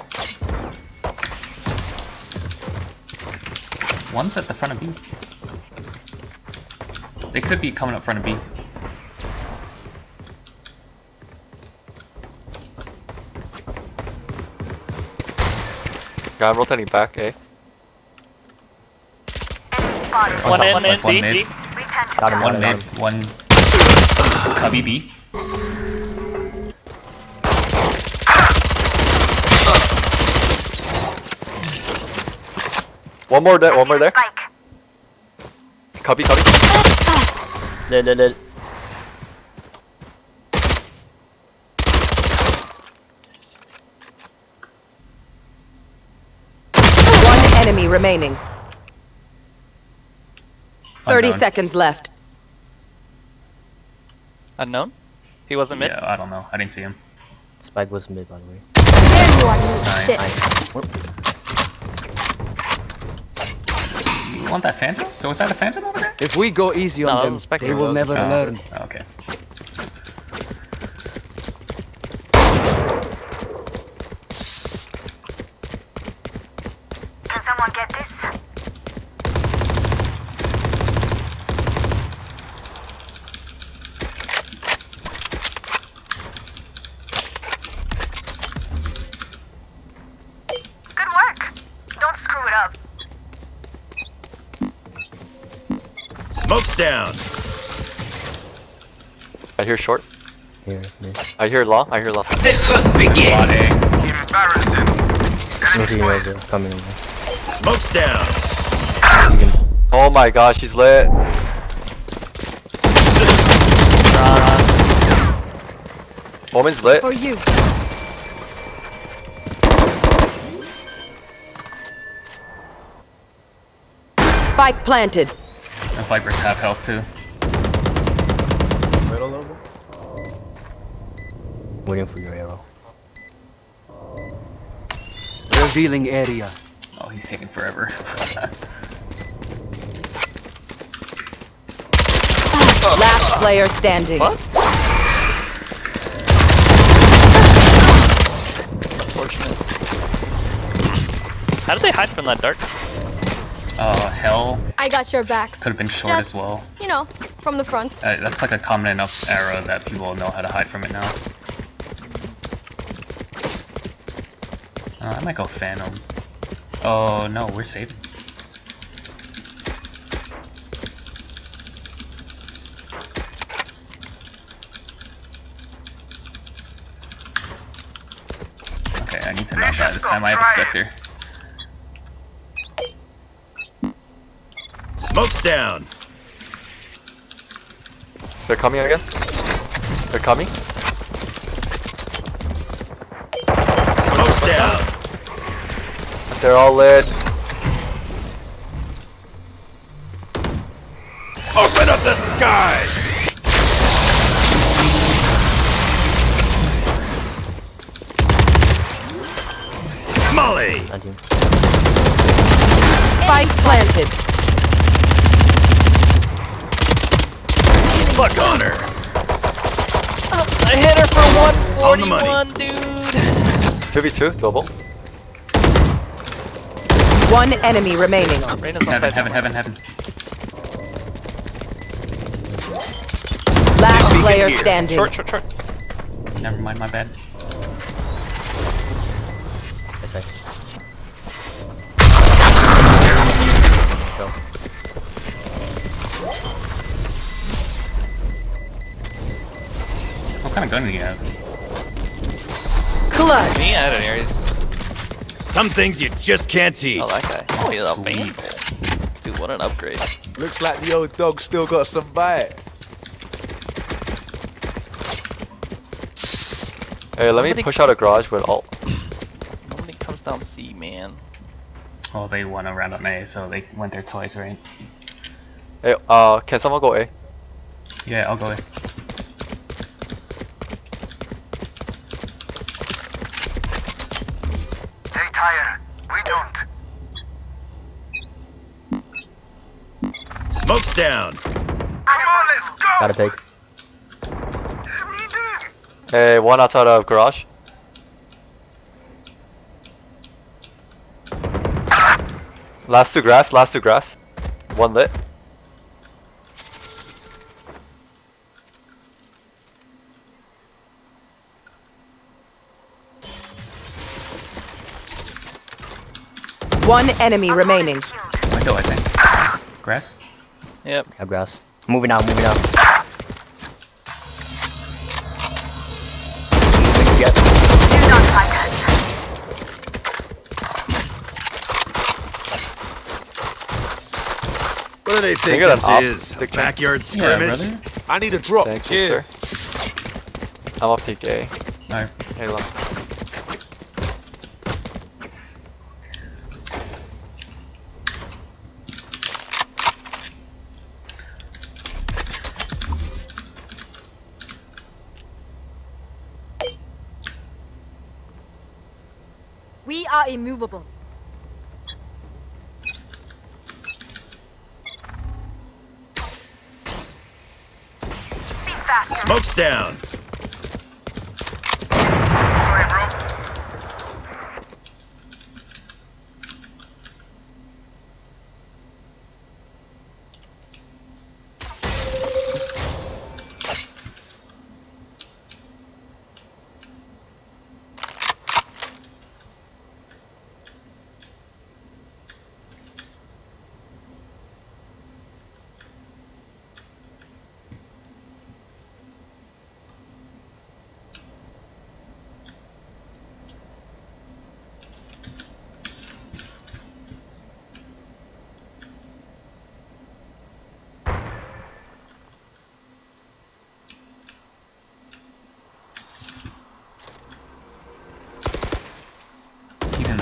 One's at the front of B. They could be coming up front of B. Yeah, I'm rotating back, eh? Enemy spotted. One in, One C. mid. We tend to Got him, One got mid, him. one cubby B. One more there, one more there. Spike. Cubby, cubby. Dead. One enemy remaining. 30 Unknown. seconds left. Unknown? He wasn't mid? Yeah, I don't know. I didn't see him. Spike was mid, by the way. There you are, you Nice. shit. You want that phantom? Was that a phantom over there? If we go easy No, on that them, was a Spectre they will Rose. never learn. Okay. Can someone get this? Good work. Don't screw it up. Smoke's down. I hear short. Here, miss. I hear long. I hear long. The hunt begins! Embarrassing. Looking over, coming over. Smoke's down. Oh my gosh, he's lit. Woman's lit. For you. Spike planted. The Vipers have health too. Middle over. Waiting for your arrow. Revealing area. Oh, he's taking forever. Last player standing. What? That's unfortunate. How did they hide from that dart? Hell I got your backs. could have been short Just, as well. You know, from the front. That's like a common enough arrow that people know how to hide from it now. I might go Phantom. Oh no, we're saving. Okay, I need to not die this time. I have a Spectre. Smoke's down. They're coming again. They're coming. Smoke's down. They're all lit. Open up the sky. Molly. Spike planted. Fuck on her. I hit her for On the money. 141, dude. 2v2, double. One enemy remaining. Reyna's on side Heaven, somewhere. heaven. Last player standing. Short. Never mind, my bad. Yes, I. Go. What kind of gun do you have? Clutch. Me, I don't know. He's... Some things you just can't teach. Oh, that guy. Oh, he's a Sweet. vein. Dude, what an upgrade. Looks like the old dog still got some bite. Hey, let me push out a garage with ult. Nobody comes down C, man. Well, they won a round on A, so they went there twice, right? Hey, can someone go A? Yeah, I'll go A. They tire. We don't. Smoke's down. Come on, let's go. Gotta take. Hey, one outside of garage. Last two grass. One lit. One enemy remaining. Window, I think. Grass? Yep. Grab grass. Moving out. Yep. What do they think Look at this that is? optic. Backyard scrimmage? brother. I need a drop. Thank you, Cheers. sir. I'm a peek A. Alright. Hey, look. We are immovable. Smoke's down. Sorry, bro.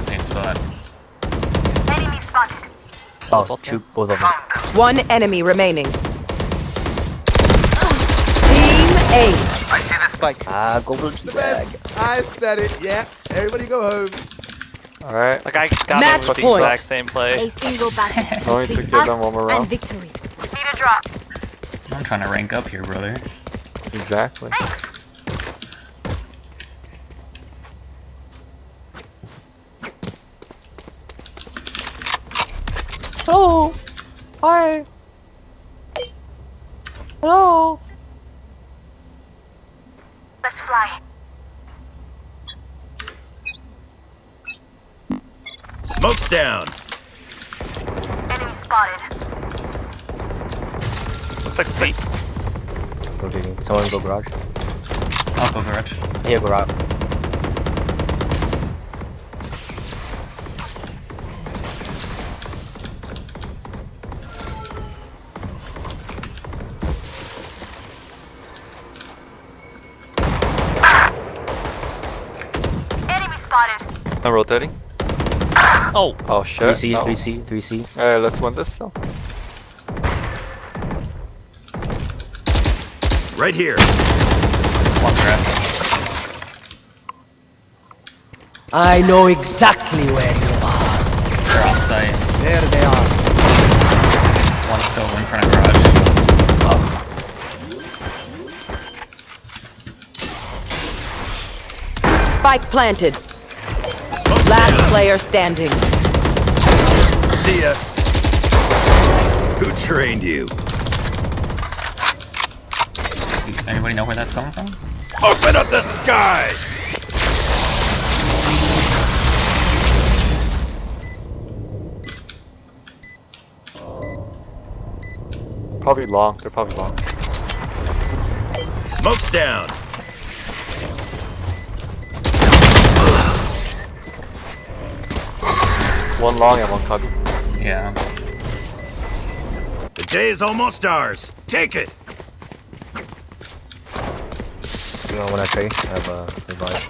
the same spot. Enemy spotted. Oh, shoot both of them. One enemy remaining. Team Ace. I see the spike. Ah, go blue bag. I said it. Yeah. Everybody go home. Alright. Like I got Match it with the point. exact same play. A single battle. Only to give them one more and round. victory. Need a drop. I'm trying to rank up here, brother. Exactly. Hello. Hi. Hello. Let's fly. Smoke's down. Enemy spotted. Looks like 6. Okay, someone go garage. I'll go garage. Here, garage. Enemy spotted. I'm rotating. Oh. Oh shit. 3C, No. 3C, 3C. Let's win this though. Right here. One grass. I know exactly where you are. They're off site. There they are. One's still in front of garage. Spike planted. Last player standing. See ya. Who trained you? Anybody know where that's coming from? Open up the sky! Probably long. They're probably long. Smoke's down. One long and one cubby. Yeah. The day is almost ours. Take it. You know when I trade, I have a revive.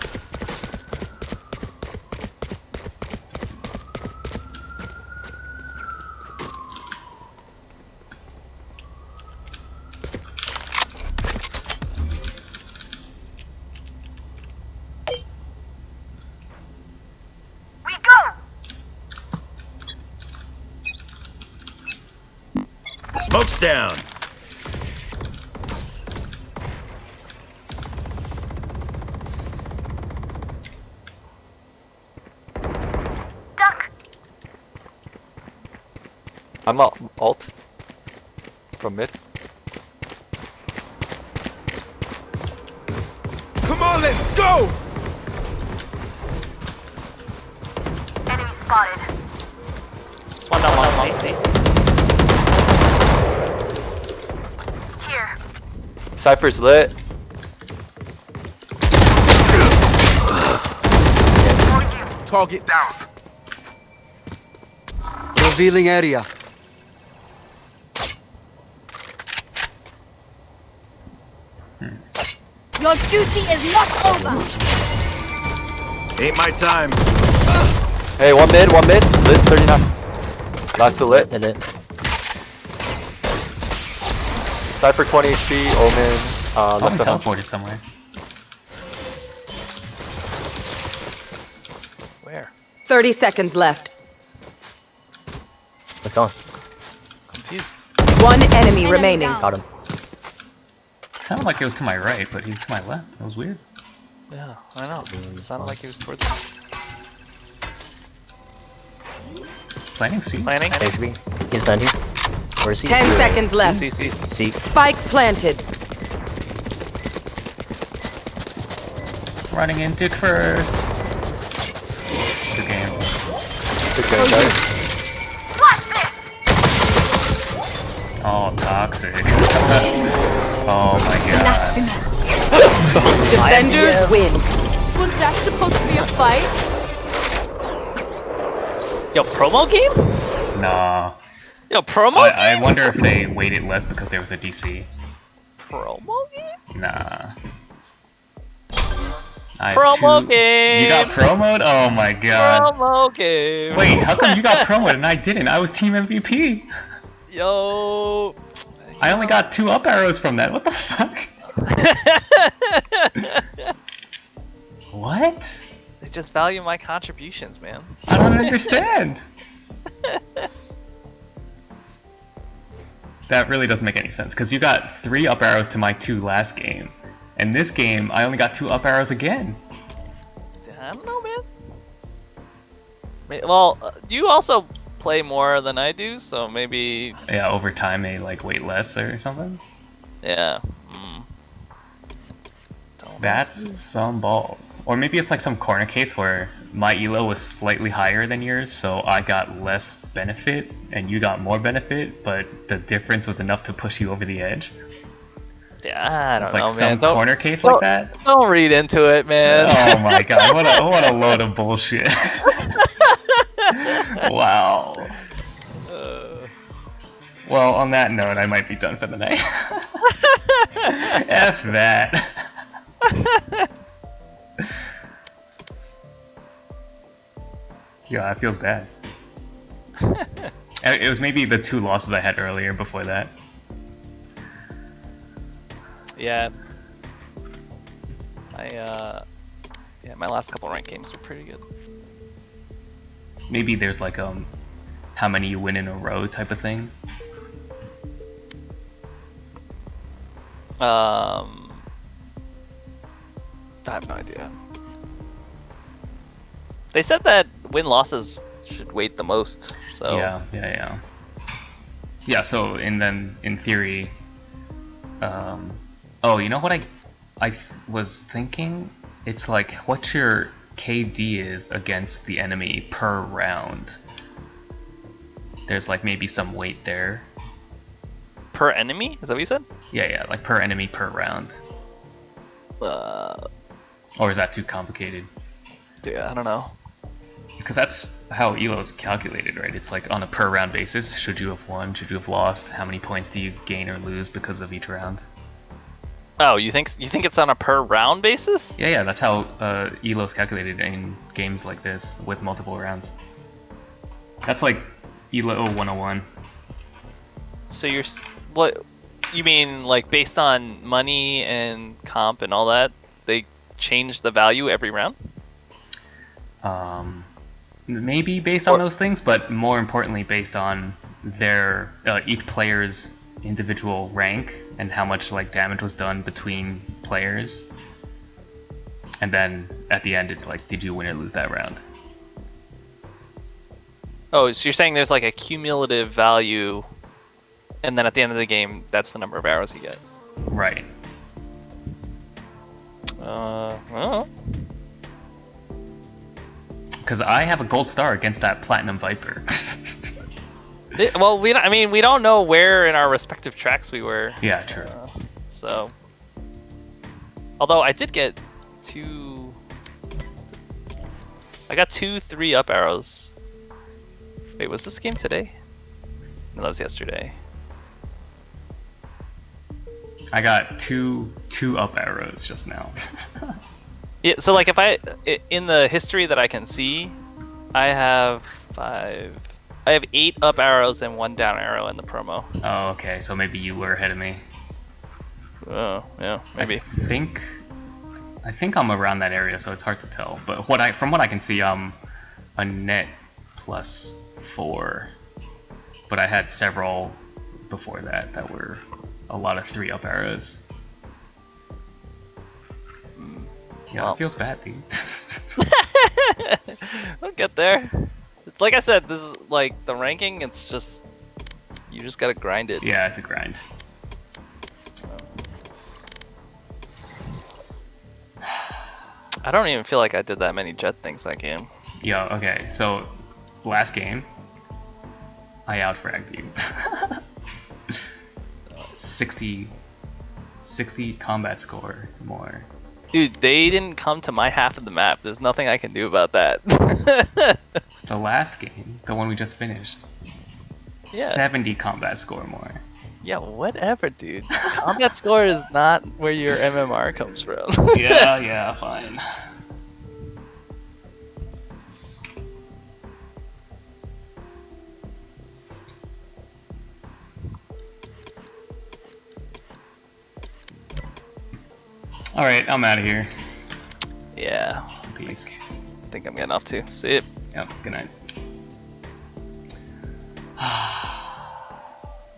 We go. Smoke's down. Duck. I'm out alt. From mid. Come on, let's go. Enemy spotted. It's one down, one CC. Here. Cypher's lit. Target down. Revealing area. Your duty is not over. Ain't my time. Hey, one mid. Lit 39. Last two lit. Lit. Cypher 20 HP. Omen. Less than 100. Teleported somewhere. Where? 30 seconds left. Let's go. Confused. One enemy remaining. Got him. Sounded like it was to my right, but he's to my left. That was weird. Yeah, I know. It sounded like he was towards me. Planning C. Planning. HB. He's planting. Where is he? 10 seconds left. CC. See. Spike planted. Running in dick first. Good game. Good game, guys. Watch this. Oh, toxic. Oh my god. Defenders win. Was that supposed to be a fight? Yo, promo game? Nah. Yo, promo I game? wonder if they weighted less because there was a DC. Promo game? Nah. I have Promo 2. game! You got promoed? Oh my god. Promo game! Wait, how come you got promoted and I didn't? I was team MVP. Yo. I only got 2 up arrows from that. What the fuck? What? They just value my contributions, man. I don't understand. That really doesn't make any sense, because you got 3 up arrows to my 2 last game. And this game, I only got 2 up arrows again. I don't know, man. Well, you also play more than I do, so maybe... Yeah, over time they like weight less or something? Yeah. That's some balls. Or maybe it's like some corner case where my elo was slightly higher than yours, so I got less benefit and you got more benefit, but the difference was enough to push you over the edge. Yeah, I don't know, like some man. corner case like that. Don't read into it, man. Oh my god, what a load of bullshit. Wow. Well, on that note, I might be done for the night. F that. Yeah, that feels bad. It was maybe the 2 losses I had earlier before that. Yeah. My last couple ranked games were pretty good. Maybe there's like how many you win in a row type of thing. I have no idea. They said that win-losses should weight the most, so... Yeah, so, and then, in theory... oh, you know what I was thinking? It's like, what your KD is against the enemy per round. There's like maybe some weight there. Per enemy? Is that what you said? Yeah, like per enemy per round. Or is that too complicated? Yeah, I don't know. Because that's how elo is calculated, right? It's like on a per round basis. Should you have won? Should you have lost? How many points do you gain or lose because of each round? Oh, you think it's on a per round basis? Yeah, that's how elo is calculated in games like this with multiple rounds. That's like elo 101. So what you mean, like based on money and comp and all that, they change the value every round? Maybe based on those things, but more importantly based on their each player's individual rank and how much like damage was done between players. And then at the end it's like, did you win or lose that round? Oh, so you're saying there's like a cumulative value, and then at the end of the game, that's the number of arrows you get. Right. Well. Because I have a gold star against that Platinum Viper. Well, we don't know where in our respective tracks we were. Yeah, true. So, although I did get 2 3 up arrows. Wait, was this game today? No, that was yesterday. I got two up arrows just now. Yeah, so like in the history that I can see, I have 8 up arrows and 1 down arrow in the promo. Oh, okay, so maybe you were ahead of me. Oh, yeah, maybe. I think I'm around that area, so it's hard to tell. But from what I can see, I'm a net +4. But I had several before that were a lot of 3 up arrows. Yeah, well, it feels bad, dude. We'll get there. Like I said, this is like the ranking, it's just, you just gotta grind it. Yeah, it's a grind. I don't even feel like I did that many jet things that game. Yeah, okay, so last game, I outfragged you. 60 combat score more. Dude, they didn't come to my half of the map. There's nothing I can do about that. The last game, the one we just finished. Yeah. 70 combat score more. Yeah, whatever, dude. Combat score is not where your MMR comes from. Yeah, fine. Alright, I'm out of here. Yeah. Peace. I think I'm getting off too. See ya. Yep, good night.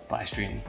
Bye, stream.